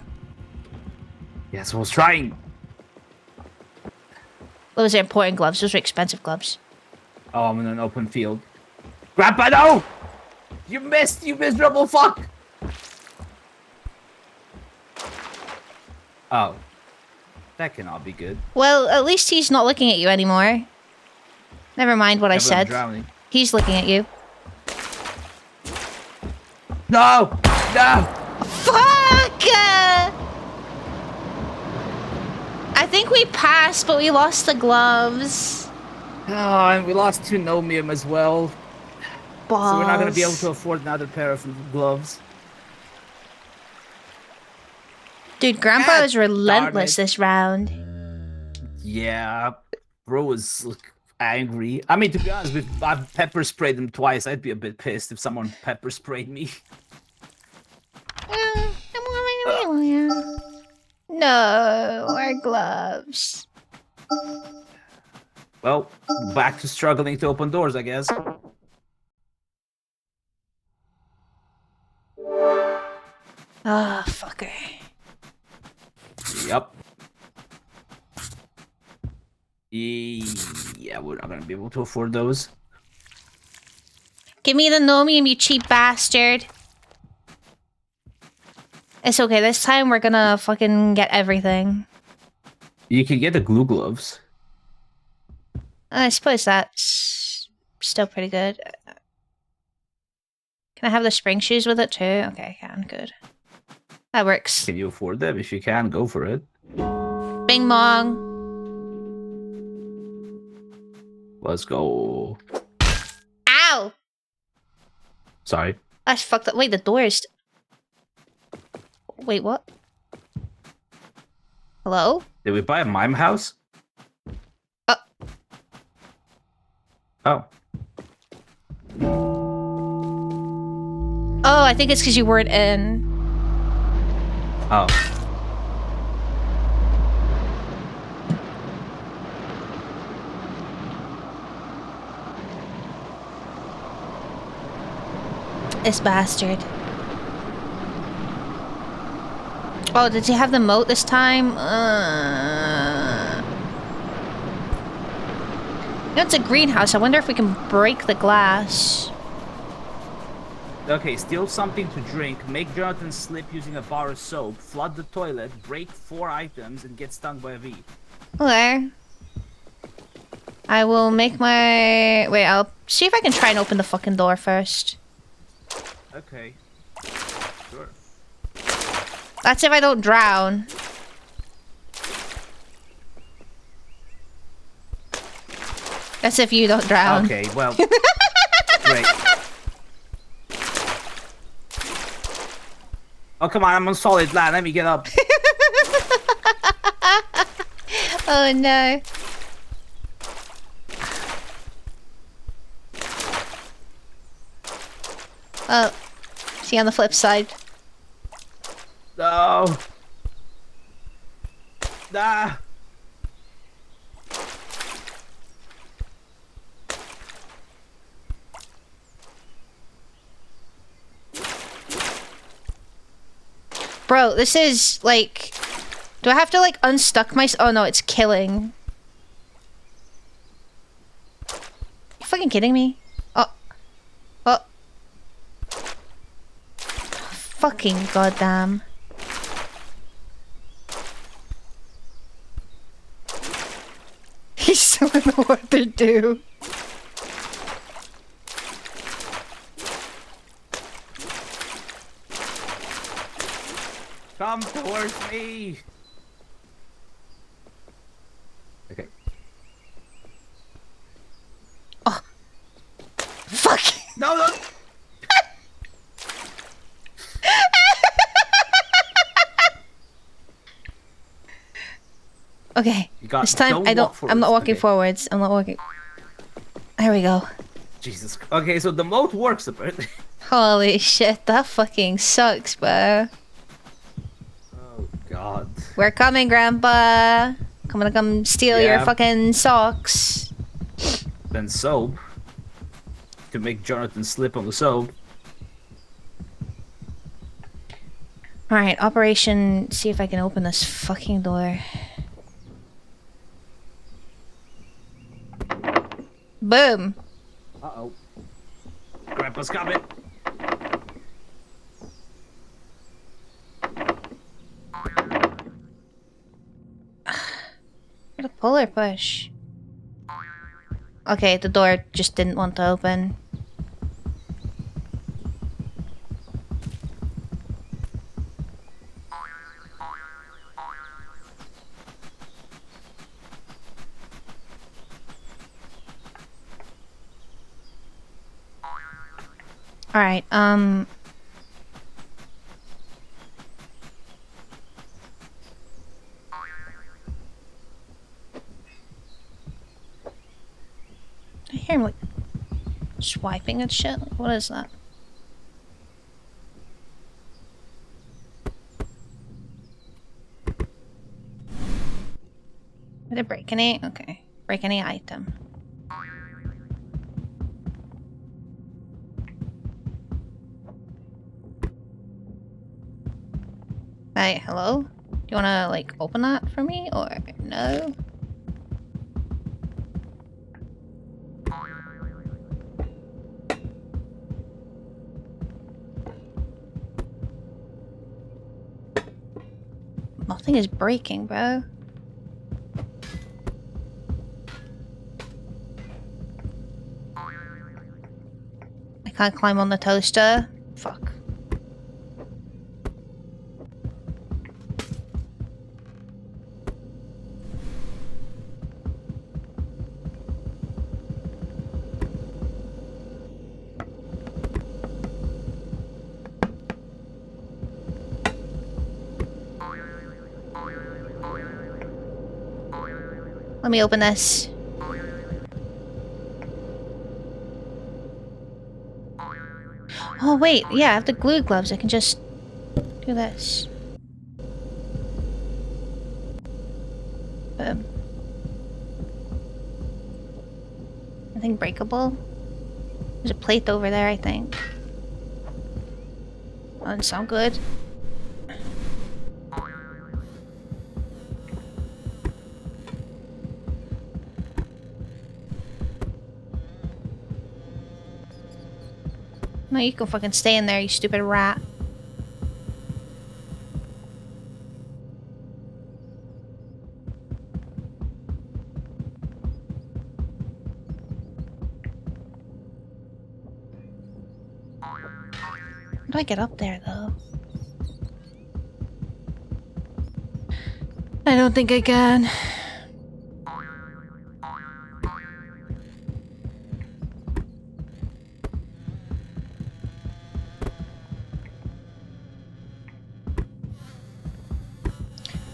Yes, I was trying. Those are important gloves. Those are expensive gloves. Oh, I'm in an open field. Grandpa, no! You missed, you miserable fuck! Oh. That cannot be good. Well, at least he's not looking at you anymore. Never mind what I Yeah, but I'm said. drowning. He's looking at you. No! No! Fuck! I think we passed, but we lost the gloves. Oh, and we lost 2 nomium as well. Balls. So we're not going to be able to afford another pair of gloves. Dude, Grandpa God was relentless darn it. this round. Yeah, bro was like, angry. I mean, to be honest, if I pepper sprayed him twice, I'd be a bit pissed if someone pepper sprayed me. No, our gloves. Well, back to struggling to open doors, I guess. Ah, fucker. Yep. Yeah, we're not gonna be able to afford those. Give me the nomium, you cheap bastard. It's okay, this time we're gonna fucking get everything. You can get the glue gloves. I suppose that's still pretty good. Can I have the spring shoes with it too? Okay, I can. Good. That works. Can you afford them? If you can, go for it. Bing bong. Let's go. Ow! Sorry. That's fucked up. Wait, the door is... Wait, what? Hello? Did we buy a mime house? Oh. Oh, I think it's because you weren't in. Oh. This bastard. Oh, did you have the moat this time? You know, it's a greenhouse. I wonder if we can break the glass. Okay, steal something to drink, make Jonathan slip using a bar of soap, flood the toilet, break 4 items, and get stung by a bee. Okay. I will make my... Wait, I'll see if I can try and open the fucking door first. Okay. Sure. That's if I don't drown. That's if you don't drown. Okay, well... Wait. Oh, come on, I'm on solid land. Let me get up. Oh, no. Oh. See on the flip side. No. Ah. Bro, this is, like... Do I have to, like, unstuck my... Oh, no, it's killing. You fucking kidding me? Oh. Oh. Fucking goddamn. He still don't know what to do. Come towards me. Okay. Oh. Fuck. No, no. Okay. This time I'm not walking forwards. I'm not walking. There we go. Jesus. Okay, so the moat works apparently. Holy shit, that fucking sucks, bro. Oh god. We're coming, Grandpa. I'm gonna come steal your Yeah. fucking socks. Then soap. To make Jonathan slip on the soap. Alright, operation... See if I can open this fucking door. Boom! Uh-oh. Grandpa's coming. What a pull or push? Okay, the door just didn't want to open. Alright, I hear him like swiping and shit. Like, what is that? Did it break any? Okay. Break any item. Hey, hello? Do you wanna, like, open that for me, or no? Nothing is breaking, bro. I can't climb on the toaster. Fuck. Let me open this. Oh wait, yeah, I have the glue gloves. I can just do this. Boom. Anything breakable? There's a plate over there, I think. Doesn't sound good. No, you can fucking stay in there, you stupid rat. How do I get up there, though? I don't think I can.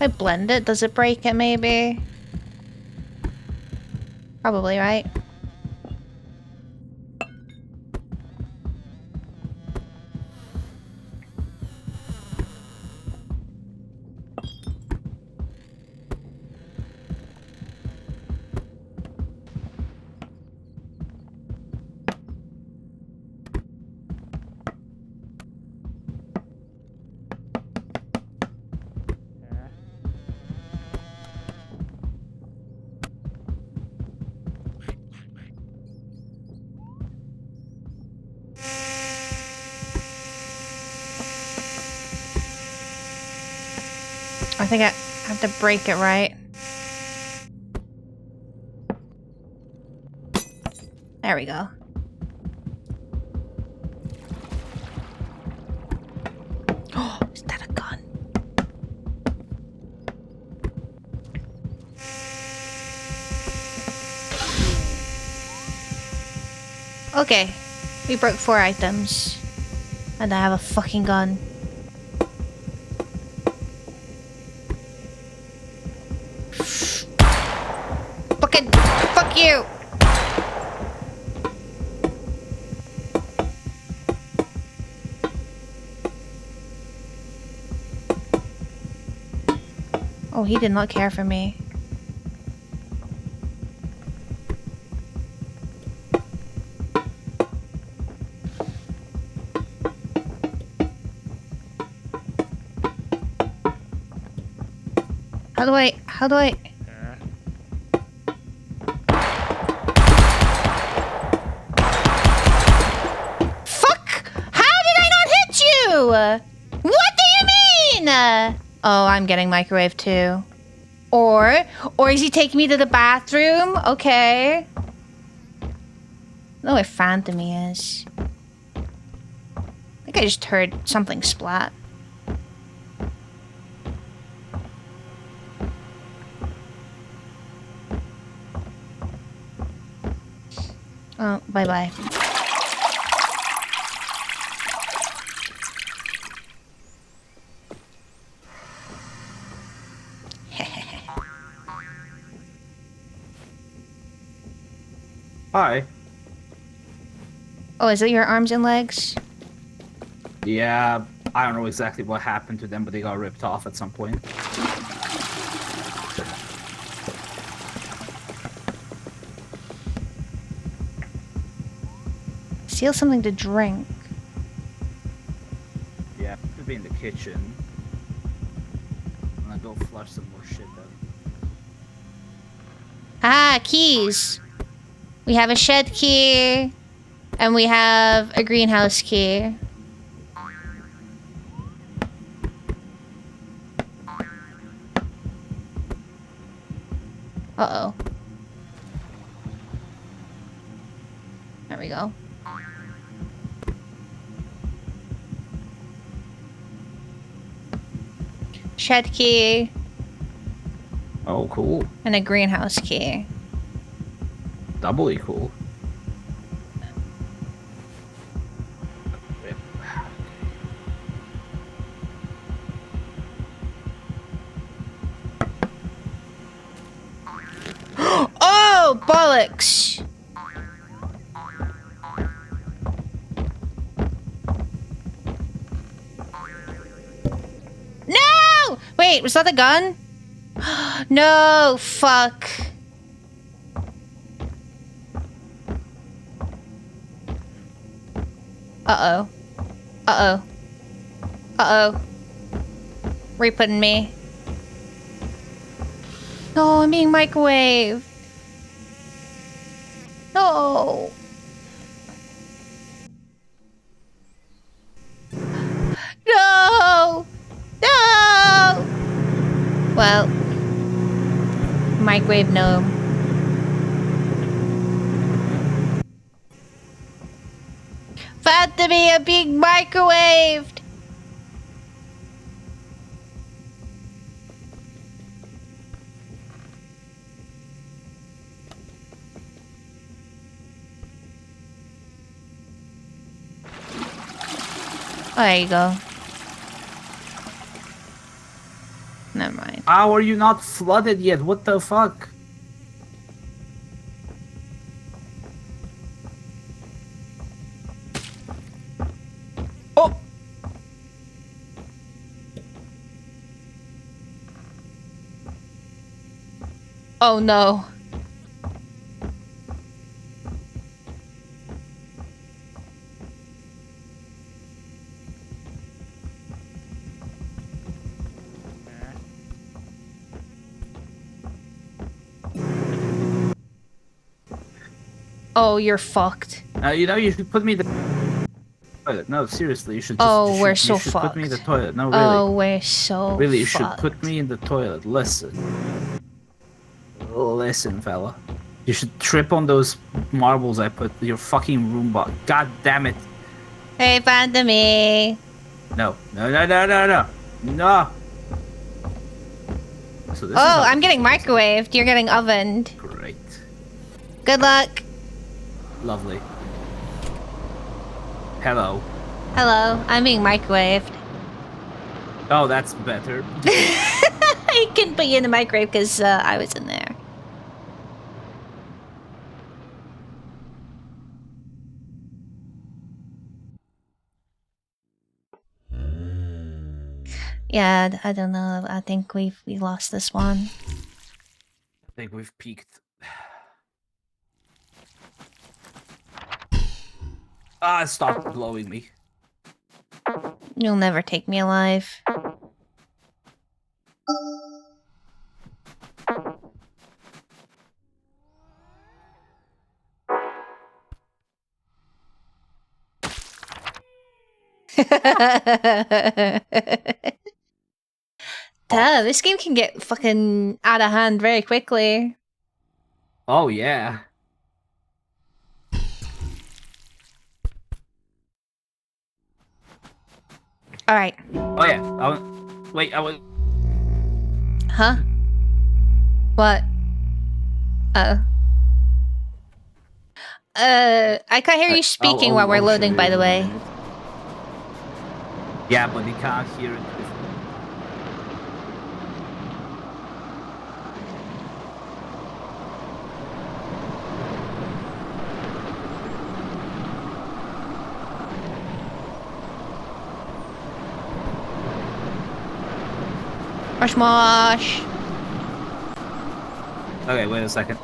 I blend it, does it break it maybe? Probably, right? I think I have to break it, right? There we go. Oh, is that a gun? Okay, we broke 4 items. And I have a fucking gun. Fuck you! Oh, he did not care for me. How do I... What do you mean? Oh, I'm getting microwaved too. Or is he taking me to the bathroom? Okay. I don't know where Phantom is. I think I just heard something splat. Oh, bye-bye. Hi. Oh, is it your arms and legs? Yeah, I don't know exactly what happened to them, but they got ripped off at some point. steal something to drink. Yeah, could be in the kitchen. I'm gonna go flush some more shit though. Ah, keys. We have a shed key. And we have a greenhouse key. Uh-oh. There we go. Shed key. Oh, cool. And a greenhouse key. Doubly cool. Oh, bollocks! No! Wait, was that a gun? No, fuck. Uh-oh. Uh-oh. Uh-oh. Re-putting me. No, I'm being microwaved. No. No. No. Well, microwave gnome. About to be a big microwaved. Oh, there you go. Never mind. How are you not flooded yet? What the fuck? Oh! Oh no. Oh, you're fucked. You know, you should put me in the toilet. No, seriously, you should just... Oh, we're you so should fucked. put me in the toilet. No, really. Oh, we're so Really, you fucked. should put me in the toilet. Listen. Listen, fella. You should trip on those marbles I put your fucking room box. God damn it. Hey, Pandemi. No. No, no, no, no, no. No. So this is Oh, not I'm getting microwaved. You're getting ovened. great. Good luck. Lovely. Hello. Hello, I'm being microwaved. Oh, that's better. I couldn't put you in the microwave because I was in there. Yeah, I don't know. I think we lost this one. I think we've peaked. Ah, stop blowing me. You'll never take me alive. Duh, this game can get fucking out of hand very quickly. Oh, yeah. Alright. Oh, yeah. Wait, I was... Huh? What? Oh. I can't hear you speaking while we're I'll loading, show by you the in a way. minute. Yeah, but you can't hear it. Mosh mosh. Okay, wait a second.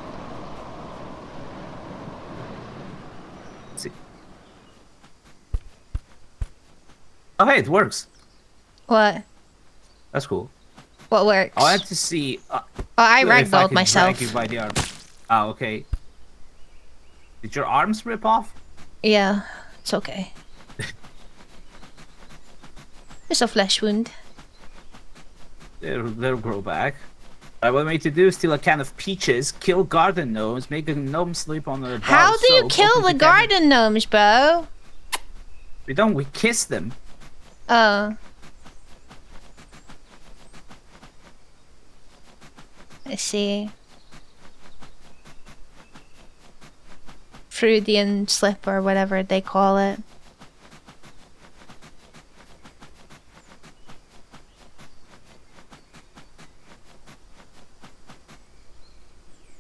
Let's see. Oh, hey, it works. What? That's cool. What works? I had to see Oh, I if ragdolled could myself. drag you by the arm. Ah, okay. Did your arms rip off? Yeah, it's okay. Just a flesh wound. They'll grow back. What I need to do is steal a can of peaches, kill garden gnomes, make a gnome sleep on a bar How of do you soap, kill open the cabinet. garden gnomes, bro? We don't, we kiss them. Oh. I see. Freudian slip or whatever they call it.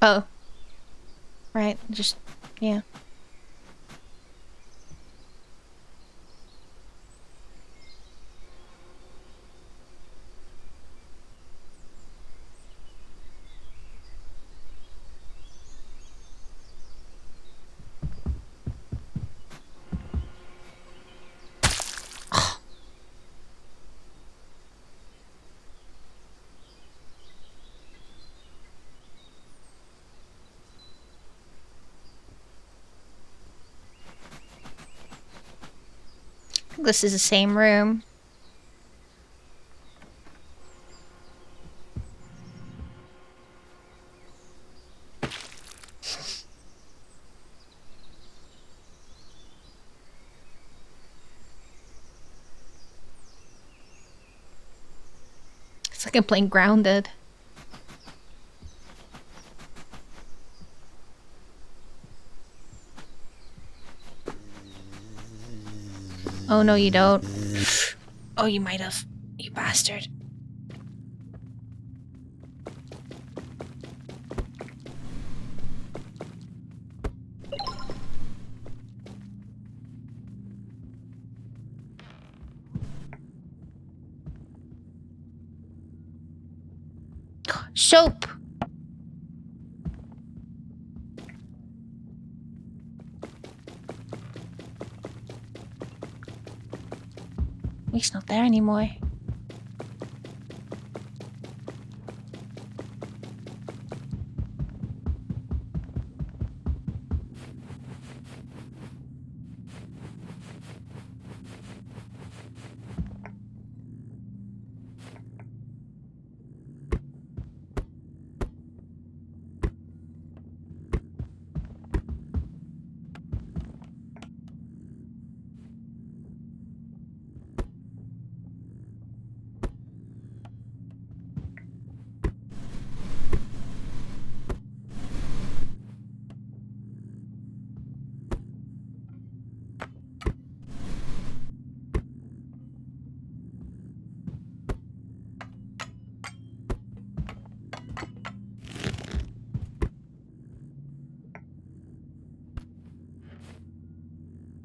Oh. Right, just, yeah. This is the same room. It's like I'm playing Grounded. Oh no, you don't. Oh, you might have. You bastard. Soap! He's not there anymore.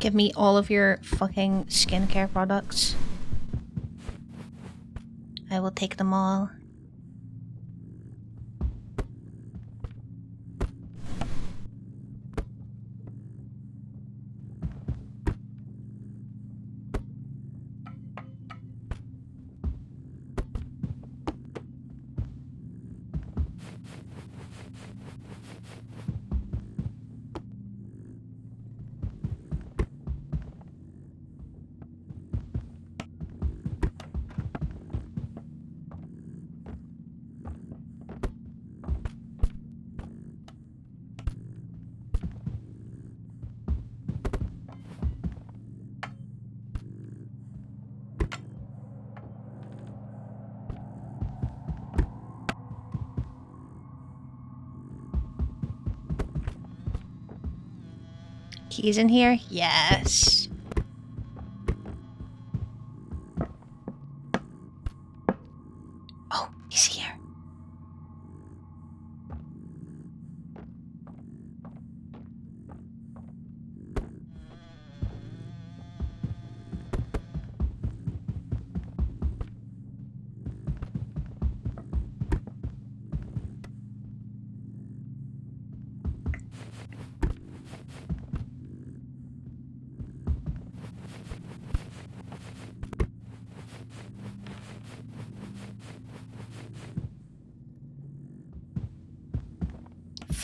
Give me all of your fucking skincare products. I will take them all. Keys in here? Yes. Oh, he's here.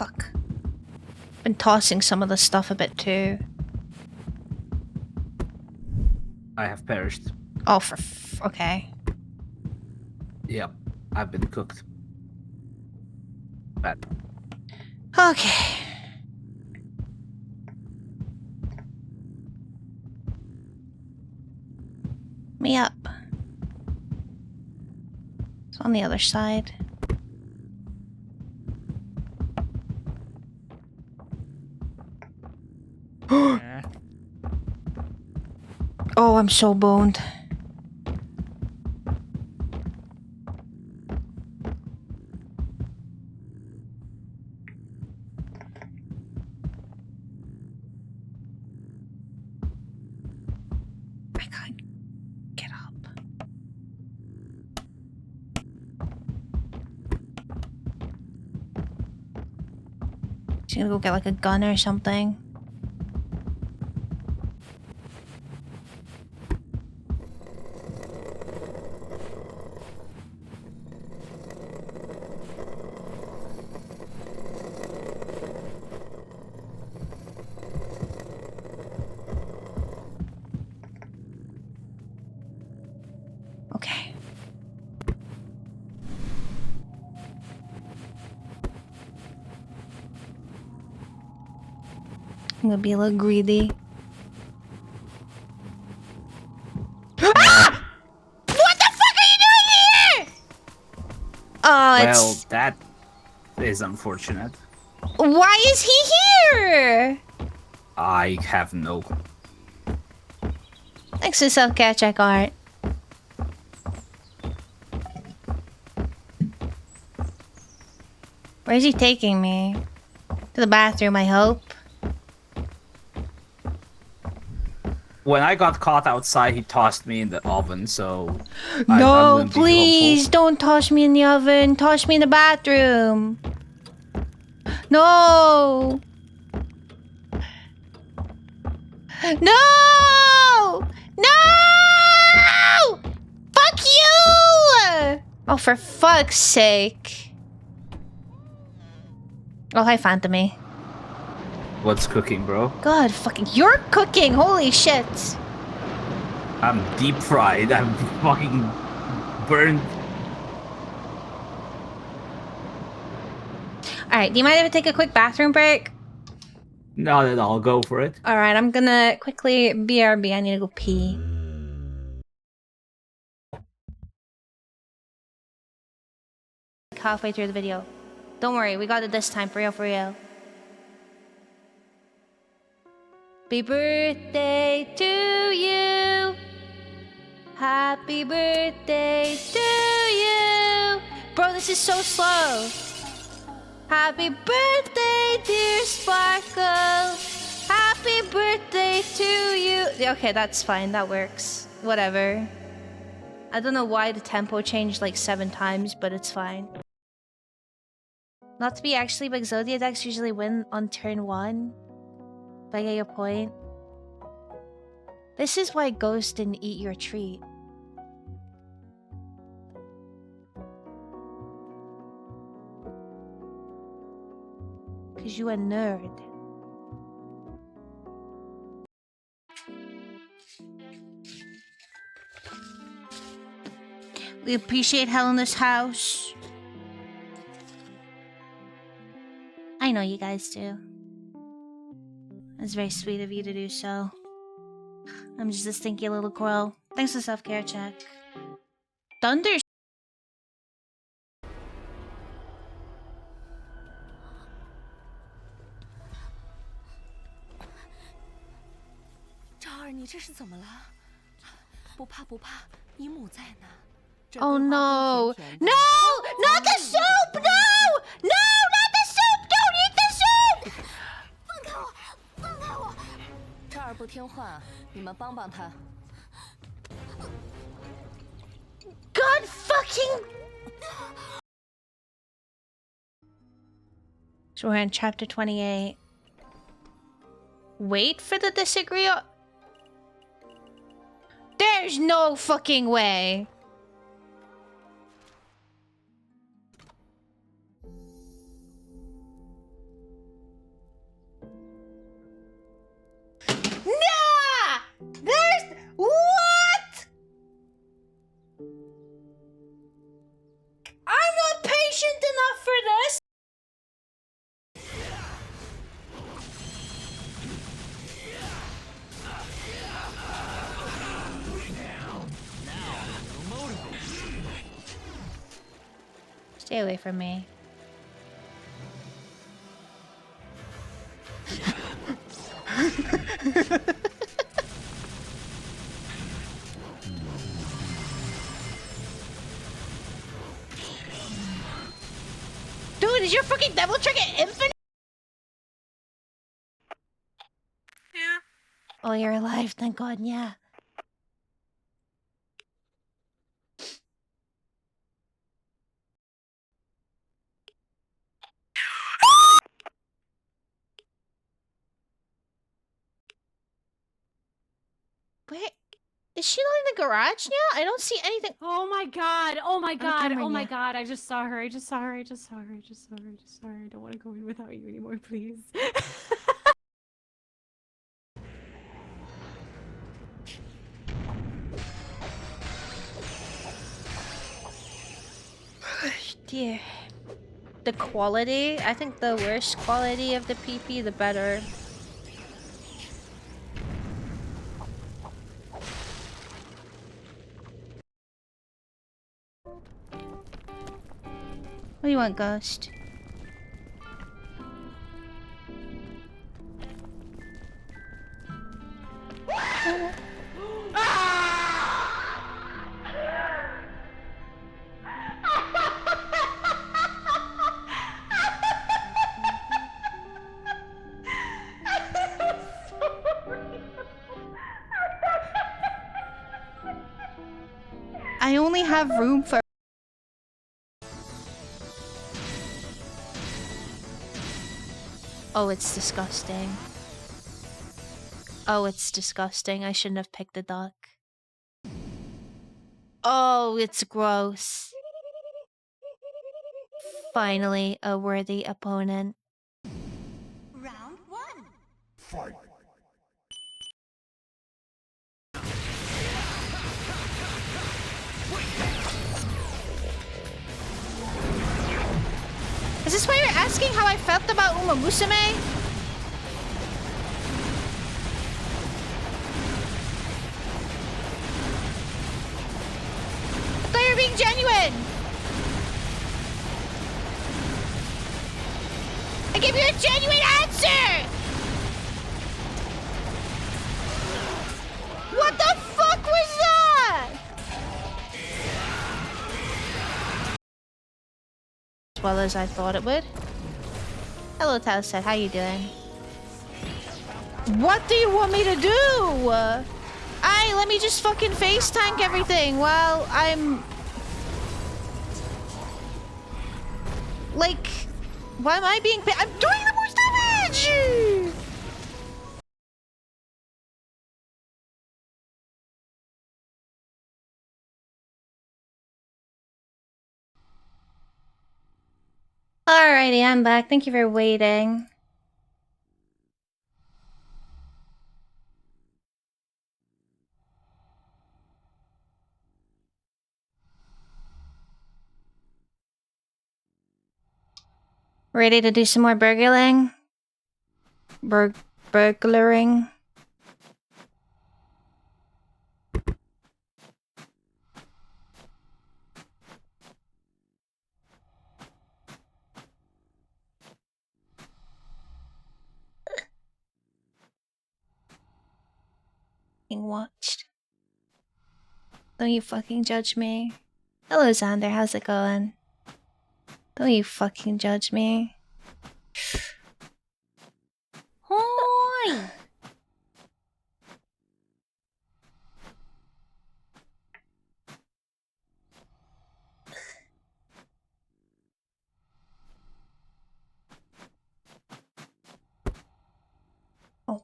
fuck. Been tossing some of the stuff a bit too. I have perished. Oh, okay. Yep, I've been cooked. Bad. Okay. Me up. It's on the other side. Oh, I'm so boned. I can't get up. Just gonna go get like a gun or something. Okay. I'm gonna be a little greedy. Ah! What the fuck are you doing here? Oh, Well, it's... that is unfortunate. Why is he here? I have no. Thanks to self-care check art. Where is he taking me? To the bathroom, I hope. When I got caught outside, he tossed me in the oven, so... I'm No, gonna be please hopeful. don't toss me in the oven. Toss me in the bathroom. No! No! No! Fuck you! Oh, for fuck's sake. Oh, hi, Phantomy. What's cooking, bro? God, fucking... You're cooking! Holy shit! I'm deep fried. I'm fucking burned. Alright, do you mind if I take a quick bathroom break? Not at all. Go for it. Alright, I'm gonna quickly... BRB, I need to go pee. Halfway through the video. Don't worry, we got it this time, for real, for real. Happy birthday to you. Happy birthday to you. Bro, this is so slow. Happy birthday, dear Sparkle. Happy birthday to you. Okay, that's fine. That works. Whatever. I don't know why the tempo changed like 7 times, but it's fine. Not to be actually, but Exodia decks usually win on turn 1. If I get your point. This is why Ghost didn't eat your treat. Cause you a nerd. We appreciate Helena's house. I know you guys do. It's very sweet of you to do so. I'm just a stinky little crow. Thanks for self-care check. Thunder. Oh no! No! Not the soup! No! No! Not the soup! Don't eat the soup! God fucking... So we're in chapter 28. Wait for the disagree. There's no fucking way. efficient enough for this? Stay away from me. Dude, is your fucking devil trinket infinite? Yeah. Oh, you're alive, thank God, yeah. Wait, is she not in the garage now? I don't see anything. Oh my god. Oh my god. camera, Oh my yeah. god. I just saw her. I just saw her. I just saw her. I just saw her. I just saw her. I don't want to go in without you anymore, please. Dear. The quality? I think the worse quality of the PP, the better. What do you want, Ghost? I only have room for... Oh, it's disgusting. Oh, it's disgusting. I shouldn't have picked the duck. Oh, it's gross. Finally, a worthy opponent. Round 1. Fight. Is this why you're asking how I felt about Uma Musume? I thought you were being genuine! I gave you a genuine answer! What the fuck was that? As well as I thought it would. Hello, Talset. How you doing? What do you want me to do? Let me just fucking face tank everything while I'm... Like... Why am I being... I'm doing the most damage! Alrighty, I'm back. Thank you for waiting. Ready to do some more burgling? Burglaring? Being watched. Don't you fucking judge me. Hello, Xander. How's it going? Don't you fucking judge me. Hoi! Oh.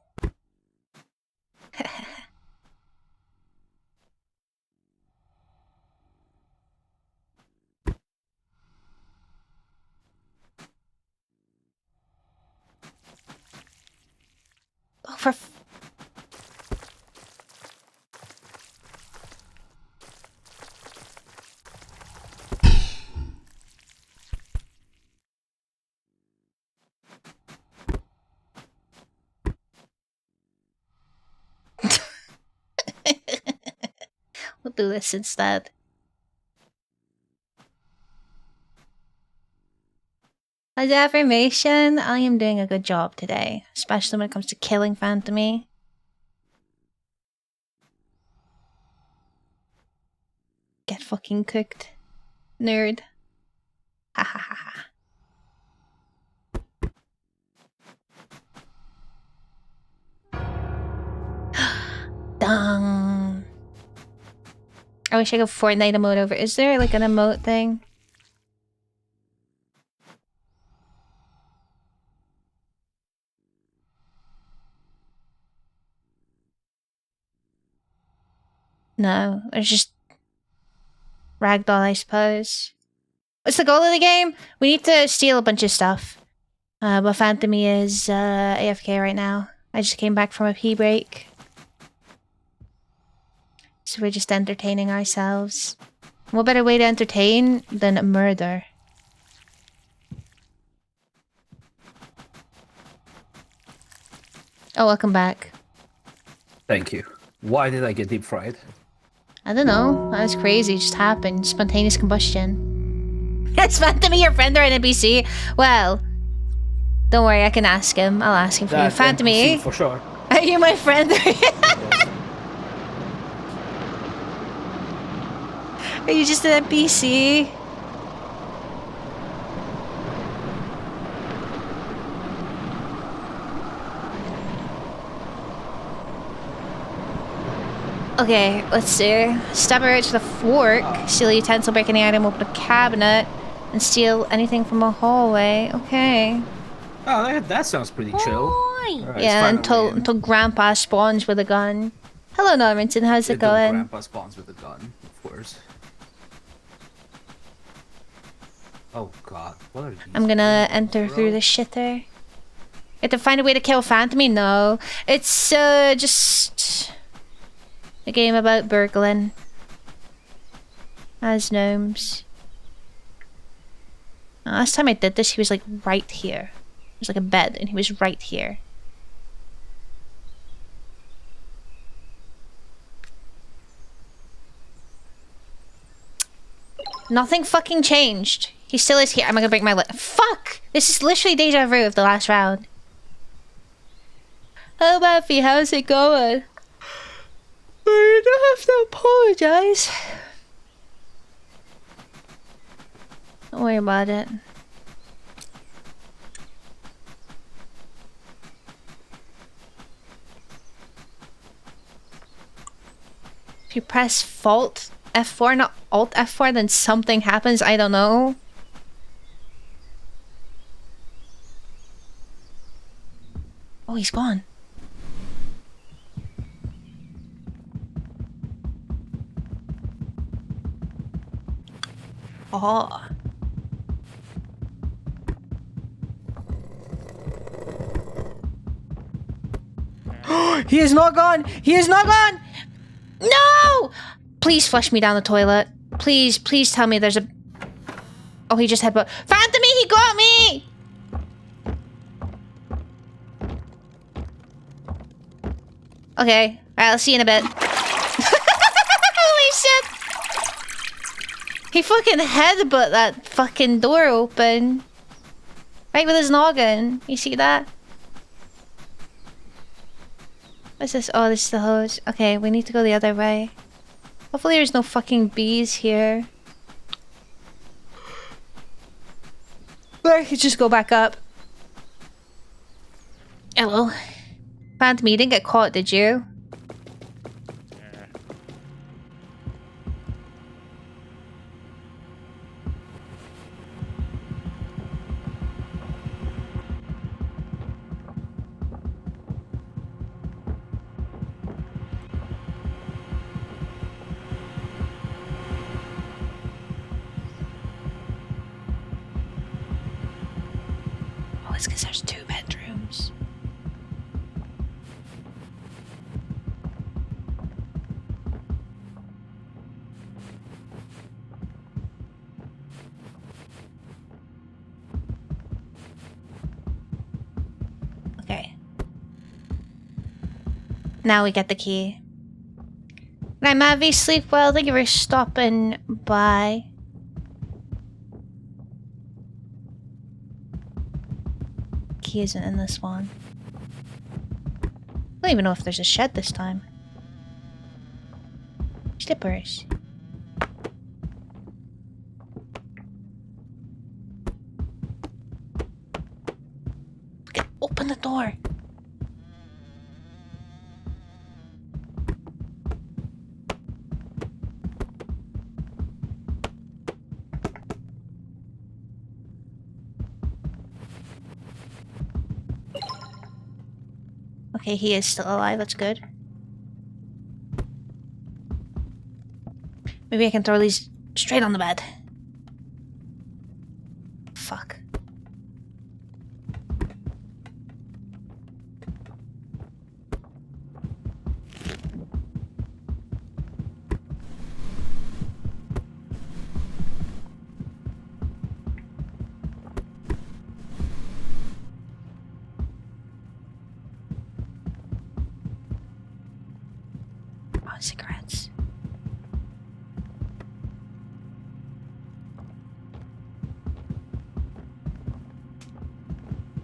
Oh, for do this instead. As affirmation, I am doing a good job today, especially when it comes to killing Phantomy. Get fucking cooked, nerd. Ha ha ha ha. Dung. I wish I could Fortnite emote over. Is there like an emote thing? No, there's just ragdoll, I suppose. What's the goal of the game? We need to steal a bunch of stuff. But Phantomy is AFK right now. I just came back from a pee break. So we're just entertaining ourselves. What better way to entertain than murder? Oh, welcome back. Thank you. Why did I get deep fried? I don't know. That was crazy. It just happened. Spontaneous combustion. Is Phantomy your friend or an NPC? Well, don't worry. I can ask him. I'll ask him for you. Phantomy, for sure. are you my friend? Are you just an NPC? Okay, let's see. Stab a roach with a fork, steal a utensil, break any item, open a cabinet, and steal anything from a hallway. Okay. Oh, that sounds pretty chill. Alright, Yeah, it's finally until Grandpa spawns with a gun. Hello, Normanton. How's it Until going? Grandpa spawns with a gun, of course. Oh god, what are these? I'm gonna enter bro? through the shitter. You have to find a way to kill Phantomy? No. It's just a game about burglin. As gnomes. Last time I did this, he was like right here. It was like a bed, and he was right here. Nothing fucking changed. He still is here. I'm gonna break my leg. Fuck! This is literally deja vu of the last round. Oh, Buffy, how's it going? You don't have to apologize. Don't worry about it. If you press Alt F4, not Alt F4, then something happens. I don't know. Oh, he's gone. Oh. He is not gone! He is not gone! No! Please flush me down the toilet. Please, please tell me there's a... Oh, he just headbutt. Phantomy, he got me! Okay. Alright, I'll see you in a bit. Holy shit! He fucking headbutt that fucking door open. Right with his noggin. You see that? What's this? Oh, this is the hose. Okay, we need to go the other way. Hopefully there's no fucking bees here. Or I could just go back up. Hello. Phantom, you didn't get caught, did you? Oh, it's because there's 2 bedrooms. Okay. Now we get the key. Night, Mavi. Sleep well. Thank you for stopping by. Key isn't in this one. I don't even know if there's a shed this time. Slippers. Open the door. Okay, he is still alive. That's good. Maybe I can throw these straight on the bed. Fuck. Oh, cigarettes.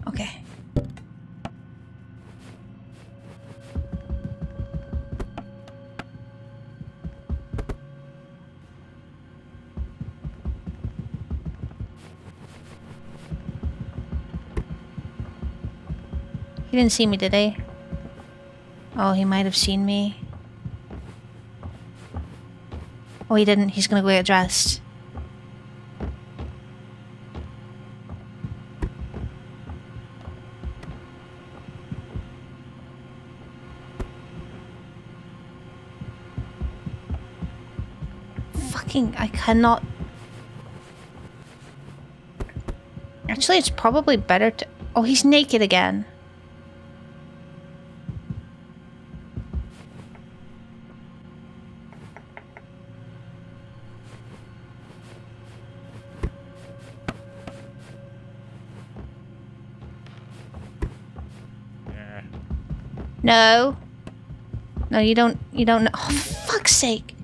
Okay. He didn't see me, did he? Oh, he might have seen me. Oh, he didn't. He's gonna go get dressed. Fucking, I cannot... Actually, it's probably better to... Oh, he's naked again. No. No, you don't know. Oh, for fuck's sake.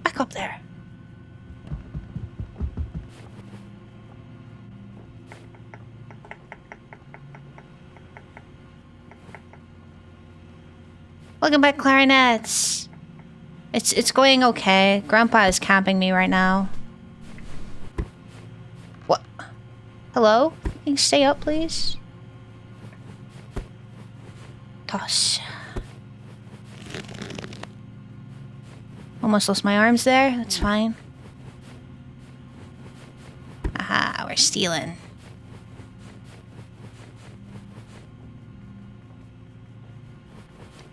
Back up there. Welcome back, clarinets. It's going okay. Grandpa is camping me right now. What? Hello? Can you stay up, please? Toss. Almost lost my arms there. That's fine. Aha, we're stealing.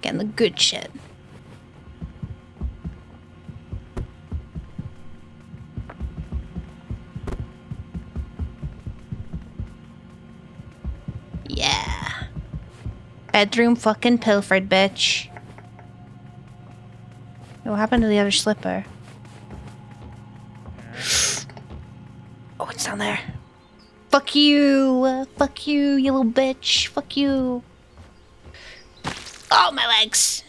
Getting the good shit. Yeah. Bedroom fucking pilfered, bitch. What happened to the other slipper? Oh, it's down there. Fuck you! Fuck you, you little bitch! Fuck you! Oh, my legs!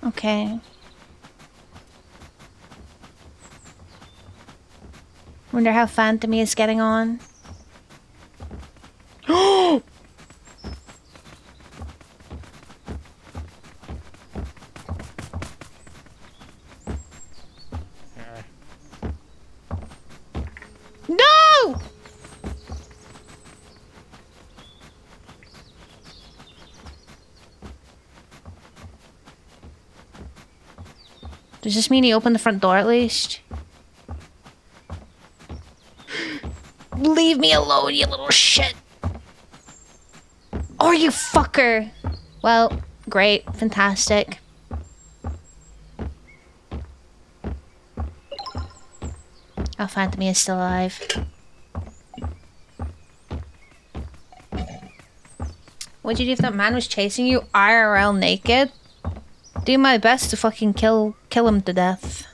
Okay. Wonder how Phantomy is getting on. No! Does this mean he opened the front door at least? Leave me alone, you little shit! Or you fucker! Well, great. Fantastic. Oh, Phantomy is still alive. What'd you do if that man was chasing you IRL naked? Do my best to fucking kill kill him to death.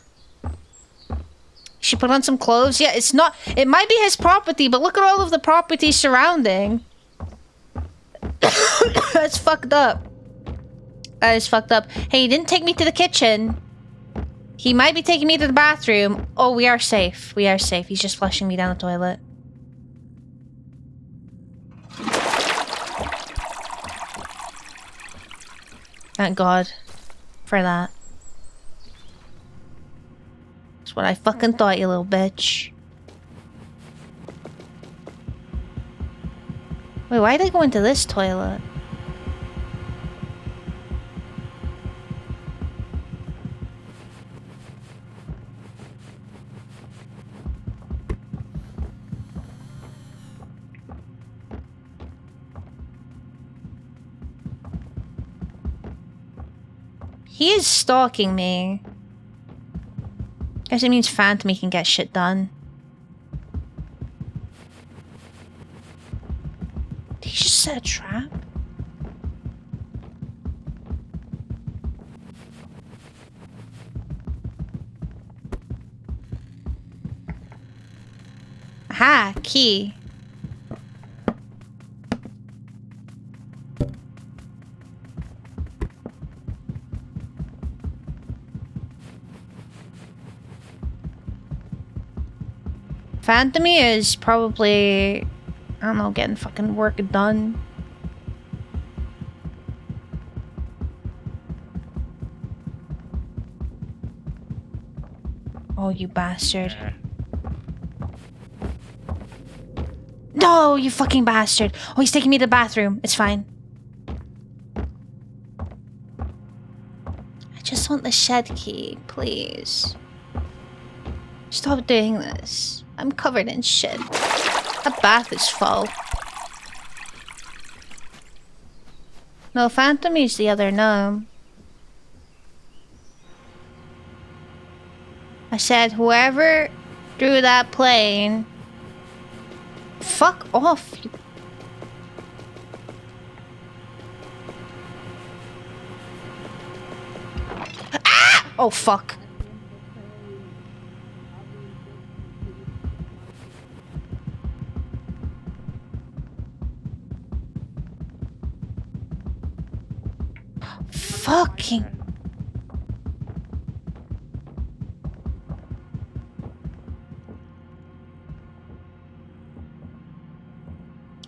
She put on some clothes. Yeah, it's not... It might be his property, but look at all of the property surrounding. That's fucked up. That is fucked up. Hey, he didn't take me to the kitchen. He might be taking me to the bathroom. Oh, we are safe. We are safe. He's just flushing me down the toilet. Thank God for that. That's what I fucking thought, you little bitch. Wait, why did I go into this toilet? He is stalking me. Guess it means Phantom can get shit done. Did he just set a trap? Aha, key. Phantom is probably, I don't know, getting fucking work done. Oh, you bastard. No, you fucking bastard. Oh, he's taking me to the bathroom. It's fine. I just want the shed key, please. Stop doing this. I'm covered in shit. That bath is full. No, Phantom is the other gnome. I said whoever drew that plane... Fuck off, you... Ah! Oh, fuck. Fucking...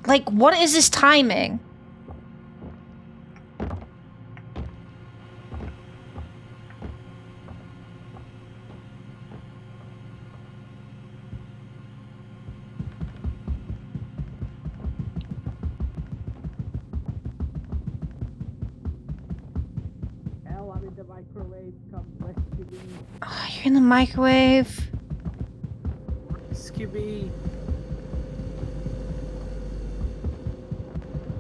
Like, what is this timing? Oh, you're in the microwave. Skibby.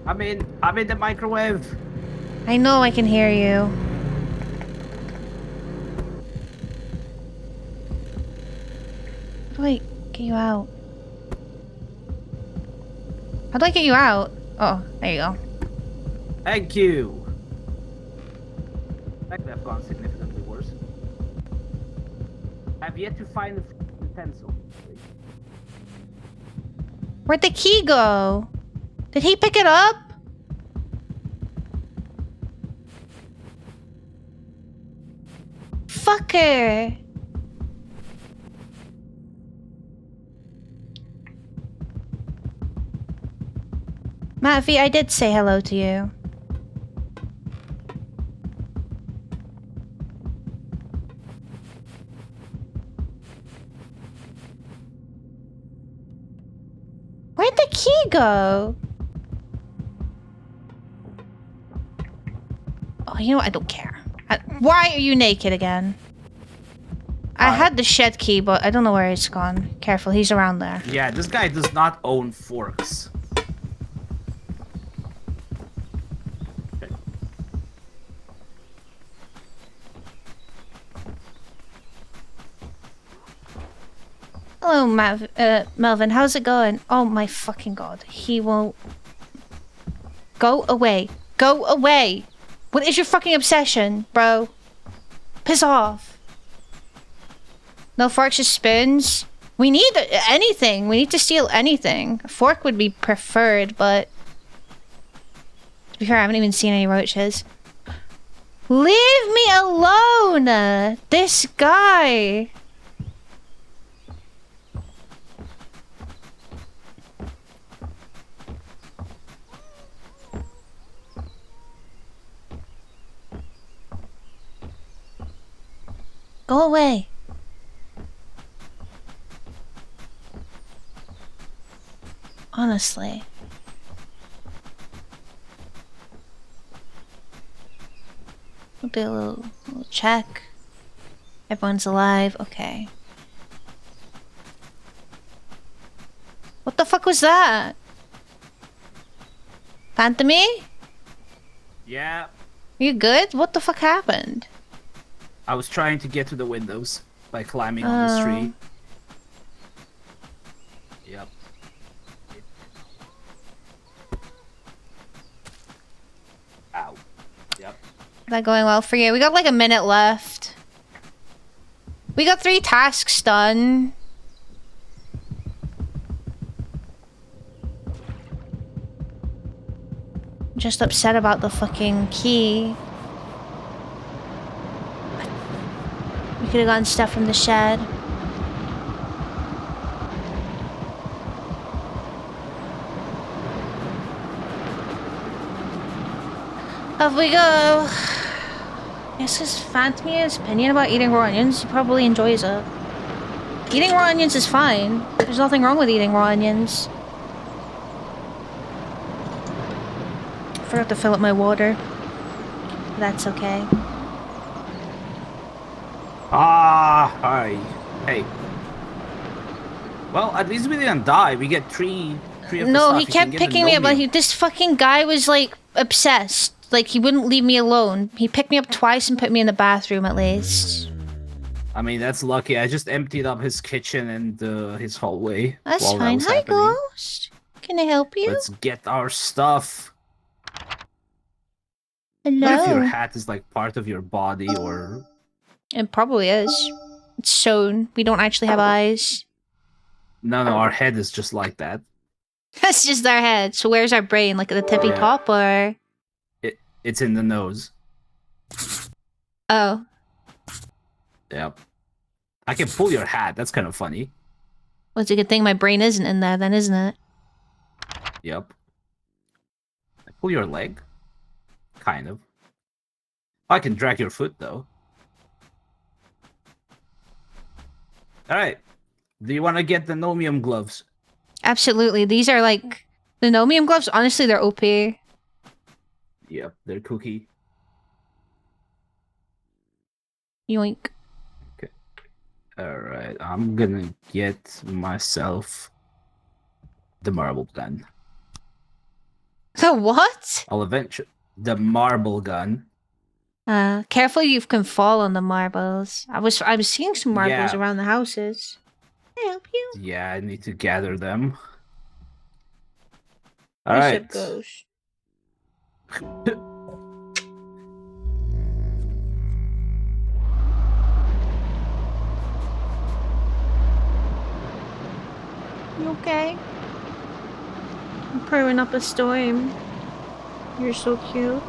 I'm in the microwave. I know I can hear you. How do I get you out? How do I get you out? Oh, there you go. Thank you. That could have gone significantly worse. I've yet to find the utensil. Where'd the key go? Did he pick it up? Fucker. Matvi, I did say hello to you. Where'd the key go? Oh, you know what? I don't care. Why are you naked again? I had the shed key, but I don't know where it's gone. Careful, he's around there. Yeah, this guy does not own forks. Hello, Melvin. How's it going? Oh my fucking god. He won't... Go away. Go away! What is your fucking obsession, bro? Piss off. No forks or spoons. We need anything. We need to steal anything. A fork would be preferred, but to be fair, I haven't even seen any roaches. Leave me alone! This guy! Go away. Honestly. We'll do a little check. Everyone's alive. Okay. What the fuck was that? Phantomy? Yeah. You good? What the fuck happened? I was trying to get to the windows by climbing on this tree. Yep. Ow. Yep. Is that going well for you? We got like a minute left. We got 3 tasks done. Just upset about the fucking key. We could have gotten stuff from the shed. Off we go. This is Phantomy's opinion about eating raw onions. He probably enjoys it. Eating raw onions is fine. There's nothing wrong with eating raw onions. Forgot to fill up my water. That's okay. Ah, hi. Hey. Well, at least we didn't die. We get three of the No, stuff. he You can kept get the picking me up. Like, nomium. this fucking guy was like obsessed. Like, he wouldn't leave me alone. He picked me up twice and put me in the bathroom at least. I mean, that's lucky. I just emptied up his kitchen and his hallway. That's while that fine. was Hi, happening. Ghost. Can I help you? Let's get our stuff. Hello. What if your hat is like part of your body or... It probably is. It's sewn. We don't actually have eyes. No, our head is just like that. That's just our head. So where's our brain? Like at the tippy Yeah. top or... It's in the nose. Oh. Yep. I can pull your hat. That's kind of funny. Well, it's a good thing my brain isn't in there then, isn't it? Yep. I pull your leg? Kind of. I can drag your foot, though. Alright. Do you want to get the nomium gloves? Absolutely. These are like... The nomium gloves, honestly, they're OP. Yep, they're cookie. Yoink. Alright, I'm gonna get myself the marble gun. So what? I'll eventually... The marble gun. Careful you can fall on the marbles. I was seeing some marbles Yeah. around the houses. Can I help you? Yeah, I need to gather them. Where's Alright. it goes? You okay? I'm pouring up a storm. You're so cute.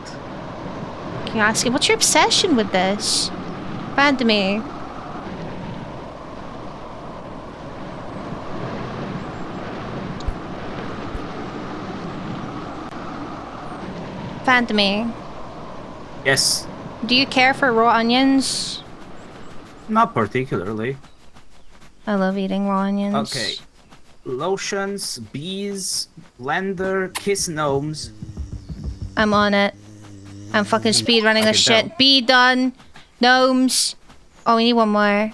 Can you ask him, what's your obsession with this? Phantomy. Phantomy. Yes. Do you care for raw onions? Not particularly. I love eating raw onions. Okay. Lotions, bees, blender, kiss gnomes. I'm on it. I'm fucking speed running I this can shit. tell. Bee done. Gnomes. Oh, we need one more.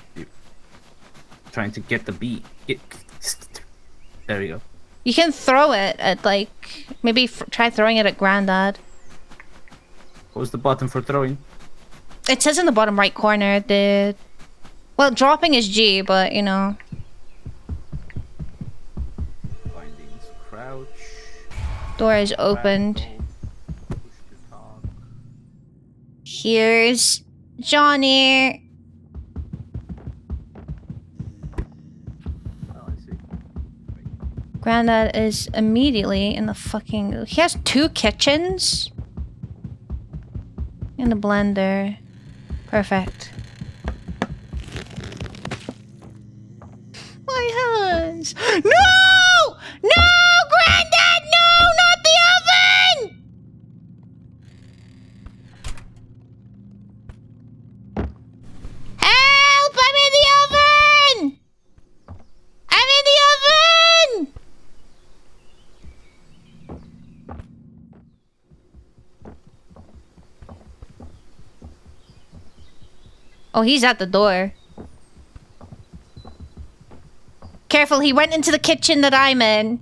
Trying to get the bee. There you go. You can throw it at like... Maybe try throwing it at Grandad. What was the button for throwing? It says in the bottom right corner, the... Well, dropping is G, but you know. Findings, crouch. Door is opened. Push to talk. Here's Johnny. Granddad is immediately in the fucking... He has 2 kitchens? In the blender. Perfect. My hands! No! No! Granddad! No! Not the oven! Help! I'm in the oven! I'm in the oven! Oh, he's at the door. Careful, he went into the kitchen that I'm in.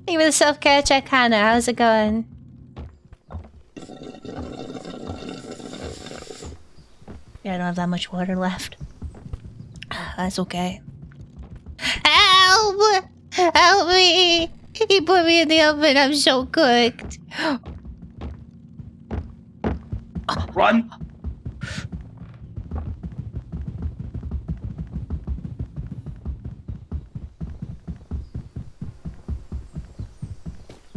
Give me the self-care check, Hannah. How's it going? Yeah, I don't have that much water left. That's okay. Help! Help me! He put me in the oven. I'm so cooked. Run!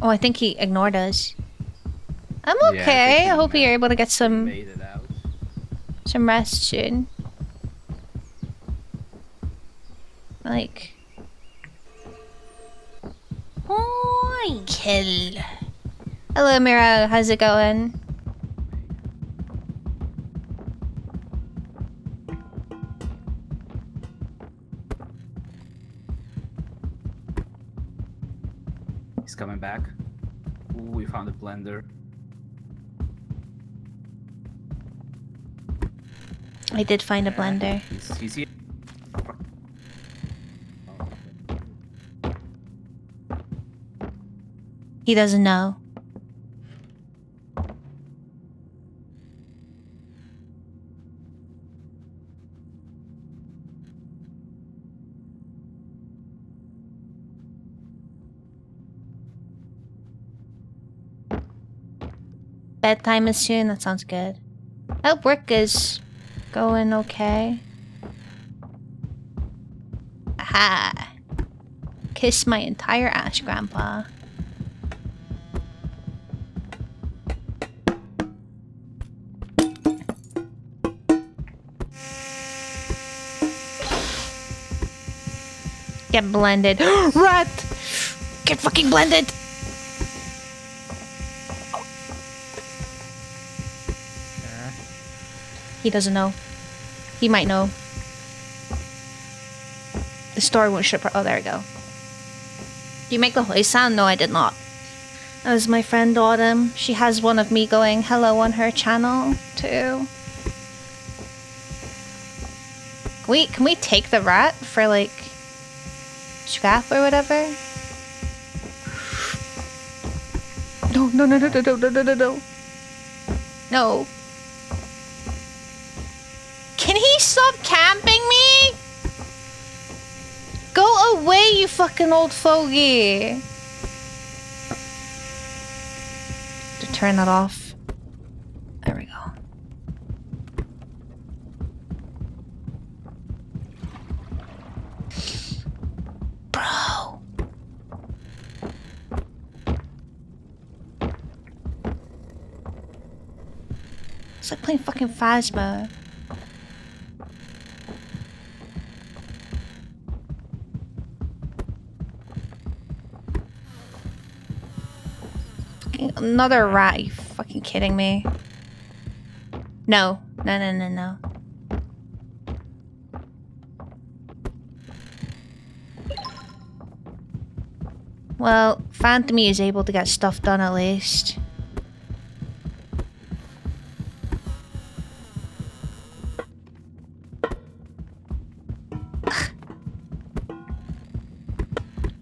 Oh, I think he ignored us. I'm Yeah, I okay. think I he hope you're able to get some Made it out. rest soon. Like... Hoi! Kill. Hello, Mira. How's it going? He's coming back. Ooh, we found a blender. I did find a blender. He's here. He doesn't know. Bedtime is soon. That sounds good. Hope work is going okay. Aha! Kiss my entire ass, Grandpa. Get blended. Rat! Get fucking blended! He doesn't know. He might know. The story won't ship her. Oh, there we go. Do you make the hoist sound? No, I did not. That was my friend Autumn. She has one of me going hello on her channel, too. Can we take the rat for, like, scrap or whatever? No, no, no, no, no, no, no, no, no, no. No. Can he stop camping me? Go away, you fucking old fogey. To turn that off. There we go. Bro. It's like playing fucking Phasma. Another rat, you fucking kidding me? No. No, no, no, no. Well, Phantomy is able to get stuff done at least.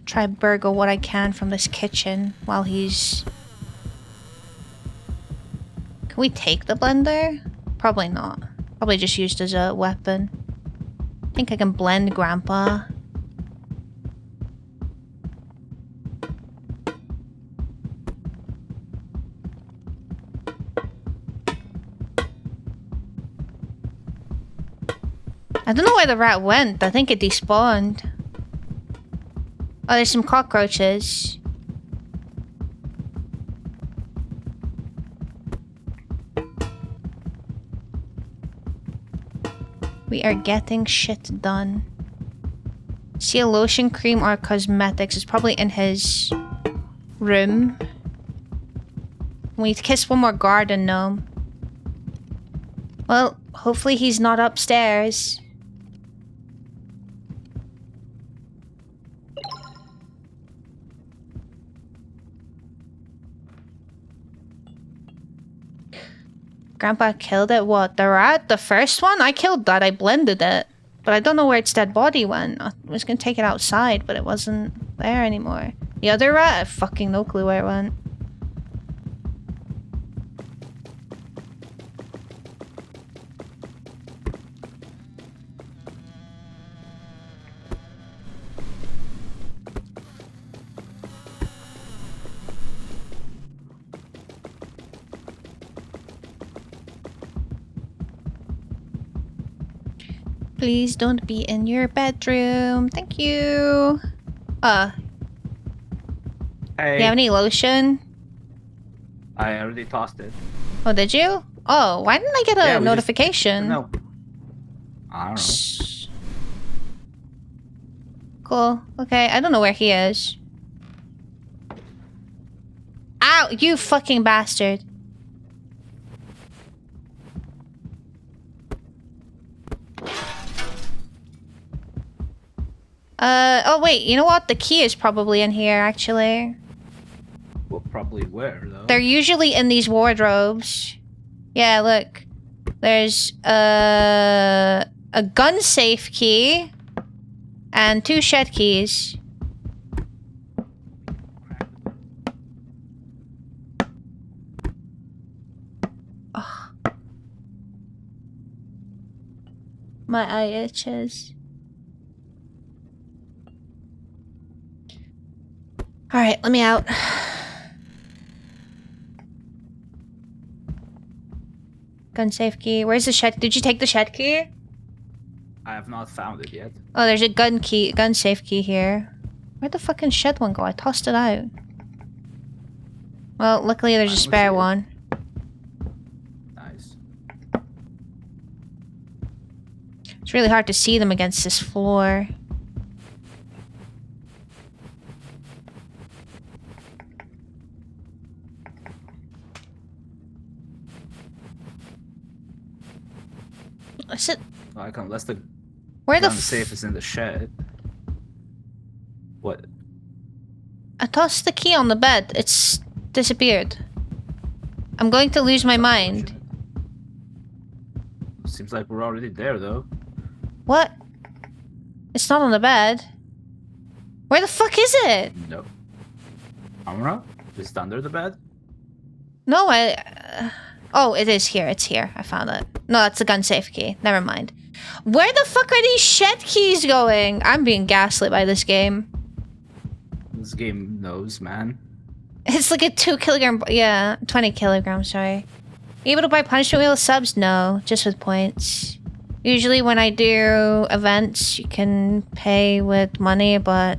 Try burgle what I can from this kitchen while he's... Can we take the blender? Probably not. Probably just used as a weapon. I think I can blend Grandpa. I don't know where the rat went. I think it despawned. Oh, there's some cockroaches. We are getting shit done. See a lotion, cream, or cosmetics. It's probably in his room. We need to kiss one more garden gnome. Well, hopefully he's not upstairs. Grandpa killed it. What? The rat? The first one? I killed that. I blended it. But I don't know where its dead body went. I was gonna take it outside, but it wasn't there anymore. The other rat? I fucking no clue where it went. Please don't be in your bedroom. Thank you. Hey. Do you have any lotion? I already tossed it. Oh, did you? Oh, why didn't I get a notification? No. I don't know. Cool. Okay, I don't know where he is. Ow, you fucking bastard. Oh wait, you know what? The key is probably in here, actually. Well, probably where, though? They're usually in these wardrobes. Yeah, look. There's, a gun safe key and 2 shed keys. Oh. My eye itches. Alright, let me out. Gun safe key. Where's the shed? Did you take the shed key? I have not found it yet. Oh, there's a gun safe key here. Where'd the fucking shed one go? I tossed it out. Well, luckily there's a spare one. Nice. It's really hard to see them against this floor. Is it? Like, unless the Where the gun safe is in the shed. What? I tossed the key on the bed. It's disappeared. I'm going to lose my mind. Seems like we're already there, though. What? It's not on the bed. Where the fuck is it? No. I don't know. Is it under the bed? No, oh, it is here. It's here. I found it. No, that's the gun safe key. Never mind. Where the fuck are these shed keys going? I'm being gaslit by this game. This game knows, man. It's like a 2 kilogram... Yeah, 20 kilograms, sorry. Able to buy punishment wheel subs? No, just with points. Usually when I do events, you can pay with money, but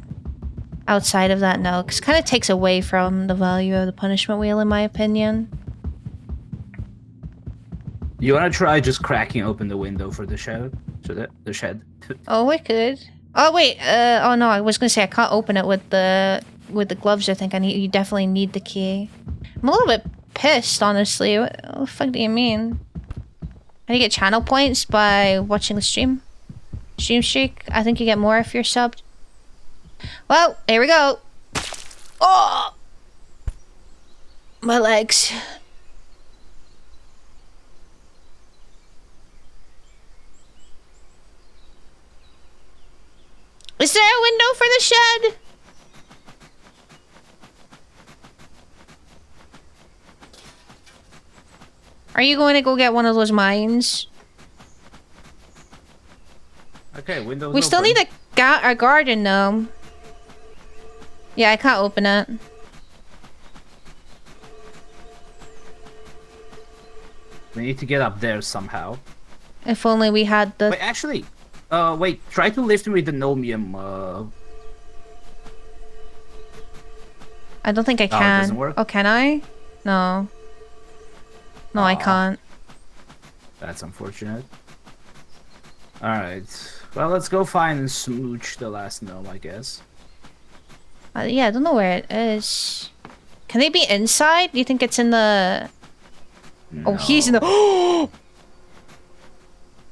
outside of that, no. Because it kind of takes away from the value of the punishment wheel, in my opinion. You wanna try just cracking open the window for the shed? The shed. Oh, we could. Oh wait. Oh no, I was gonna say I can't open it with the gloves. I think you definitely need the key. I'm a little bit pissed, honestly. What the fuck do you mean? How do you get channel points by watching the stream? Stream streak. I think you get more if you're subbed. Well, here we go. Oh, my legs. Is there a window for the shed? Are you going to go get one of those mines? Okay, windows We still open. need a garden gnome. Yeah, I can't open it. We need to get up there somehow. If only we had the... Wait, actually, Wait. Try to lift me with the nomium. I don't think I Oh, it can. doesn't work? Oh, can I? No. No, I Aw. can't. That's unfortunate. Alright. Well, let's go find and smooch the last gnome, I guess. Yeah, I don't know where it is. Can they be inside? Do you think it's in the... Oh, he's in the... Oh!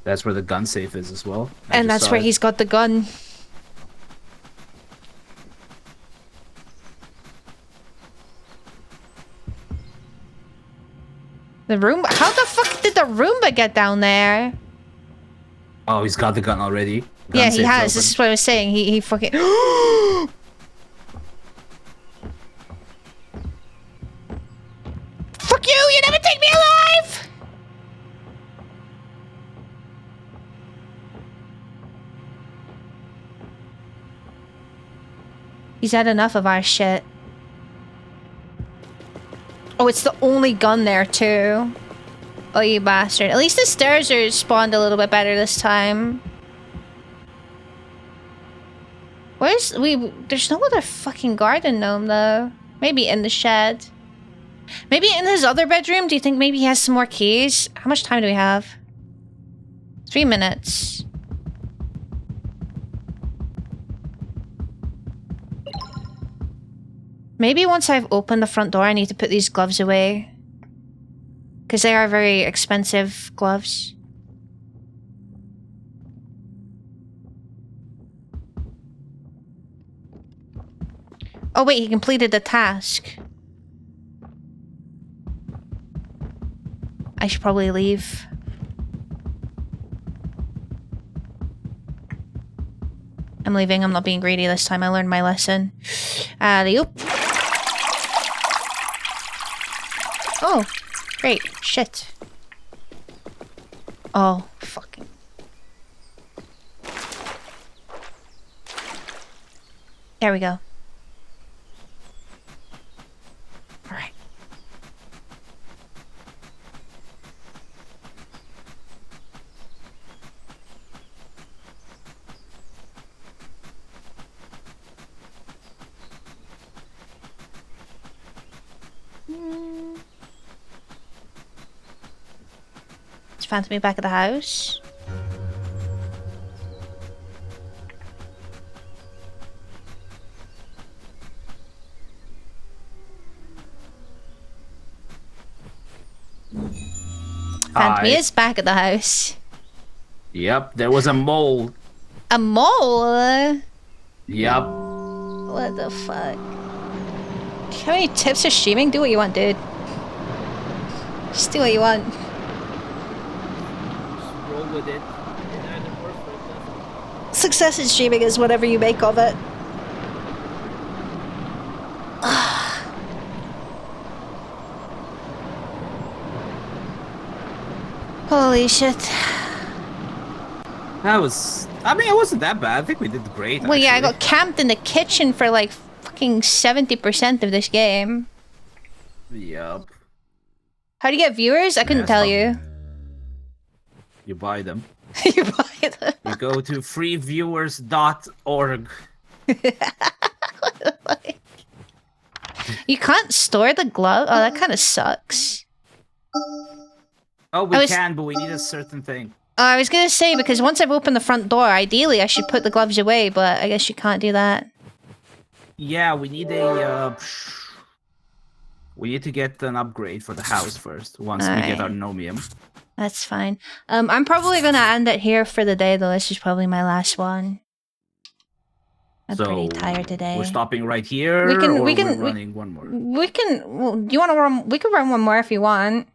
That's where the gun safe is as well. I And just that's saw where it. he's got the gun. The room? How the fuck did the Roomba get down there? Oh, he's got the gun already. Gun Yeah, he safe's has. open. This is what I was saying. He fucking... Fuck you! You never take me alive! He's had enough of our shit. Oh, it's the only gun there, too. Oh, you bastard. At least the stairs are spawned a little bit better this time. Where's... There's no other fucking garden gnome, though. Maybe in the shed. Maybe in his other bedroom? Do you think maybe he has some more keys? How much time do we have? 3 minutes. Maybe once I've opened the front door, I need to put these gloves away. Because they are very expensive gloves. Oh wait, he completed the task. I should probably leave. I'm leaving. I'm not being greedy this time. I learned my lesson. Alley-oop. Oh, great. Shit. Oh, fucking. There we go. Alright. It's found me back at the house. Phantom is back at the house. Yep, there was a mole. A mole? Yep. What the fuck? How many tips for streaming? Do what you want, dude. Just do what you want. Roll with it. Success in streaming is whatever you make of it. Holy shit. That was... I mean, it wasn't that bad. I think we did great, Well, yeah, I actually. got camped in the kitchen for like fucking 70% of this game. Yep. How do you get viewers? I couldn't Yeah, tell it's you. You buy them. You buy them. You go to freeviewers.org. You can't store the glove? Oh, that kind of sucks. Oh, we I was- can, but we need a certain thing. I was gonna say, because once I've opened the front door, ideally I should put the gloves away, but I guess you can't do that. Yeah, we need a... we need to get an upgrade for the house first, once we get our nomium. That's fine. I'm probably gonna end it here for the day, though. This is probably my last one. I'm pretty tired today. We're stopping right here, We can- or we can- we're running one more? We can... Well, do you want to run... We can run one more if you want.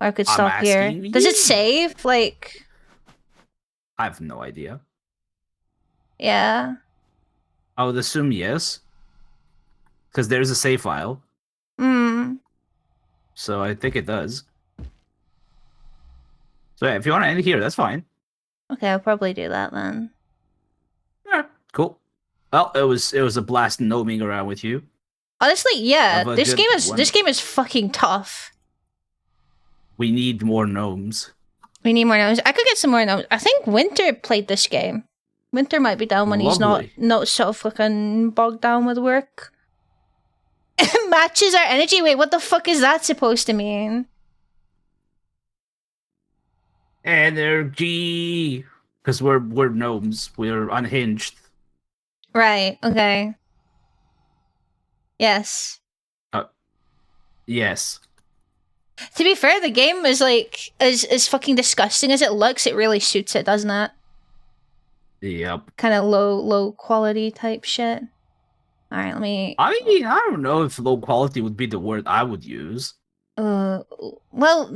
Or I could I'm stop here. asking Does it you. save? Like... I have no idea. Yeah. I would assume yes. Because there's a save file. Hmm. So I think it does. So yeah, if you want to end here, that's fine. Okay, I'll probably do that then. Yeah, cool. Well, it was a blast gnoming around with you. Honestly, yeah. Have a This good game is one. this game is fucking tough. We need more gnomes. We need more gnomes. I could get some more gnomes. I think Winter played this game. Winter might be down when he's not so fucking bogged down with work. Matches our energy. Wait, what the fuck is that supposed to mean? Energy. Because we're gnomes. We're unhinged. Right. Okay. Yes. Yes. To be fair, the game is like as fucking disgusting as it looks. It really suits it, doesn't it? Yep. Kind of low quality type shit. All right, let me. I mean, I don't know if low quality would be the word I would use. Well,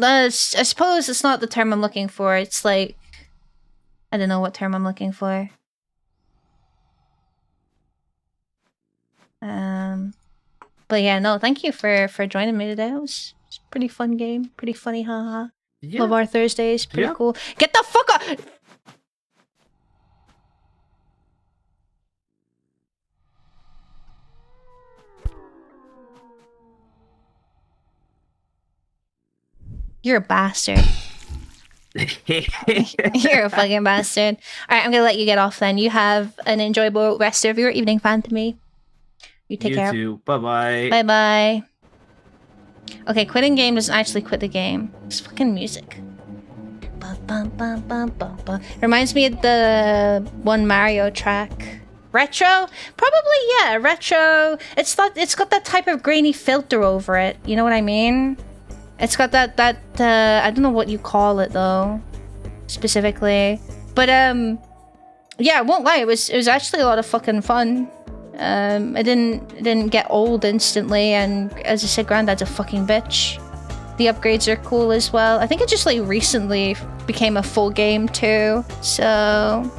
I suppose it's not the term I'm looking for. It's like, I don't know what term I'm looking for. But yeah, no, thank you for joining me today. It was a pretty fun game, pretty funny, haha. Yeah. Love our Thursdays, pretty cool. Get the fuck up! You're a bastard. You're a fucking bastard. Alright, I'm gonna let you get off then. You have an enjoyable rest of your evening, Phantomy. You take care. You too. Bye-bye. Bye-bye. Okay, quitting game doesn't actually quit the game. It's fucking music. Reminds me of the one Mario track. Retro? Probably, yeah, retro. It's got that type of grainy filter over it. You know what I mean? It's got that I don't know what you call it though, specifically. But yeah, I won't lie, it was actually a lot of fucking fun. It didn't get old instantly, and as I said, Granddad's a fucking bitch. The upgrades are cool as well. I think it just like recently became a full game too. So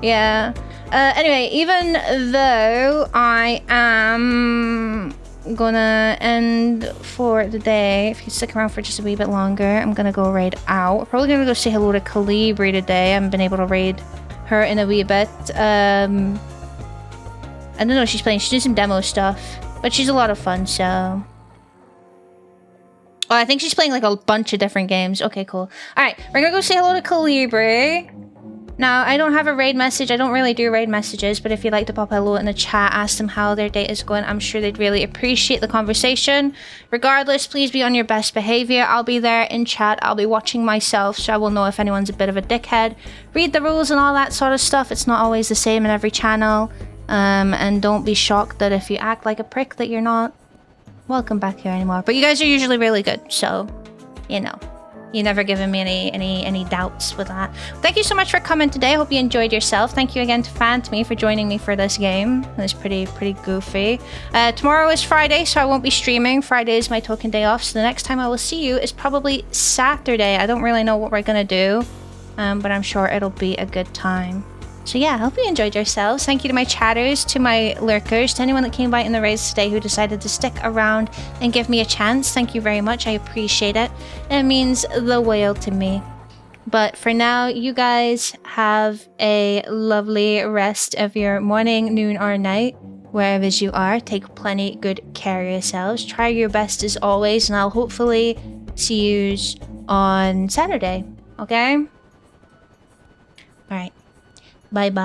yeah. Anyway, even though I am gonna end for the day, if you stick around for just a wee bit longer, I'm gonna go raid out. Probably gonna go say hello to Calibri today. I haven't been able to raid her in a wee bit. I don't know what she's playing. She's doing some demo stuff, but she's a lot of fun, so. Oh, I think she's playing like a bunch of different games. Okay, cool. Alright, we're gonna go say hello to Calibri. Now, I don't have a raid message. I don't really do raid messages, but if you'd like to pop a hello in the chat, ask them how their day is going, I'm sure they'd really appreciate the conversation. Regardless, please be on your best behavior. I'll be there in chat. I'll be watching myself, so I will know if anyone's a bit of a dickhead. Read the rules and all that sort of stuff. It's not always the same in every channel. And don't be shocked that if you act like a prick that you're not welcome back here anymore. But you guys are usually really good, so, you know. You never given me any doubts with that. Thank you so much for coming today. I hope you enjoyed yourself. Thank you again to Phantomy for joining me for this game. It was pretty goofy. Tomorrow is Friday, so I won't be streaming. Friday is my token day off, so the next time I will see you is probably Saturday. I don't really know what we're gonna do, but I'm sure it'll be a good time. So yeah, I hope you enjoyed yourselves. Thank you to my chatters, to my lurkers, to anyone that came by in the raids today who decided to stick around and give me a chance. Thank you very much. I appreciate it. It means the whale to me. But for now, you guys have a lovely rest of your morning, noon, or night. Wherever you are, take plenty good care of yourselves. Try your best as always, and I'll hopefully see you on Saturday. Okay? Alright. Bye-bye.